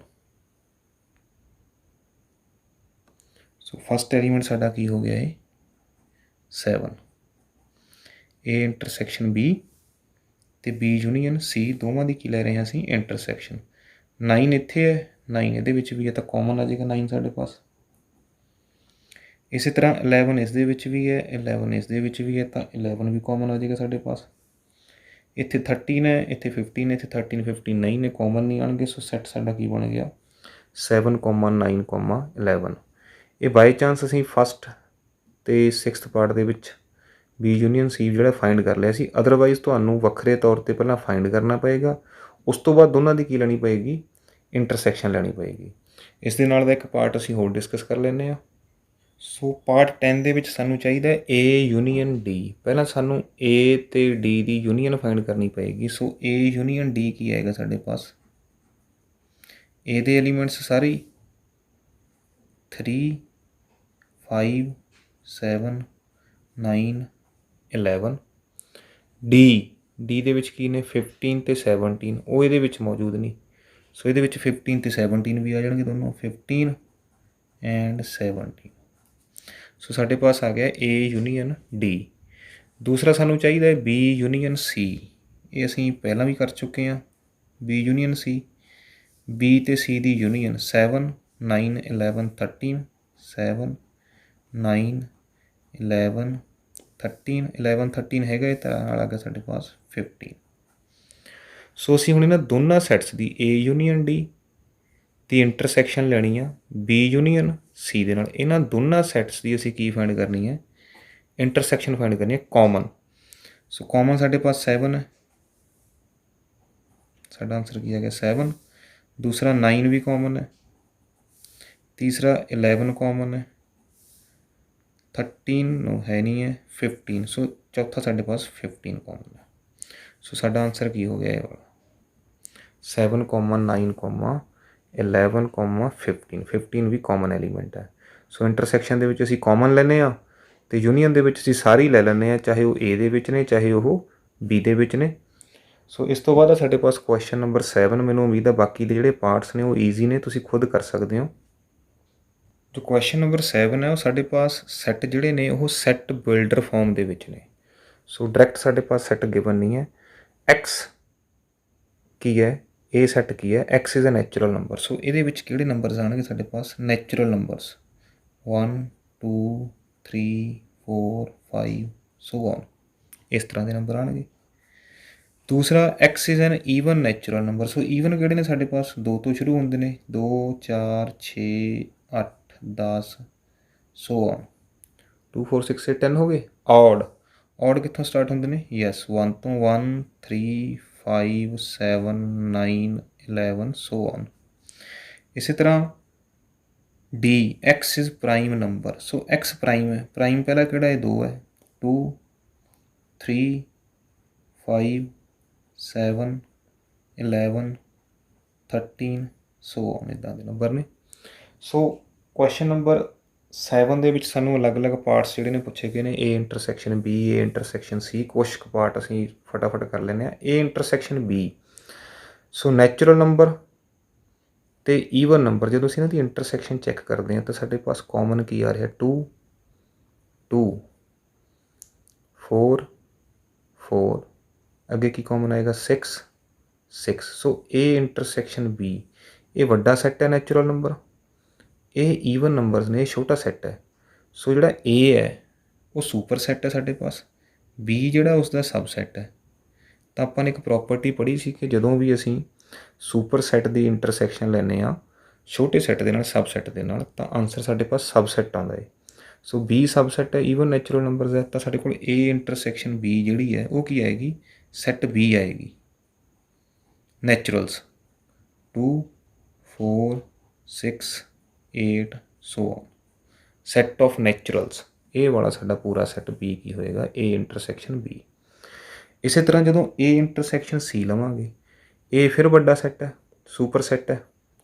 ਸੋ ਫਸਟ ਐਲੀਮੈਂਟ ਸਾਡਾ ਕੀ ਹੋ ਗਿਆ ਇਹ 7। A ਇੰਟਰਸੈਕਸ਼ਨ B ਅਤੇ B ਯੂਨੀਅਨ C ਦੋਵਾਂ ਦੀ ਕੀ ਲੈ ਰਹੇ ਹਾਂ ਅਸੀਂ ਇੰਟਰਸੈਕਸ਼ਨ। 9 ਇੱਥੇ ਹੈ, 9 ਇਹਦੇ ਵਿੱਚ ਵੀ ਹੈ ਤਾਂ ਕਾਮਨ ਆ ਜਾਏਗਾ 9 ਸਾਡੇ ਪਾਸ। ਇਸੇ ਤਰ੍ਹਾਂ 11 ਇਸ ਦੇ ਵਿੱਚ ਵੀ ਹੈ, 11 ਇਸ ਦੇ ਵਿੱਚ ਵੀ ਹੈ ਤਾਂ 11 ਵੀ ਕਾਮਨ ਆ ਜਾਏਗਾ ਸਾਡੇ ਪਾਸ। ਇੱਥੇ 13 ਹੈ, ਇੱਥੇ 15 ਹੈ, ਇੱਥੇ 13, 15 ਨਹੀਂ ਨੇ, ਕਾਮਨ ਨਹੀਂ ਆਉਣਗੇ। ਸੋ ਸੈੱਟ ਸਾਡਾ ਕੀ ਬਣ ਗਿਆ 7, 9, 11। ਇਹ ਬਾਈ ਚਾਂਸ ਅਸੀਂ ਫਸਟ ਅਤੇ 6th ਪਾਰਟ ਦੇ ਵਿੱਚ B ਯੂਨੀਅਨ C ਜਿਹੜਾ ਫਾਈਂਡ ਕਰ ਲਿਆ ਸੀ। ਅਦਰਵਾਈਜ਼ ਤੁਹਾਨੂੰ ਵੱਖਰੇ ਤੌਰ 'ਤੇ ਪਹਿਲਾਂ ਫਾਈਂਡ ਕਰਨਾ ਪਏਗਾ, ਉਸ ਤੋਂ ਬਾਅਦ ਦੋਨਾਂ ਦੀ ਕੀ ਲੈਣੀ ਪਏਗੀ ਇੰਟਰਸੈਕਸ਼ਨ ਲੈਣੀ ਪਏਗੀ। ਇਸ ਦੇ ਨਾਲ ਦਾ ਇੱਕ ਪਾਰਟ ਅਸੀਂ ਹੋਰ ਡਿਸਕਸ ਕਰ ਲੈਂਦੇ ਹਾਂ। ਸੋ ਪਾਰਟ 10 ਦੇ ਵਿੱਚ ਸਾਨੂੰ ਚਾਹੀਦਾ A ਯੂਨੀਅਨ D। ਪਹਿਲਾਂ ਸਾਨੂੰ A ਅਤੇ D ਦੀ ਯੂਨੀਅਨ ਫਾਈਂਡ ਕਰਨੀ ਪਏਗੀ। ਸੋ A ਯੂਨੀਅਨ D ਕੀ ਆਏਗਾ ਸਾਡੇ ਪਾਸ A ਦੇ ਐਲੀਮੈਂਟਸ ਸਾਰੇ 3, 5, 7, 9, 11। D ਦੇ ਵਿੱਚ ਕੀ ਨੇ 15 ਅਤੇ 17, ਉਹ ਇਹਦੇ ਵਿੱਚ ਮੌਜੂਦ ਨਹੀਂ। ਸੋ ਇਹਦੇ ਵਿੱਚ 15 ਅਤੇ 17 ਵੀ ਆ ਜਾਣਗੇ ਦੋਨੋਂ 15 ਐਂਡ 17। ਸੋ ਸਾਡੇ ਪਾਸ ਆ ਗਿਆ A ਯੂਨੀਅਨ D। ਦੂਸਰਾ ਸਾਨੂੰ ਚਾਹੀਦਾ ਹੈ B ਯੂਨੀਅਨ C। ਇਹ ਅਸੀਂ ਪਹਿਲਾਂ ਵੀ ਕਰ ਚੁੱਕੇ ਹਾਂ B ਯੂਨੀਅਨ C। B ਅਤੇ C ਦੀ ਯੂਨੀਅਨ 7, 9, 11, 13, 7, 9, 11, 13, 11, 13 ਹੈਗਾ ਇਹ ਤਾਂ ਨਾਲ ਆ ਗਿਆ ਸਾਡੇ ਪਾਸ 15। ਸੋ ਅਸੀਂ ਹੁਣ ਇਹਨਾਂ ਦੋਨਾਂ ਸੈੱਟਸ ਦੀ A union D the intersection ਲੈਣੀ ਆ B ਯੂਨੀਅਨ C ਦੇ ਨਾਲ। ਇਹਨਾਂ ਦੋਨਾਂ ਸੈੱਟਸ ਦੀ ਅਸੀਂ ਕੀ ਫਾਈਂਡ ਕਰਨੀ ਹੈ ਇੰਟਰਸੈਕਸ਼ਨ ਫਾਈਂਡ ਕਰਨੀ ਹੈ ਕਾਮਨ। ਸੋ ਕਾਮਨ ਸਾਡੇ ਪਾਸ 7 ਹੈ, ਸਾਡਾ ਆਨਸਰ ਕੀ ਆ ਗਿਆ 7। ਦੂਸਰਾ 9 ਵੀ ਕਾਮਨ ਹੈ, ਤੀਸਰਾ 11 ਕਾਮਨ ਹੈ, 13 ਹੈ ਨਹੀਂ ਹੈ, 15। ਸੋ ਚੌਥਾ ਸਾਡੇ ਪਾਸ 15 ਕਾਮਨ ਹੈ। ਸੋ ਸਾਡਾ ਆਨਸਰ ਕੀ ਹੋ ਗਿਆ ਇਹ ਵਾਲਾ 7, 9, 11, 15। 15 ਵੀ ਕਾਮਨ ਐਲੀਮੈਂਟ ਹੈ। ਸੋ ਇੰਟਰਸੈਕਸ਼ਨ ਦੇ ਵਿੱਚ ਅਸੀਂ ਕਾਮਨ ਲੈਂਦੇ ਹਾਂ ਅਤੇ ਯੂਨੀਅਨ ਦੇ ਵਿੱਚ ਅਸੀਂ ਸਾਰੇ ਲੈ ਲੈਂਦੇ ਹਾਂ, ਚਾਹੇ ਉਹ A ਦੇ ਵਿੱਚ ਨੇ ਚਾਹੇ ਉਹ B ਦੇ ਵਿੱਚ ਨੇ। ਸੋ ਇਸ ਤੋਂ ਬਾਅਦ ਸਾਡੇ ਪਾਸ ਕੁਐਸਚਨ ਨੰਬਰ 7। ਮੈਨੂੰ ਉਮੀਦ ਹੈ ਬਾਕੀ ਦੇ ਜਿਹੜੇ ਪਾਰਟਸ ਨੇ ਉਹ ਈਜ਼ੀ ਨੇ, ਤੁਸੀਂ ਖੁਦ ਕਰ ਸਕਦੇ ਹੋ। ਜੋ ਕੁਐਸਚਨ ਨੰਬਰ 7 ਹੈ ਉਹ ਸਾਡੇ ਪਾਸ ਸੈੱਟ ਜਿਹੜੇ ਨੇ ਉਹ ਸੈੱਟ ਬਿਲਡਰ ਫਾਰਮ ਦੇ ਵਿੱਚ ਨੇ। ਸੋ ਡਾਇਰੈਕਟ ਸਾਡੇ ਪਾਸ ਸੈੱਟ ਗਿਵਨ ਨਹੀਂ ਹੈ। X ਕੀ ਹੈ, ਇਹ ਸੈੱਟ ਕੀ ਹੈ X is a natural number. So ਇਹਦੇ ਵਿੱਚ ਕਿਹੜੇ ਨੰਬਰਸ ਆਉਣਗੇ ਸਾਡੇ ਪਾਸ ਨੈਚੁਰਲ ਨੰਬਰਸ 1, 2, 3, 4, 5 ਸੋ ਔਨ, ਇਸ ਤਰ੍ਹਾਂ ਦੇ ਨੰਬਰ ਆਉਣਗੇ। ਦੂਸਰਾ X is an even natural number. So even ਕਿਹੜੇ ਨੇ ਸਾਡੇ ਪਾਸ 2 ਤੋਂ ਸ਼ੁਰੂ ਹੁੰਦੇ ਨੇ 2, 4, 6, 8, 10 ਸੋ ਔਨ 2, 4, 6 8 10 ਹੋ ਗਏ। ਔਡ ਕਿੱਥੋਂ ਸਟਾਰਟ ਹੁੰਦੇ ਨੇ ਯੈਸ 1 ਤੋਂ 1, 3, 5, 7, 9, 11 ਸੋ ਔਨ। ਇਸੇ ਤਰ੍ਹਾਂ D X is prime number. So X prime ਹੈ, ਪ੍ਰਾਈਮ ਪਹਿਲਾਂ ਕਿਹੜਾ ਹੈ 2 ਹੈ 2, 3, 5, 7, 11, 13 ਸੋ ਔਨ, ਇੱਦਾਂ ਦੇ ਨੰਬਰ ਨੇ। ਸੋ ਕੁਐਸਚਨ ਨੰਬਰ 7 ਦੇ ਵਿੱਚ ਸਾਨੂੰ ਅਲੱਗ-ਅਲੱਗ ਪਾਰਟਸ ਜਿਹੜੇ ਨੇ ਪੁੱਛੇ ਗਏ ਨੇ A intersection B, A intersection C। ਕੁਛ ਕੁ ਪਾਰਟ ਅਸੀਂ ਫਟਾਫਟ ਕਰ ਲੈਂਦੇ ਹਾਂ। A intersection B। So natural number ਅਤੇ ਈਵਨ ਨੰਬਰ ਜਦੋਂ ਅਸੀਂ ਇਹਨਾਂ ਦੀ ਇੰਟਰਸੈਕਸ਼ਨ ਚੈੱਕ ਕਰਦੇ ਹਾਂ ਤਾਂ ਸਾਡੇ ਪਾਸ ਕਾਮਨ ਕੀ ਆ ਰਿਹਾ 2, 2, 4, 4 ਅੱਗੇ ਕੀ ਕਾਮਨ ਆਏਗਾ 6, 6। ਸੋ A ਇੰਟਰਸੈਕਸ਼ਨ B ਇਹ ਵੱਡਾ ਸੈੱਟ ਹੈ ਨੈਚੁਰਲ ਨੰਬਰ, ਇਹ ਈਵਨ ਨੰਬਰਸ ਨੇ, ਇਹ ਛੋਟਾ ਸੈੱਟ ਹੈ। ਸੋ ਜਿਹੜਾ A ਹੈ ਉਹ ਸੁਪਰ ਸੈੱਟ ਹੈ ਸਾਡੇ ਪਾਸ, ਬੀ ਜਿਹੜਾ ਉਸਦਾ ਸਬਸੈੱਟ ਹੈ। ਤਾਂ ਆਪਾਂ ਨੇ ਇੱਕ ਪ੍ਰੋਪਰਟੀ ਪੜ੍ਹੀ ਸੀ ਕਿ ਜਦੋਂ ਵੀ ਅਸੀਂ ਸੁਪਰ ਸੈੱਟ ਦੀ ਇੰਟਰਸੈਕਸ਼ਨ ਲੈਂਦੇ ਹਾਂ ਛੋਟੇ ਸੈੱਟ ਦੇ ਨਾਲ ਸਬਸੈੱਟ ਦੇ ਨਾਲ, ਤਾਂ ਆਨਸਰ ਸਾਡੇ ਪਾਸ ਸਬਸੈੱਟ ਆਉਂਦਾ ਹੈ। ਸੋ ਬੀ ਸਬਸੈੱਟ ਹੈ, ਈਵਨ ਨੈਚੁਰਲ ਨੰਬਰਸ ਹੈ, ਤਾਂ ਸਾਡੇ ਕੋਲ ਏ ਇੰਟਰਸੈਕਸ਼ਨ ਬੀ ਜਿਹੜੀ ਹੈ ਉਹ ਕੀ ਆਏਗੀ, ਸੈੱਟ ਬੀ ਆਏਗੀ। Naturals 2 4 6 8 so on, set of naturals, ਇਹ ਵਾਲਾ ਸਾਡਾ ਪੂਰਾ ਸੈੱਟ ਬੀ ਕੀ ਹੋਏਗਾ, ਏ ਇੰਟਰਸੈਕਸ਼ਨ ਬੀ। ਇਸੇ ਤਰ੍ਹਾਂ ਜਦੋਂ ਏ ਇੰਟਰਸੈਕਸ਼ਨ ਸੀ ਲਵਾਂਗੇ, ਏ ਫਿਰ ਵੱਡਾ ਸੈੱਟ ਹੈ, ਸੁਪਰ ਸੈੱਟ ਹੈ,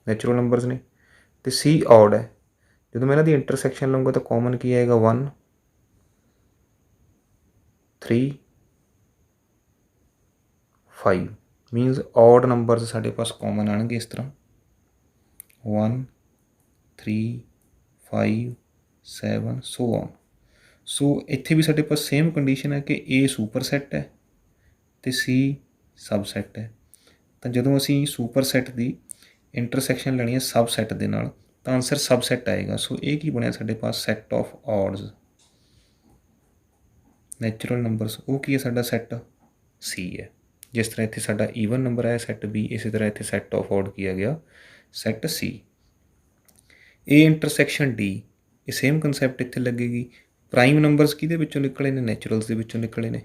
ਨੈਚੁਰਲ ਨੰਬਰਸ ਨੇ, ਅਤੇ ਸੀ ਔਡ ਹੈ। ਜਦੋਂ ਮੈਂ ਇਹਨਾਂ ਦੀ ਇੰਟਰਸੈਕਸ਼ਨ ਲਵਾਂਗਾ ਤਾਂ ਕਾਮਨ ਕੀ ਆਏਗਾ, 1 3 5 ਮੀਨਸ ਔਡ ਨੰਬਰਸ ਸਾਡੇ ਪਾਸ ਕਾਮਨ ਆਉਣਗੇ ਇਸ ਤਰ੍ਹਾਂ 1 3 5 7 ਸੋ ਔਨ। ਸੋ ਇੱਥੇ ਵੀ ਸਾਡੇ ਪਾਸ ਸੇਮ ਕੰਡੀਸ਼ਨ ਹੈ ਕਿ ਏ ਸੁਪਰ ਸੈੱਟ ਹੈ ਅਤੇ ਸੀ ਸਬਸੈੱਟ ਹੈ। ਤਾਂ ਜਦੋਂ ਅਸੀਂ ਸੁਪਰ ਸੈੱਟ ਦੀ ਇੰਟਰਸੈਕਸ਼ਨ ਲੈਣੀ ਹੈ ਸਬਸੈੱਟ ਦੇ ਨਾਲ, ਤਾਂ ਆਨਸਰ ਸਬਸੈੱਟ ਆਏਗਾ। ਸੋ ਇਹ ਕੀ ਬਣਿਆ ਸਾਡੇ ਪਾਸ, set of odds. Natural numbers ਉਹ ਕੀ ਹੈ ਸਾਡਾ, ਸੈੱਟ ਸੀ ਹੈ। ਜਿਸ ਤਰ੍ਹਾਂ ਇੱਥੇ ਸਾਡਾ ਈਵਨ ਨੰਬਰ ਆਇਆ ਸੈੱਟ ਬੀ, ਇਸੇ ਤਰ੍ਹਾਂ ਇੱਥੇ ਸੈੱਟ ਆਫ ਔਡ ਕੀ ਆ ਗਿਆ, ਸੈੱਟ ਸੀ। ਏ ਇੰਟਰਸੈਕਸ਼ਨ ਡੀ, ਇਹ ਸੇਮ ਕੰਸੈਪਟ ਇੱਥੇ ਲੱਗੇਗੀ। ਪ੍ਰਾਈਮ ਨੰਬਰਸ ਕਿਹਦੇ ਵਿੱਚੋਂ ਨਿਕਲੇ ਨੇ, ਨੈਚੁਰਲਸ ਦੇ ਵਿੱਚੋਂ ਨਿਕਲੇ ਨੇ।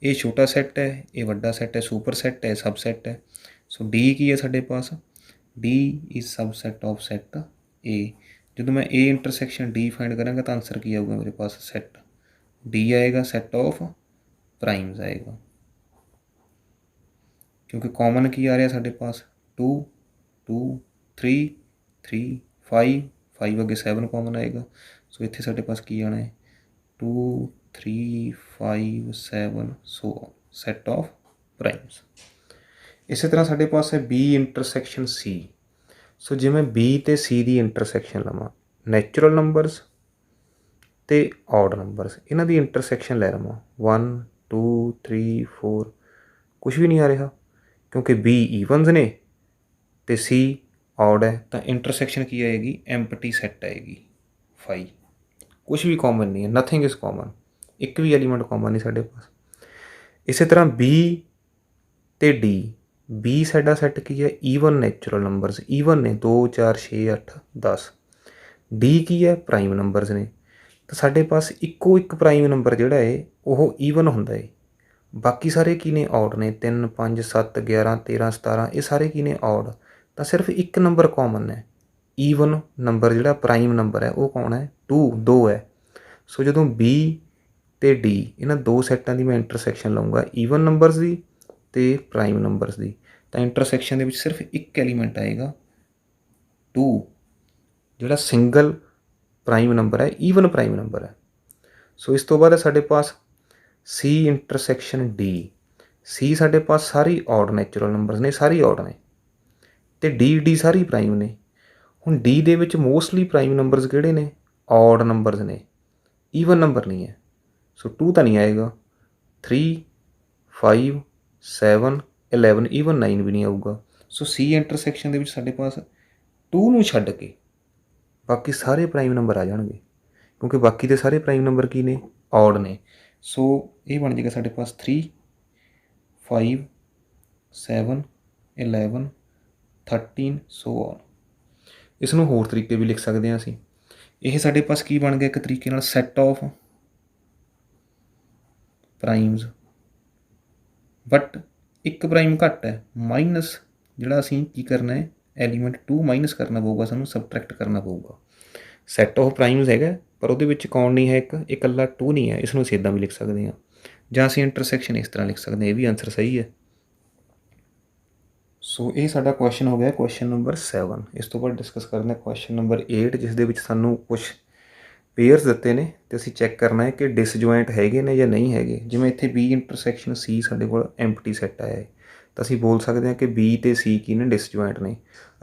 ਇਹ ਛੋਟਾ ਸੈੱਟ ਹੈ, ਇਹ ਵੱਡਾ ਸੈੱਟ ਹੈ, ਸੁਪਰ ਸੈੱਟ ਹੈ, ਸਬਸੈੱਟ ਹੈ। ਸੋ ਡੀ ਕੀ ਹੈ ਸਾਡੇ ਪਾਸ, D is subset of set A. ਜਦੋਂ ਮੈਂ ਏ ਇੰਟਰਸੈਕਸ਼ਨ ਡੀ ਫਾਈਂਡ ਕਰਾਂਗਾ ਤਾਂ ਆਨਸਰ ਕੀ ਆਊਗਾ ਮੇਰੇ ਪਾਸ, ਸੈੱਟ ਡੀ ਆਏਗਾ, ਸੈੱਟ ਆਫ ਪ੍ਰਾਈਮਸ ਆਏਗਾ। ਕਿਉਂਕਿ ਕਾਮਨ ਕੀ ਆ ਰਿਹਾ ਸਾਡੇ ਪਾਸ, 2 2 3 3 5 5 ਅੱਗੇ 7 ਕਾਮਨ ਆਏਗਾ। ਸੋ ਇੱਥੇ ਸਾਡੇ ਪਾਸ ਕੀ ਆਉਣਾ ਹੈ, 2 3 5 7 ਸੋ ਔਨ, ਸੈੱਟ ਆਫ ਪ੍ਰਾਈਮਸ। ਇਸੇ ਤਰ੍ਹਾਂ ਸਾਡੇ ਪਾਸ ਹੈ ਬੀ ਇੰਟਰਸੈਕਸ਼ਨ ਸੀ। ਸੋ ਜੇ ਮੈਂ ਬੀ ਅਤੇ ਸੀ ਦੀ ਇੰਟਰਸੈਕਸ਼ਨ ਲਵਾਂ, ਨੈਚੁਰਲ ਨੰਬਰਸ ਅਤੇ ਔਡ ਨੰਬਰਸ, ਇਹਨਾਂ ਦੀ ਇੰਟਰਸੈਕਸ਼ਨ ਲੈ ਲਵਾਂ 1 2 3 4, ਕੁਛ ਵੀ ਨਹੀਂ ਆ ਰਿਹਾ ਕਿਉਂਕਿ ਬੀ ਈਵਨਸ ਨੇ ਅਤੇ ਸੀ ਔਡ ਹੈ, ਤਾਂ ਇੰਟਰਸੈਕਸ਼ਨ ਕੀ ਆਏਗੀ, ਐਮਪਟੀ ਸੈੱਟ ਆਏਗੀ 5। ਕੁਛ ਵੀ ਕਾਮਨ ਨਹੀਂ ਹੈ, ਨਥਿੰਗ ਇਜ਼ ਕਾਮਨ, ਇੱਕ ਵੀ ਐਲੀਮੈਂਟ ਕਾਮਨ ਨਹੀਂ ਸਾਡੇ ਪਾਸ। ਇਸੇ ਤਰ੍ਹਾਂ ਬੀ ਅਤੇ ਡੀ, ਬੀ ਸਾਡਾ ਸੈੱਟ ਕੀ ਹੈ, ਈਵਨ ਨੈਚੁਰਲ ਨੰਬਰਸ, ਈਵਨ ਨੇ 2 4 6 8 10। ਡੀ ਕੀ ਹੈ, ਪ੍ਰਾਈਮ ਨੰਬਰਸ ਨੇ, ਤਾਂ ਸਾਡੇ ਪਾਸ ਇੱਕੋ ਇੱਕ ਪ੍ਰਾਈਮ ਨੰਬਰ ਜਿਹੜਾ ਹੈ ਉਹ ਈਵਨ ਹੁੰਦਾ ਹੈ। ਬਾਕੀ ਸਾਰੇ ਕੀ ਨੇ, ਔਡ ਨੇ, 3 5 7 11 13 17, ਇਹ ਸਾਰੇ ਕੀ ਨੇ, ਔਡ। ਤਾਂ ਸਿਰਫ ਇੱਕ ਨੰਬਰ ਕਾਮਨ ਹੈ, ਈਵਨ ਨੰਬਰ ਜਿਹੜਾ ਪ੍ਰਾਈਮ ਨੰਬਰ ਹੈ ਉਹ ਕੌਣ ਹੈ, 2 ਹੈ। ਸੋ ਜਦੋਂ ਬੀ ਅਤੇ ਡੀ ਇਹਨਾਂ ਦੋ ਸੈੱਟਾਂ ਦੀ ਮੈਂ ਇੰਟਰਸੈਕਸ਼ਨ ਲਊਂਗਾ, ਈਵਨ ਨੰਬਰਸ ਦੀ ਅਤੇ ਪ੍ਰਾਈਮ ਨੰਬਰਸ ਦੀ, ਤਾਂ ਇੰਟਰਸੈਕਸ਼ਨ ਦੇ ਵਿੱਚ ਸਿਰਫ ਇੱਕ ਐਲੀਮੈਂਟ ਆਏਗਾ 2, ਜਿਹੜਾ ਸਿੰਗਲ ਪ੍ਰਾਈਮ ਨੰਬਰ ਹੈ, ਈਵਨ ਪ੍ਰਾਈਮ ਨੰਬਰ ਹੈ। ਸੋ ਇਸ ਤੋਂ ਬਾਅਦ ਸਾਡੇ ਪਾਸ ਸੀ ਇੰਟਰਸੈਕਸ਼ਨ ਡੀ। ਸੀ ਸਾਡੇ ਪਾਸ ਸਾਰੀ ਔਡ ਨੈਚੁਰਲ ਨੰਬਰਸ ਨੇ, ਸਾਰੀ ਔਡ ਨੇ, ਅਤੇ ਡੀ ਸਾਰੀ ਪ੍ਰਾਈਮ ਨੇ। ਹੁਣ ਡੀ ਦੇ ਵਿੱਚ ਮੋਸਟਲੀ ਪ੍ਰਾਈਮ ਨੰਬਰਸ ਕਿਹੜੇ ਨੇ, ਔਡ ਨੰਬਰਸ ਨੇ, ਈਵਨ ਨੰਬਰ ਨਹੀਂ ਹੈ। ਸੋ 2 ਤਾਂ ਨਹੀਂ ਆਏਗਾ, 3 5 7 11, ਈਵਨ 9 ਵੀ ਨਹੀਂ ਆਊਗਾ। ਸੋ ਸੀ ਇੰਟਰਸੈਕਸ਼ਨ ਦੇ ਵਿੱਚ ਸਾਡੇ ਪਾਸ 2 ਨੂੰ ਛੱਡ ਕੇ ਬਾਕੀ ਸਾਰੇ ਪ੍ਰਾਈਮ ਨੰਬਰ ਆ ਜਾਣਗੇ, ਕਿਉਂਕਿ ਬਾਕੀ ਦੇ ਸਾਰੇ ਪ੍ਰਾਈਮ ਨੰਬਰ ਕੀ ਨੇ, ਔਡ ਨੇ। ਸੋ ਇਹ ਬਣ ਜਾਏਗਾ ਸਾਡੇ ਪਾਸ 3 5 7 11 13 ਸੋ ਔਨ। ਇਸ ਨੂੰ ਹੋਰ ਤਰੀਕੇ ਵੀ ਲਿਖ ਸਕਦੇ ਹਾਂ ਅਸੀਂ। ਇਹ ਸਾਡੇ ਪਾਸ ਕੀ ਬਣ ਗਿਆ, ਇੱਕ ਤਰੀਕੇ ਨਾਲ ਸੈੱਟ ਆਫ ਪ੍ਰਾਈਮਸ, ਬਟ ਇੱਕ ਪ੍ਰਾਈਮ ਘੱਟ ਹੈ, ਮਾਈਨਸ ਜਿਹੜਾ ਅਸੀਂ ਕੀ ਕਰਨਾ ਹੈ, ਐਲੀਮੈਂਟ 2 ਮਾਈਨਸ ਕਰਨਾ ਪਊਗਾ, ਸਾਨੂੰ ਸਬਟਰੈਕਟ ਕਰਨਾ ਪਊਗਾ। ਸੈੱਟ ਆਫ ਪ੍ਰਾਈਮਸ ਹੈਗਾ ਪਰ ਉਹਦੇ ਵਿੱਚ ਕੌਣ ਨਹੀਂ ਹੈ, ਇੱਕ ਇਕੱਲਾ 2 ਨਹੀਂ ਹੈ। ਇਸ ਨੂੰ ਅਸੀਂ ਇੱਦਾਂ ਵੀ ਲਿਖ ਸਕਦੇ ਹਾਂ, ਜਾਂ ਅਸੀਂ ਇੰਟਰਸੈਕਸ਼ਨ ਇਸ ਤਰ੍ਹਾਂ ਲਿਖ ਸਕਦੇ ਹਾਂ, ਇਹ ਵੀ ਆਨਸਰ ਸਹੀ ਹੈ। ਸੋ ਇਹ ਸਾਡਾ ਕੁਐਸਚਨ ਹੋ ਗਿਆ, ਕੁਐਸਚਨ ਨੰਬਰ 7। ਇਸ ਤੋਂ ਬਾਅਦ ਡਿਸਕਸ ਕਰਦੇ ਹਾਂ ਕੁਐਸਚਨ ਨੰਬਰ 8, ਜਿਸ ਦੇ ਵਿੱਚ ਸਾਨੂੰ ਕੁਛ ਪੇਅਰਸ ਦਿੱਤੇ ਨੇ ਅਤੇ ਅਸੀਂ ਚੈੱਕ ਕਰਨਾ ਹੈ ਕਿ ਡਿਸਜੁਆਇੰਟ ਹੈਗੇ ਨੇ ਜਾਂ ਨਹੀਂ ਹੈਗੇ। ਜਿਵੇਂ ਇੱਥੇ ਬੀ ਇੰਟਰਸੈਕਸ਼ਨ ਸੀ ਸਾਡੇ ਕੋਲ ਐਮਪਟੀ ਸੈੱਟ ਆਇਆ ਹੈ, ਤਾਂ ਅਸੀਂ ਬੋਲ ਸਕਦੇ ਹਾਂ ਕਿ ਬੀ ਅਤੇ ਸੀ ਕੀ ਨੇ, ਡਿਸਜੁਆਇੰਟ ਨੇ।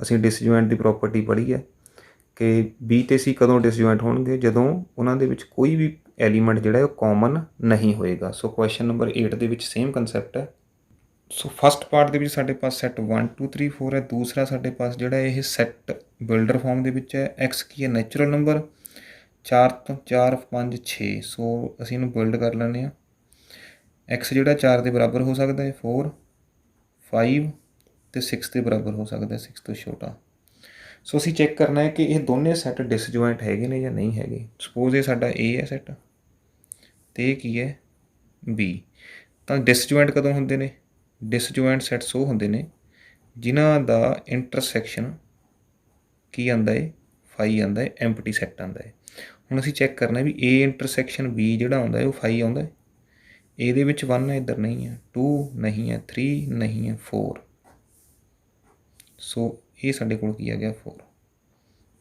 ਅਸੀਂ ਡਿਸਜੁਆਇੰਟ ਦੀ ਪ੍ਰੋਪਰਟੀ ਪੜ੍ਹੀ ਹੈ ਕਿ ਬੀ ਅਤੇ ਸੀ ਕਦੋਂ ਡਿਸਜੁਆਇੰਟ ਹੋਣਗੇ, ਜਦੋਂ ਉਹਨਾਂ ਦੇ ਵਿੱਚ ਕੋਈ ਵੀ ਐਲੀਮੈਂਟ ਜਿਹੜਾ ਉਹ ਕਾਮਨ ਨਹੀਂ ਹੋਏਗਾ। ਸੋ ਕੁਐਸਚਨ ਨੰਬਰ 8 ਦੇ ਵਿੱਚ ਸੇਮ ਕੰਸੈਪਟ ਹੈ। ਸੋ ਫਸਟ ਪਾਰਟ ਦੇ ਵਿੱਚ ਸਾਡੇ ਪਾਸ ਸੈੱਟ 1 2 3 4 ਹੈ। ਦੂਸਰਾ ਸਾਡੇ ਪਾਸ ਜਿਹੜਾ ਇਹ ਸੈੱਟ ਬਿਲਡਰ ਫਾਰਮ ਦੇ ਵਿੱਚ ਹੈ। ਐਕਸ ਕੀ ਹੈ, ਨੈਚੁਰਲ ਨੰਬਰ, 4 ਤੋਂ 4 5 6, ਸੋ ਅਸੀਂ ਇਹਨੂੰ ਬਿਲਡ ਕਰ ਲੈਂਦੇ ਹਾਂ। x ਜਿਹੜਾ 4 ਦੇ ਬਰਾਬਰ ਹੋ ਸਕਦਾ ਹੈ 4 5 ਅਤੇ 6 ਦੇ ਬਰਾਬਰ ਹੋ ਸਕਦਾ 6 ਤੋਂ ਛੋਟਾ। ਸੋ ਅਸੀਂ ਚੈੱਕ ਕਰਨਾ ਹੈ ਕਿ ਇਹ ਦੋਨੇ ਸੈੱਟ ਡਿਸਜੁਆਇੰਟ ਹੈਗੇ ਨੇ ਜਾਂ ਨਹੀਂ ਹੈਗੇ। ਸਪੋਜ਼ ਇਹ ਸਾਡਾ A ਹੈ ਸੈੱਟ ਅਤੇ ਇਹ ਕੀ ਹੈ B। ਤਾਂ ਡਿਸਜੁਆਇੰਟ ਕਦੋਂ ਹੁੰਦੇ ਨੇ? ਡਿਸਜੁਆਇੰਟ ਸੈੱਟਸ ਉਹ ਹੁੰਦੇ ਨੇ ਜਿਨ੍ਹਾਂ ਦਾ ਇੰਟਰਸੈਕਸ਼ਨ ਕੀ ਆਉਂਦਾ ਹੈ ਫਾਈ ਆਉਂਦਾ ਹੈ, ਐਮਪਟੀ ਸੈੱਟ ਆਉਂਦਾ ਹੈ। ਹੁਣ ਅਸੀਂ ਚੈੱਕ ਕਰਨਾ ਵੀ A ਇੰਟਰਸੈਕਸ਼ਨ B ਜਿਹੜਾ ਆਉਂਦਾ ਹੈ ਉਹ ਫਾਈ ਆਉਂਦਾ ਹੈ। ਇਹਦੇ ਵਿੱਚ 1 ਹੈ, ਇੱਧਰ ਨਹੀਂ ਹੈ, 2 ਨਹੀਂ ਹੈ, 3 ਨਹੀਂ ਹੈ, 4। ਸੋ ਇਹ ਸਾਡੇ ਕੋਲ ਕੀ ਆ ਗਿਆ 4।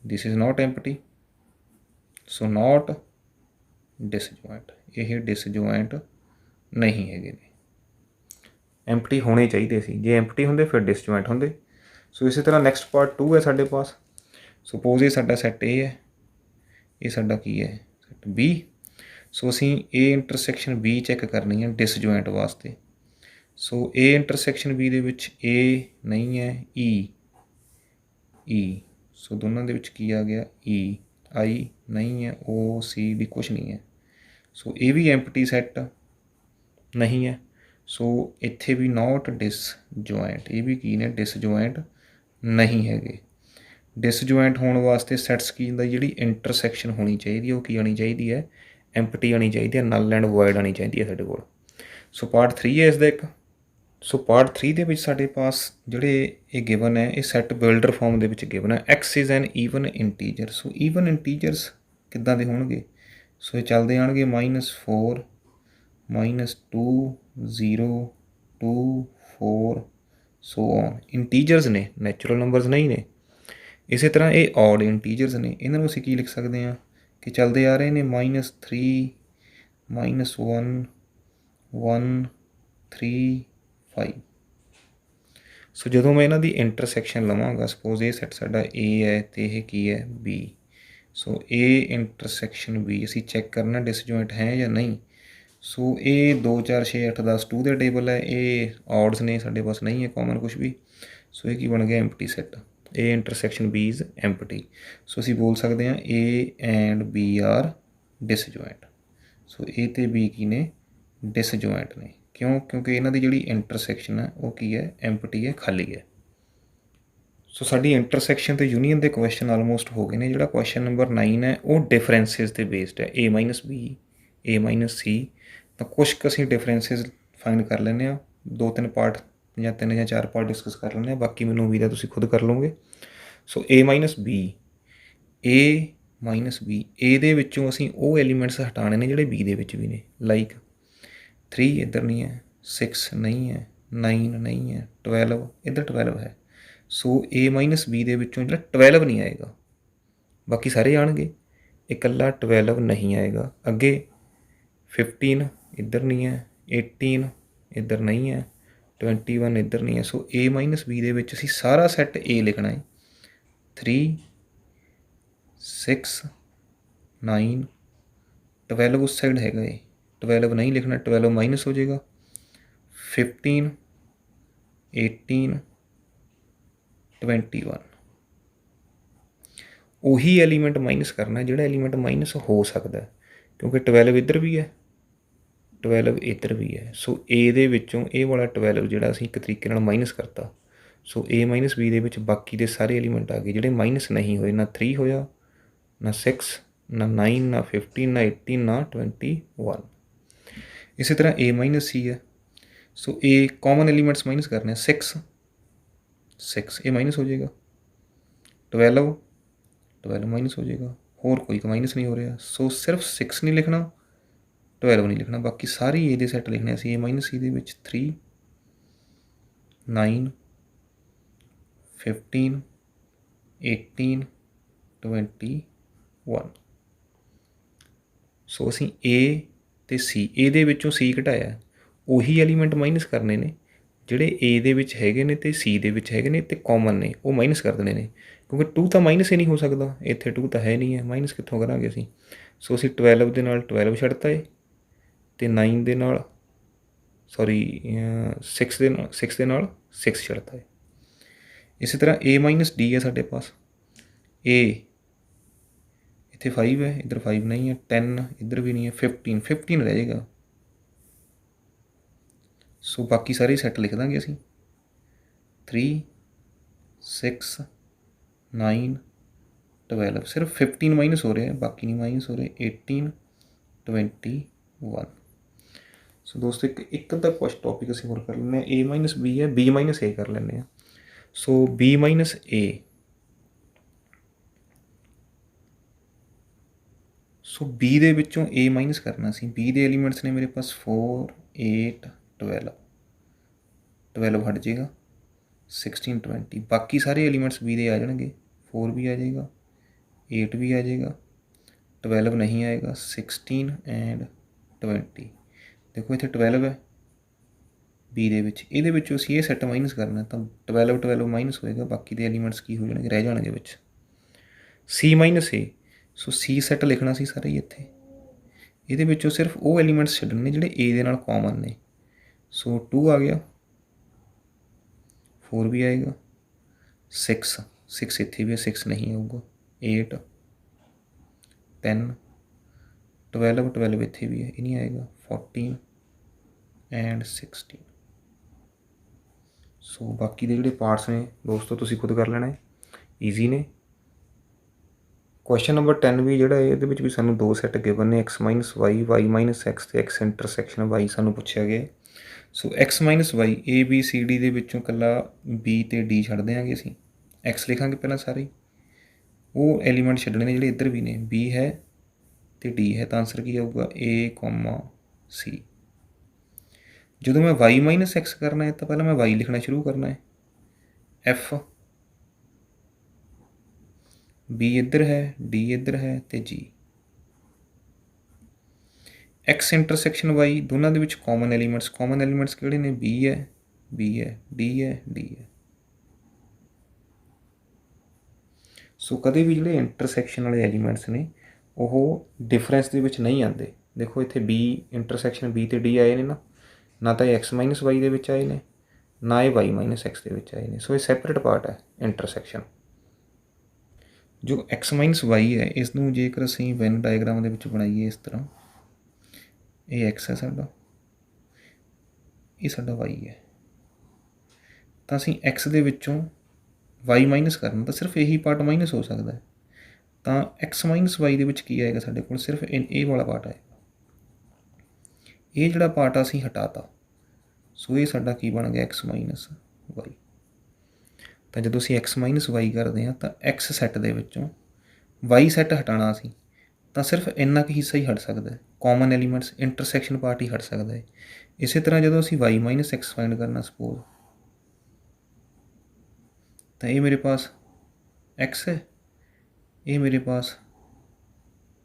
ਦਿਸ ਇਜ਼ ਨਾਟ ਐਮਪਟੀ, ਸੋ ਨਾਟ ਡਿਸਜੁਆਇੰਟ। ਇਹ ਡਿਸਜੁਆਇੰਟ ਨਹੀਂ ਹੈਗੇ ਨੇ, ਐਮਪਟੀ ਹੋਣੇ ਚਾਹੀਦੇ ਸੀ। ਜੇ ਐਮਪਟੀ ਹੁੰਦੇ ਫਿਰ ਡਿਸਜੁਆਇੰਟ ਹੁੰਦੇ। ਸੋ ਇਸੇ ਤਰ੍ਹਾਂ ਨੈਕਸਟ ਪਾਰਟ 2 ਹੈ ਸਾਡੇ ਪਾਸ। ਸਪੋਜ਼ ਇਹ ਸਾਡਾ ਸੈੱਟ A ਹੈ, ਇਹ ਸਾਡਾ ਕੀ ਹੈ ਸੈੱਟ B। ਸੋ ਅਸੀਂ A ਇੰਟਰਸੈਕਸ਼ਨ B ਚੈੱਕ ਕਰਨੀ ਹੈ ਡਿਸਜੁਆਇੰਟ ਵਾਸਤੇ। ਸੋ A ਇੰਟਰਸੈਕਸ਼ਨ B ਦੇ ਵਿੱਚ A ਨਹੀਂ ਹੈ, E। ਸੋ ਦੋਨਾਂ ਦੇ ਵਿੱਚ ਕੀ ਆ ਗਿਆ E। I ਨਹੀਂ ਹੈ, O C D ਕੁਛ ਨਹੀਂ ਹੈ। ਸੋ ਇਹ ਵੀ ਐਮਪਟੀ ਸੈੱਟ ਨਹੀਂ ਹੈ। ਸੋ ਇੱਥੇ ਵੀ ਨਾਟ ਡਿਸਜੁਆਇੰਟ, ਇਹ ਵੀ ਕੀ ਨੇ ਡਿਸਜੁਆਇੰਟ ਨਹੀਂ ਹੈਗੇ। ਡਿਸਜੁਆਇੰਟ ਹੋਣ ਵਾਸਤੇ ਸੈੱਟਸ ਕੀ ਹੁੰਦਾ, ਜਿਹੜੀ ਇੰਟਰਸੈਕਸ਼ਨ ਹੋਣੀ ਚਾਹੀਦੀ ਹੈ ਉਹ ਕੀ ਆਉਣੀ ਚਾਹੀਦੀ ਹੈ ਐਮਪਟੀ ਆਉਣੀ ਚਾਹੀਦੀ ਹੈ, ਨਲ ਐਂਡ ਵੋਇਡ ਆਉਣੀ ਚਾਹੀਦੀ ਹੈ ਸਾਡੇ ਕੋਲ। ਸੋ ਪਾਰਟ 3 ਹੈ ਇਸ ਦਾ ਇੱਕ। ਸੋ ਪਾਰਟ 3 ਦੇ ਵਿੱਚ ਸਾਡੇ ਪਾਸ ਜਿਹੜੇ ਇਹ ਗਿਵਨ ਹੈ ਇਹ ਸੈੱਟ ਬਿਲਡਰ ਫਾਰਮ ਦੇ ਵਿੱਚ ਗਿਵਨ ਹੈ। X is an even integer. So even integers ਕਿੱਦਾਂ ਦੇ ਹੋਣਗੇ? ਸੋ ਇਹ ਚੱਲਦੇ ਆਉਣਗੇ -4 -2 0 2 4 ਸੋ ਔਨ। ਇੰਟੀਜਰਸ ਨੇ, ਨੈਚੁਰਲ ਨੰਬਰਸ ਨਹੀਂ ਨੇ। ਇਸੇ ਤਰ੍ਹਾਂ ਇਹ ਔਡ ਇੰਟੀਜਰਸ ਨੇ, ਇਹਨਾਂ ਨੂੰ ਅਸੀਂ ਕੀ ਲਿਖ ਸਕਦੇ ਹਾਂ ਕਿ ਚੱਲਦੇ ਆ ਰਹੇ ਨੇ -3 -1 1 3 5। ਸੋ ਜਦੋਂ ਮੈਂ ਇਹਨਾਂ ਦੀ ਇੰਟਰਸੈਕਸ਼ਨ ਲਵਾਂਗਾ, ਸਪੋਜ਼ ਇਹ ਸੈੱਟ ਸਾਡਾ A ਹੈ ਅਤੇ ਇਹ ਕੀ ਹੈ B। So A intersection B ਅਸੀਂ ਚੈੱਕ ਕਰਨਾ ਡਿਸਜੁਆਇੰਟ ਹੈ ਜਾਂ ਨਹੀਂ। ਸੋ ਇਹ 2 4 6 8 10 2 ਦੇ ਟੇਬਲ ਹੈ, ਇਹ ਔਡਸ ਨੇ, ਸਾਡੇ ਪਾਸ ਨਹੀਂ ਹੈ ਕਾਮਨ ਕੁਛ ਵੀ। ਸੋ ਇਹ ਕੀ ਬਣ ਗਿਆ empty set. A intersection B is empty. So ਅਸੀਂ ਬੋਲ ਸਕਦੇ ਹਾਂ A and B are disjoint. So A ਅਤੇ B ਕੀ ਨੇ ਡਿਸਜੁਆਇੰਟ ਨੇ। ਕਿਉਂ? ਕਿਉਂਕਿ ਇਹਨਾਂ ਦੀ ਜਿਹੜੀ ਇੰਟਰਸੈਕਸ਼ਨ ਹੈ ਉਹ ਕੀ ਹੈ ਐਮਪਟੀ ਹੈ, ਖਾਲੀ ਹੈ। ਸੋ ਸਾਡੀ ਇੰਟਰਸੈਕਸ਼ਨ ਅਤੇ ਯੂਨੀਅਨ ਦੇ ਕੁਐਸਚਨ ਆਲਮੋਸਟ ਹੋ ਗਏ ਨੇ। ਜਿਹੜਾ ਕੁਐਸਚਨ ਨੰਬਰ 9 ਹੈ ਉਹ ਡਿਫਰੈਂਸਿਸ 'ਤੇ ਬੇਸਡ ਹੈ, A -B A -C। ਤਾਂ ਕੁਛ ਕੁ ਅਸੀਂ ਡਿਫਰੈਂਸਿਸ ਫਾਈਂਡ ਕਰ ਲੈਂਦੇ ਹਾਂ, 2-3 ਪਾਰਟ ਜਾਂ 3 ਜਾਂ 4 ਪਾਰਟ ਡਿਸਕਸ ਕਰ ਲੈਂਦੇ ਹਾਂ, ਬਾਕੀ ਮੈਨੂੰ ਉਮੀਦ ਹੈ ਤੁਸੀਂ ਖੁਦ ਕਰ ਲਓਗੇ। ਸੋ A -B A ਦੇ ਵਿੱਚੋਂ ਅਸੀਂ ਉਹ ਐਲੀਮੈਂਟਸ ਹਟਾਉਣੇ ਨੇ ਜਿਹੜੇ B ਦੇ ਵਿੱਚ ਵੀ ਨੇ। ਲਾਈਕ 3 ਇੱਧਰ ਨਹੀਂ ਹੈ, 6 ਨਹੀਂ ਹੈ, 9 ਨਹੀਂ ਹੈ, 12 ਇੱਧਰ 12 ਹੈ। ਸੋ A -B ਦੇ ਵਿੱਚੋਂ ਜਿਹੜਾ 12 ਨਹੀਂ ਆਏਗਾ, ਬਾਕੀ ਸਾਰੇ ਆਉਣਗੇ, ਇਕੱਲਾ 12 ਨਹੀਂ ਆਏਗਾ। ਅੱਗੇ 15 ਇੱਧਰ ਨਹੀਂ ਹੈ, 18 ਇੱਧਰ ਨਹੀਂ ਹੈ, 21 ਇੱਧਰ ਨਹੀਂ ਹੈ। ਸੋ A -B ਦੇ ਵਿੱਚ ਅਸੀਂ ਸਾਰਾ ਸੈੱਟ A ਲਿਖਣਾ ਹੈ। 3 6 9 12 ਉਸ ਸਾਈਡ ਹੈਗਾ ਹੈ, 12 ਨਹੀਂ ਲਿਖਣਾ, 12 ਮਾਈਨਸ ਹੋ ਜਾਏਗਾ। 15 18 21 ਉਹੀ ਐਲੀਮੈਂਟ ਮਾਈਨਸ ਕਰਨਾ ਜਿਹੜਾ ਐਲੀਮੈਂਟ ਮਾਈਨਸ ਹੋ ਸਕਦਾ, ਕਿਉਂਕਿ 12 ਇੱਧਰ ਵੀ ਹੈ, 12 ਇੱਧਰ ਵੀ ਹੈ। ਸੋ A ਦੇ ਵਿੱਚੋਂ ਇਹ ਵਾਲਾ 12 ਜਿਹੜਾ ਅਸੀਂ ਇੱਕ ਤਰੀਕੇ ਨਾਲ ਮਾਈਨਸ ਕਰਤਾ। ਸੋ A -B ਦੇ ਵਿੱਚ ਬਾਕੀ ਦੇ ਸਾਰੇ ਐਲੀਮੈਂਟ ਆ ਗਏ ਜਿਹੜੇ ਮਾਈਨਸ ਨਹੀਂ ਹੋਏ। ਨਾ 3 ਹੋਇਆ, ਨਾ 6, ਨਾ 9, ਨਾ 15, ਨਾ 18, ਨਾ 21। ਇਸੇ ਤਰ੍ਹਾਂ A -C ਹੈ। ਸੋ A ਕਾਮਨ ਐਲੀਮੈਂਟਸ ਮਾਈਨਸ ਕਰਨੇ ਆ। 6 ਇਹ ਮਾਈਨਸ ਹੋ ਜਾਏਗਾ, 12 ਮਾਈਨਸ ਹੋ ਜਾਏਗਾ, ਹੋਰ ਕੋਈ ਮਾਈਨਸ ਨਹੀਂ ਹੋ ਰਿਹਾ। ਸੋ ਸਿਰਫ 6 ਨਹੀਂ ਲਿਖਣਾ, 12 ਨਹੀਂ ਲਿਖਣਾ, ਬਾਕੀ ਸਾਰੀ A ਦੇ ਸੈੱਟ ਲਿਖਣੇ ਅਸੀਂ। A -C ਦੇ ਵਿੱਚ 3 9 15 18 21। ਸੋ ਅਸੀਂ A ਅਤੇ C, A ਦੇ ਵਿੱਚੋਂ C ਘਟਾਇਆ, ਉਹੀ ਐਲੀਮੈਂਟ ਮਾਈਨਸ ਕਰਨੇ ਨੇ ਜਿਹੜੇ A ਦੇ ਵਿੱਚ ਹੈਗੇ ਨੇ ਅਤੇ C ਦੇ ਵਿੱਚ ਹੈਗੇ ਨੇ ਅਤੇ ਕਾਮਨ ਨੇ, ਉਹ ਮਾਈਨਸ ਕਰ ਦੇਣੇ ਨੇ। ਕਿਉਂਕਿ 2 ਤਾਂ ਮਾਈਨਸ ਹੀ ਨਹੀਂ ਹੋ ਸਕਦਾ, ਇੱਥੇ 2 ਤਾਂ ਹੈ ਨਹੀਂ ਹੈ, ਮਾਈਨਸ ਕਿੱਥੋਂ ਕਰਾਂਗੇ ਅਸੀਂ। ਸੋ ਅਸੀਂ 12 ਦੇ ਨਾਲ 12 ਛੱਡਤਾ ਹੈ ਅਤੇ 9 ਦੇ ਨਾਲ 6 ਦੇ ਨਾਲ 6 ਛੱਡਤਾ ਹੈ। ਇਸੇ ਤਰ੍ਹਾਂ A -D ਹੈ ਸਾਡੇ ਪਾਸ। A ਇੱਥੇ 5 ਹੈ, ਇੱਧਰ 5 ਨਹੀਂ ਹੈ, 10 ਇੱਧਰ ਵੀ ਨਹੀਂ ਹੈ, 15 ਰਹਿ ਜਾਏਗਾ। ਸੋ ਬਾਕੀ ਸਾਰੇ ਸੈੱਟ ਲਿਖ ਦਾਂਗੇ ਅਸੀਂ 3 6 9 12 ਸਿਰਫ 15 ਮਾਈਨਸ ਹੋ ਰਿਹਾ, ਬਾਕੀ ਨਹੀਂ ਮਾਈਨਸ ਹੋ ਰਹੇ। 18 21। ਸੋ ਦੋਸਤੋ ਇੱਕ ਅੱਧਾ ਕੁਛ ਟੋਪਿਕ ਅਸੀਂ ਹੋਰ ਕਰ ਲੈਂਦੇ ਹਾਂ। A ਮਾਈਨਸ B ਹੈ, B ਮਾਈਨਸ A ਕਰ ਲੈਂਦੇ ਹਾਂ। ਸੋ B minus A, so B ਦੇ ਵਿੱਚੋਂ A ਮਾਈਨਸ ਕਰਨਾ ਸੀ। B ਦੇ ਐਲੀਮੈਂਟਸ ਨੇ ਮੇਰੇ ਪਾਸ 4 8 12 12 ਹਟ ਜਾਏਗਾ, 16 20। ਬਾਕੀ ਸਾਰੇ ਐਲੀਮੈਂਟਸ B ਦੇ ਆ ਜਾਣਗੇ। 4 ਵੀ ਆ ਜਾਏਗਾ, 8 ਵੀ ਆ ਜਾਏਗਾ, 12 ਨਹੀਂ ਆਏਗਾ, 16 ਐਂਡ 20। ਦੇਖੋ ਇੱਥੇ 12 ਹੈ B ਦੇ ਵਿੱਚ, ਇਹਦੇ ਵਿੱਚੋਂ ਅਸੀਂ ਇਹ ਸੈੱਟ ਮਾਈਨਸ ਕਰਨਾ, ਤਾਂ 12 ਮਾਈਨਸ ਹੋਏਗਾ, ਬਾਕੀ ਦੇ ਐਲੀਮੈਂਟਸ ਕੀ ਹੋ ਜਾਣਗੇ, ਰਹਿ ਜਾਣਗੇ ਵਿੱਚ। C minus A, so C set ਲਿਖਣਾ ਸੀ ਸਾਰੇ ਹੀ ਇੱਥੇ। ਇਹਦੇ ਵਿੱਚੋਂ ਸਿਰਫ ਉਹ ਐਲੀਮੈਂਟਸ ਛੱਡਣੇ ਨੇ ਜਿਹੜੇ A ਦੇ ਨਾਲ ਕਾਮਨ ਨੇ। ਸੋ 2 ਆ ਗਿਆ, 4 ਵੀ ਆਏਗਾ, 6 ਇੱਥੇ ਵੀ ਹੈ, 6 ਨਹੀਂ ਆਊਗਾ, 8 10 12 ਇੱਥੇ ਵੀ ਹੈ, ਇਹ ਨਹੀਂ ਆਏਗਾ, 14 ਐਂਡ 16। ਸੋ ਬਾਕੀ ਦੇ ਜਿਹੜੇ ਪਾਰਟਸ ਨੇ ਦੋਸਤੋ ਤੁਸੀਂ ਖੁਦ ਕਰ ਲੈਣਾ ਹੈ, ਈਜ਼ੀ ਨੇ। ਕੁਐਸਚਨ ਨੰਬਰ 10 ਵੀ ਜਿਹੜਾ ਇਹਦੇ ਵਿੱਚ ਵੀ ਸਾਨੂੰ 2 ਸੈੱਟ ਗਿਵਨ ਨੇ, x minus Y, Y minus X ਅਤੇ ਐਕਸ ਇੰਟਰਸੈਕਸ਼ਨ ਵਾਈ ਸਾਨੂੰ ਪੁੱਛਿਆ ਗਿਆ। So x minus Y, A B C D ਦੇ ਵਿੱਚੋਂ ਇਕੱਲਾ B ਅਤੇ D ਛੱਡ ਦਿਆਂਗੇ ਅਸੀਂ। x ਲਿਖਾਂਗੇ ਪਹਿਲਾਂ ਸਾਰੇ ਹੀ, ਉਹ ਐਲੀਮੈਂਟ ਛੱਡਣੇ ਨੇ ਜਿਹੜੇ ਇੱਧਰ ਵੀ ਨੇ, B ਹੈ ਅਤੇ D ਹੈ, ਤਾਂ ਆਨਸਰ ਕੀ ਆਊਗਾ A, C। ਜਦੋਂ ਮੈਂ y ਮਾਈਨਸ ਐਕਸ ਕਰਨਾ ਹੈ ਤਾਂ ਪਹਿਲਾਂ ਮੈਂ y ਲਿਖਣਾ ਸ਼ੁਰੂ ਕਰਨਾ ਹੈ, F, B ਇੱਧਰ ਹੈ, D ਇੱਧਰ ਹੈ ਅਤੇ G। x ਇੰਟਰਸੈਕਸ਼ਨ y, ਦੋਨਾਂ ਦੇ ਵਿੱਚ ਕਾਮਨ ਐਲੀਮੈਂਟਸ ਕਿਹੜੇ ਨੇ, B ਹੈ, D ਹੈ, D ਹੈ। ਸੋ ਕਦੇ ਵੀ ਜਿਹੜੇ ਇੰਟਰਸੈਕਸ਼ਨ ਵਾਲੇ ਐਲੀਮੈਂਟਸ ਨੇ ਉਹ ਡਿਫਰੈਂਸ ਦੇ ਵਿੱਚ ਨਹੀਂ ਆਉਂਦੇ। ਦੇਖੋ ਇੱਥੇ B ਇੰਟਰਸੈਕਸ਼ਨ B ਅਤੇ D ਆਏ ਨੇ ਨਾ ਤਾਂ ਇਹ x ਮਾਈਨਸ ਵਾਈ ਦੇ ਵਿੱਚ ਆਏ ਨੇ, ਨਾ ਇਹ y ਮਾਈਨਸ ਐਕਸ ਦੇ ਵਿੱਚ ਆਏ ਨੇ। ਸੋ ਇਹ ਸੈਪਰੇਟ ਪਾਰਟ ਹੈ ਇੰਟਰਸੈਕਸ਼ਨ। ਜੋ x ਮਾਈਨਸ ਵਾਈ ਹੈ, ਇਸ ਨੂੰ ਜੇਕਰ ਅਸੀਂ ਵੈਨ ਡਾਇਗਰਾਮ ਦੇ ਵਿੱਚ ਬਣਾਈਏ ਇਸ ਤਰ੍ਹਾਂ, ਇਹ x ਹੈ ਸਾਡਾ, ਇਹ ਸਾਡਾ y ਹੈ, ਤਾਂ ਅਸੀਂ x ਦੇ ਵਿੱਚੋਂ y ਮਾਈਨਸ ਕਰਨਾ, ਤਾਂ ਸਿਰਫ ਇਹੀ ਪਾਰਟ ਮਾਈਨਸ ਹੋ ਸਕਦਾ ਹੈ। ਤਾਂ x ਮਾਈਨਸ ਵਾਈ ਦੇ ਵਿੱਚ ਕੀ ਆਏਗਾ ਸਾਡੇ ਕੋਲ, ਸਿਰਫ ਇਹ ਵਾਲਾ ਪਾਰਟ ਆਏਗਾ। ਇਹ ਜਿਹੜਾ ਪਾਰਟ ਆ ਅਸੀਂ ਹਟਾਤਾ, ਸੋ ਇਹ ਸਾਡਾ ਕੀ ਬਣ ਗਿਆ, x ਮਾਈਨਸ ਵਾਈ। ਤਾਂ ਜਦੋਂ ਅਸੀਂ x ਮਾਈਨਸ ਵਾਈ ਕਰਦੇ ਹਾਂ ਤਾਂ x ਸੈੱਟ ਦੇ ਵਿੱਚੋਂ y ਸੈੱਟ ਹਟਾਉਣਾ ਅਸੀਂ, ਤਾਂ ਸਿਰਫ ਇੰਨਾ ਕੁ ਹਿੱਸਾ ਹੀ ਹਟ ਸਕਦਾ ਹੈ, ਕਾਮਨ ਐਲੀਮੈਂਟਸ ਇੰਟਰਸੈਕਸ਼ਨ ਪਾਰਟ ਹੀ ਹਟ ਸਕਦਾ ਹੈ। ਇਸੇ ਤਰ੍ਹਾਂ ਜਦੋਂ ਅਸੀਂ y ਮਾਈਨਸ ਐਕਸ ਫਾਈਂਡ ਕਰਨਾ ਸਪੋਜ਼, ਤਾਂ ਇਹ ਮੇਰੇ ਪਾਸ x ਹੈ, ਇਹ ਮੇਰੇ ਪਾਸ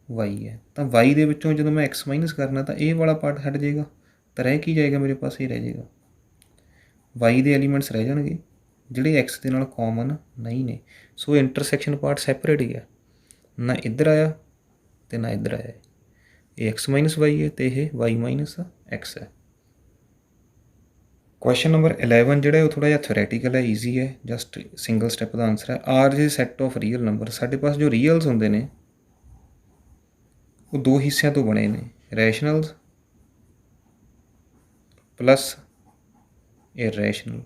y ਹੈ। ਤਾਂ y ਦੇ ਵਿੱਚੋਂ ਜਦੋਂ ਮੈਂ x ਮਾਈਨਸ ਕਰਨਾ ਤਾਂ ਇਹ ਵਾਲਾ ਪਾਰਟ ਹਟ ਜਾਏਗਾ, ਤਾਂ ਰਹਿ ਕੀ ਜਾਏਗਾ ਮੇਰੇ ਪਾਸ, ਇਹ ਰਹਿ ਜਾਏਗਾ। y ਦੇ ਐਲੀਮੈਂਟਸ ਰਹਿ ਜਾਣਗੇ ਜਿਹੜੇ x ਦੇ ਨਾਲ ਕਾਮਨ ਨਹੀਂ ਨੇ। ਸੋ ਇੰਟਰਸੈਕਸ਼ਨ ਪਾਰਟ ਸੈਪਰੇਟ ਹੀ ਹੈ, ਨਾ ਇੱਧਰ ਆਇਆ ਅਤੇ ਨਾ ਇੱਧਰ ਆਇਆ। ਇਹ x ਮਾਈਨਸ ਵਾਈ ਹੈ ਅਤੇ ਇਹ y ਮਾਈਨਸ ਐਕਸ ਹੈ। ਕੁਐਸਚਨ ਨੰਬਰ 11 ਜਿਹੜਾ ਉਹ ਥੋੜ੍ਹਾ ਜਿਹਾ ਥਿਓਰੈਟੀਕਲ ਹੈ, ਈਜ਼ੀ ਹੈ, ਜਸਟ ਸਿੰਗਲ ਸਟੈਪ ਦਾ ਆਨਸਰ ਹੈ। ਆਰ ਜੇ ਸੈੱਟ ਆਫ ਰੀਅਲ ਨੰਬਰ, ਸਾਡੇ ਪਾਸ ਜੋ ਰੀਅਲਸ ਹੁੰਦੇ ਨੇ ਉਹ 2 ਹਿੱਸਿਆਂ ਤੋਂ ਬਣੇ ਨੇ, ਰੈਸ਼ਨਲਸ ਪਲੱਸ ਇਰਰੈਸ਼ਨਲ,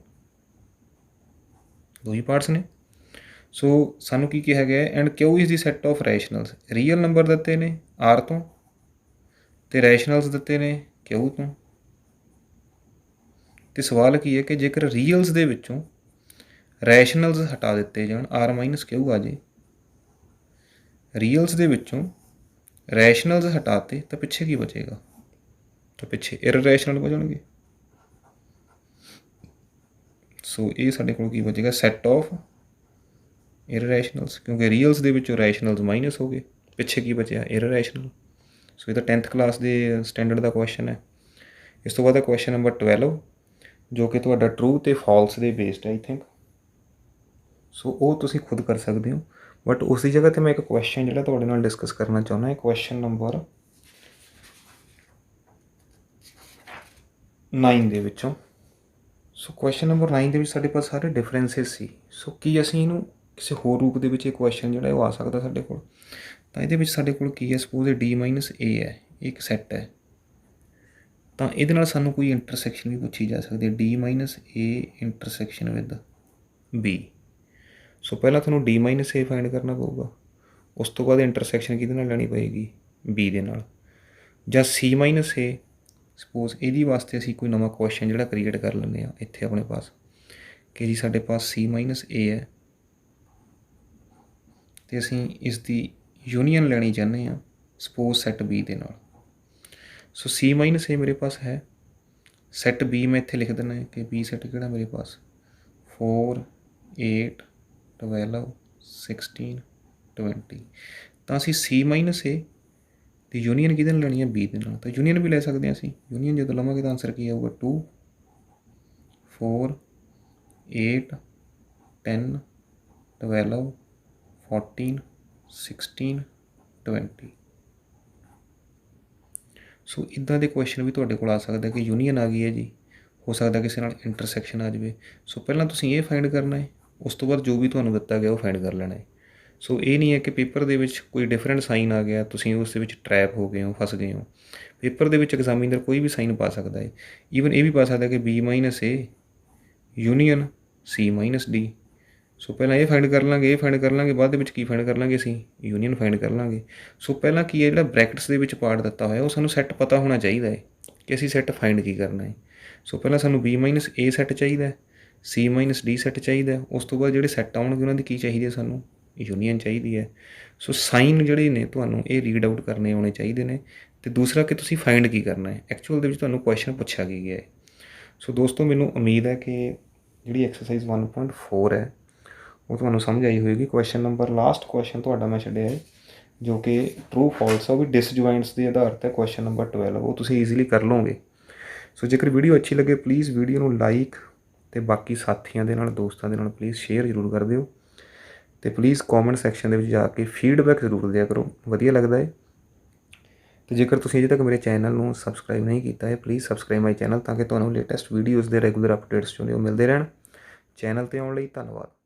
2 ਹੀ ਪਾਰਟਸ ਨੇ। ਸੋ ਸਾਨੂੰ ਕੀ ਕਿਹਾ ਗਿਆ, and Q is the set of rationals. Real number ਦਿੱਤੇ ਨੇ ਆਰ ਤੋਂ ਅਤੇ ਰੈਸ਼ਨਲਸ ਦਿੱਤੇ ਨੇ ਕਿਊ ਤੋਂ। ਅਤੇ ਸਵਾਲ ਕੀ ਹੈ ਕਿ ਜੇਕਰ ਰੀਅਲਸ ਦੇ ਵਿੱਚੋਂ ਰੈਸ਼ਨਲਸ ਹਟਾ ਦਿੱਤੇ ਜਾਣ, ਆਰ ਮਾਈਨਸ ਕਿਊ ਆ ਜੇ, ਰੀਅਲਸ ਦੇ ਵਿੱਚੋਂ ਰੈਸ਼ਨਲਸ ਹਟਾਤੇ ਤਾਂ ਪਿੱਛੇ ਕੀ ਬਚੇਗਾ, ਤਾਂ ਪਿੱਛੇ ਇਰਰੈਸ਼ਨਲ ਬਚਣਗੇ। ਸੋ ਇਹ ਸਾਡੇ ਕੋਲ ਕੀ ਬਚੇਗਾ, ਸੈੱਟ ਆਫ ਇਰਰੈਸ਼ਨਲਸ, ਕਿਉਂਕਿ ਰੀਅਲਸ ਦੇ ਵਿੱਚੋਂ ਰੈਸ਼ਨਲਸ ਮਾਈਨਸ ਹੋ ਗਏ, ਪਿੱਛੇ ਕੀ ਬਚਿਆ, ਇਰਰੈਸ਼ਨਲ। ਸੋ ਇਹ ਤਾਂ 10th ਕਲਾਸ ਦੇ ਸਟੈਂਡਰਡ ਦਾ ਕੁਐਸਚਨ ਹੈ। ਇਸ ਤੋਂ ਬਾਅਦ ਹੈ ਕੁਐਸਚਨ ਨੰਬਰ 12, ਜੋ ਕਿ ਤੁਹਾਡਾ ਟਰੂ ਅਤੇ ਫਾਲਸ ਦੇ ਬੇਸਡ ਹੈ ਆਈ ਥਿੰਕ। ਸੋ ਉਹ ਤੁਸੀਂ ਖੁਦ ਕਰ ਸਕਦੇ ਹੋ, ਬਟ ਉਸ ਦੀ ਜਗ੍ਹਾ 'ਤੇ ਮੈਂ ਇੱਕ ਕੁਐਸਚਨ ਜਿਹੜਾ ਤੁਹਾਡੇ ਨਾਲ ਡਿਸਕਸ ਕਰਨਾ ਚਾਹੁੰਦਾ ਹੈ, ਕੁਐਸਚਨ ਨੰਬਰ 9 ਦੇ ਵਿੱਚੋਂ। ਸੋ ਕੁਐਸਚਨ ਨੰਬਰ 9 ਦੇ ਵਿੱਚ ਸਾਡੇ ਪਾਸ ਸਾਰੇ ਡਿਫਰੈਂਸਿਸ ਸੀ। ਸੋ ਕੀ ਅਸੀਂ ਇਹਨੂੰ ਕਿਸੇ ਹੋਰ ਰੂਪ ਦੇ ਵਿੱਚ ਇਹ ਕੁਐਸਚਨ ਜਿਹੜਾ ਉਹ ਆ ਸਕਦਾ ਸਾਡੇ ਕੋਲ। ਤਾਂ ਇਹਦੇ ਵਿੱਚ ਸਾਡੇ ਕੋਲ ਕੀ ਹੈ, ਸਪੋਜ਼ ਡੀ ਮਾਈਨਸ ਏ ਹੈ, ਇੱਕ ਸੈੱਟ ਹੈ। ਤਾਂ ਇਹਦੇ ਨਾਲ ਸਾਨੂੰ ਕੋਈ ਇੰਟਰਸੈਕਸ਼ਨ ਵੀ ਪੁੱਛੀ ਜਾ ਸਕਦੀ ਹੈ, D minus A intersection with B. So ਪਹਿਲਾਂ ਤੁਹਾਨੂੰ ਡੀ ਮਾਈਨਸ ਏ ਫਾਈਂਡ ਕਰਨਾ ਪਊਗਾ, ਉਸ ਤੋਂ ਬਾਅਦ ਇੰਟਰਸੈਕਸ਼ਨ ਕਿਹਦੇ ਨਾਲ ਲੈਣੀ ਪਏਗੀ, ਬੀ ਦੇ ਨਾਲ। ਜਾਂ ਸੀ ਮਾਈਨਸ ਏ, ਸਪੋਜ਼ ਇਹਦੀ ਵਾਸਤੇ ਅਸੀਂ ਕੋਈ ਨਵਾਂ ਕੁਐਸਚਨ ਜਿਹੜਾ ਕ੍ਰੀਏਟ ਕਰ ਲੈਂਦੇ ਹਾਂ ਇੱਥੇ ਆਪਣੇ ਪਾਸ, ਕਿ ਜੀ ਸਾਡੇ ਪਾਸ ਸੀ ਮਾਈਨਸ ਏ ਹੈ ਅਤੇ ਅਸੀਂ ਇਸ ਦੀ ਯੂਨੀਅਨ ਲੈਣੀ ਚਾਹੁੰਦੇ ਹਾਂ ਸਪੋਜ਼ ਸੈੱਟ ਬੀ ਦੇ ਨਾਲ। ਸੋ ਸੀ ਮਾਈਨਸ ਏ ਮੇਰੇ ਪਾਸ ਹੈ, ਸੈੱਟ ਬੀ ਮੈਂ ਇੱਥੇ ਲਿਖ ਦਿੰਦਾ ਕਿ ਬੀ ਸੈੱਟ ਕਿਹੜਾ ਮੇਰੇ ਪਾਸ 4 8 12 16 20। ਤਾਂ ਅਸੀਂ ਸੀ ਮਾਈਨਸ ਏ ਅਤੇ ਯੂਨੀਅਨ ਕਿਹਦੇ ਨਾਲ ਲੈਣੀ ਹੈ, ਬੀ ਦੇ ਨਾਲ। ਤਾਂ ਯੂਨੀਅਨ ਵੀ ਲੈ ਸਕਦੇ ਹਾਂ ਅਸੀਂ, ਯੂਨੀਅਨ ਜਦੋਂ ਲਵਾਂਗੇ ਤਾਂ ਆਨਸਰ ਕੀ ਆਊਗਾ 2 4 8 10 12 14 16 20। ਸੋ ਇੱਦਾਂ ਦੇ ਕੁਐਸਚਨ ਵੀ ਤੁਹਾਡੇ ਕੋਲ ਆ ਸਕਦਾ ਕਿ ਯੂਨੀਅਨ ਆ ਗਈ ਹੈ ਜੀ, ਹੋ ਸਕਦਾ ਕਿਸੇ ਨਾਲ ਇੰਟਰਸੈਕਸ਼ਨ ਆ ਜਾਵੇ। ਸੋ ਪਹਿਲਾਂ ਤੁਸੀਂ ਇਹ ਫਾਈਂਡ ਕਰਨਾ ਹੈ, ਉਸ ਤੋਂ ਬਾਅਦ ਜੋ ਵੀ ਤੁਹਾਨੂੰ ਦਿੱਤਾ ਗਿਆ ਉਹ ਫਾਈਂਡ ਕਰ ਲੈਣਾ ਹੈ। ਸੋ ਇਹ ਨਹੀਂ ਹੈ ਕਿ ਪੇਪਰ ਦੇ ਵਿੱਚ ਕੋਈ ਡਿਫਰੈਂਟ ਸਾਈਨ ਆ ਗਿਆ, ਤੁਸੀਂ ਉਸ ਦੇ ਵਿੱਚ ਟਰੈਪ ਹੋ ਗਏ ਹੋ, ਫਸ ਗਏ ਹੋ। ਪੇਪਰ ਦੇ ਵਿੱਚ ਐਗਜ਼ਾਮੀਨਰ ਕੋਈ ਵੀ ਸਾਈਨ ਪਾ ਸਕਦਾ ਹੈ, ਈਵਨ ਇਹ ਵੀ ਪਾ ਸਕਦਾ ਕਿ ਬੀ ਮਾਈਨਸ ਏ ਯੂਨੀਅਨ ਸੀ ਮਾਈਨਸ ਡੀ। ਸੋ ਪਹਿਲਾਂ ਇਹ ਫਾਈਂਡ ਕਰ ਲਾਂਗੇ, ਇਹ ਫਾਈਂਡ ਕਰ ਲਾਂਗੇ, ਬਾਅਦ ਦੇ ਵਿੱਚ ਕੀ ਫਾਈਂਡ ਕਰ ਲਾਂਗੇ, ਅਸੀਂ ਯੂਨੀਅਨ ਫਾਈਂਡ ਕਰ ਲਾਂਗੇ। ਸੋ ਪਹਿਲਾਂ ਕੀ ਹੈ, ਜਿਹੜਾ ਬ੍ਰੈਕਟਸ ਦੇ ਵਿੱਚ ਪਾਰਟ ਦਿੱਤਾ ਹੋਇਆ ਉਹ ਸਾਨੂੰ ਸੈੱਟ ਪਤਾ ਹੋਣਾ ਚਾਹੀਦਾ ਹੈ ਕਿ ਅਸੀਂ ਸੈੱਟ ਫਾਈਂਡ ਕੀ ਕਰਨਾ ਹੈ। ਸੋ ਪਹਿਲਾਂ ਸਾਨੂੰ ਬੀ ਮਾਈਨਸ ਏ ਸੈੱਟ ਚਾਹੀਦਾ, ਸੀ ਮਾਈਨਸ ਡੀ ਸੈੱਟ ਚਾਹੀਦਾ, ਉਸ ਤੋਂ ਬਾਅਦ ਜਿਹੜੇ ਸੈੱਟ ਆਉਣਗੇ ਉਹਨਾਂ ਦੀ ਕੀ ਚਾਹੀਦੀ ਹੈ, ਸਾਨੂੰ ਯੂਨੀਅਨ ਚਾਹੀਦੀ ਹੈ। ਸੋ ਸਾਈਨ ਜਿਹੜੇ ਨੇ ਤੁਹਾਨੂੰ ਇਹ ਰੀਡ ਆਊਟ ਕਰਨੇ ਆਉਣੇ ਚਾਹੀਦੇ ਨੇ। ਅਤੇ ਦੂਸਰਾ ਕਿ ਤੁਸੀਂ ਫਾਈਂਡ ਕੀ ਕਰਨਾ ਹੈ, ਐਕਚੁਅਲ ਦੇ ਵਿੱਚ ਤੁਹਾਨੂੰ ਕੁਐਸਚਨ ਪੁੱਛਿਆ ਕੀ ਗਿਆ ਹੈ। ਸੋ ਦੋਸਤੋ ਮੈਨੂੰ ਉਮੀਦ ਹੈ ਕਿ ਜਿਹੜੀ ਐਕਸਰਸਾਈਜ਼ 1.4 ਹੈ ਉਹ ਤੁਹਾਨੂੰ ਸਮਝ ਆਈ ਹੋਏਗੀ। ਕੁਐਸਚਨ ਨੰਬਰ ਲਾਸਟ ਕੁਐਸਚਨ ਤੁਹਾਡਾ ਮੈਂ ਛੱਡਿਆ ਹੈ ਜੋ ਕਿ ਟਰੂ ਫਾਲਸ ਆ, ਉਹ ਵੀ ਡਿਸਜੁਆਇੰਟਸ ਦੇ ਆਧਾਰ 'ਤੇ ਕੁਐਸਚਨ ਨੰਬਰ 12, ਉਹ ਤੁਸੀਂ ਈਜ਼ੀਲੀ ਕਰ ਲਓਗੇ। ਸੋ ਜੇਕਰ ਵੀਡੀਓ ਅੱਛੀ ਲੱਗੇ ਪਲੀਜ਼ ਵੀਡੀਓ ਨੂੰ ਲਾਈਕ ਅਤੇ ਬਾਕੀ ਸਾਥੀਆਂ ਦੇ ਨਾਲ, ਦੋਸਤਾਂ ਦੇ ਨਾਲ ਪਲੀਜ਼ ਸ਼ੇਅਰ ਜ਼ਰੂਰ ਕਰ ਦਿਓ। ਅਤੇ ਪਲੀਜ਼ ਕੌਮੈਂਟ ਸੈਕਸ਼ਨ ਦੇ ਵਿੱਚ ਜਾ ਕੇ ਫੀਡਬੈਕ ਜ਼ਰੂਰ ਦਿਆ ਕਰੋ, ਵਧੀਆ ਲੱਗਦਾ ਹੈ। ਅਤੇ ਜੇਕਰ ਤੁਸੀਂ ਅਜੇ ਤੱਕ ਮੇਰੇ ਚੈਨਲ ਨੂੰ ਸਬਸਕ੍ਰਾਈਬ ਨਹੀਂ ਕੀਤਾ ਹੈ ਪਲੀਜ਼ ਸਬਸਕ੍ਰਾਈਬ ਮਾਈ ਚੈਨਲ, ਤਾਂ ਕਿ ਤੁਹਾਨੂੰ ਲੇਟੈਸਟ ਵੀਡੀਓਜ਼ ਦੇ ਰੈਗੂਲਰ ਅਪਡੇਟਸ ਜੋ ਨੇ ਉਹ ਮਿਲਦੇ ਰਹਿਣ। ਚੈਨਲ 'ਤੇ ਆਉਣ ਲਈ ਧੰਨਵਾਦ।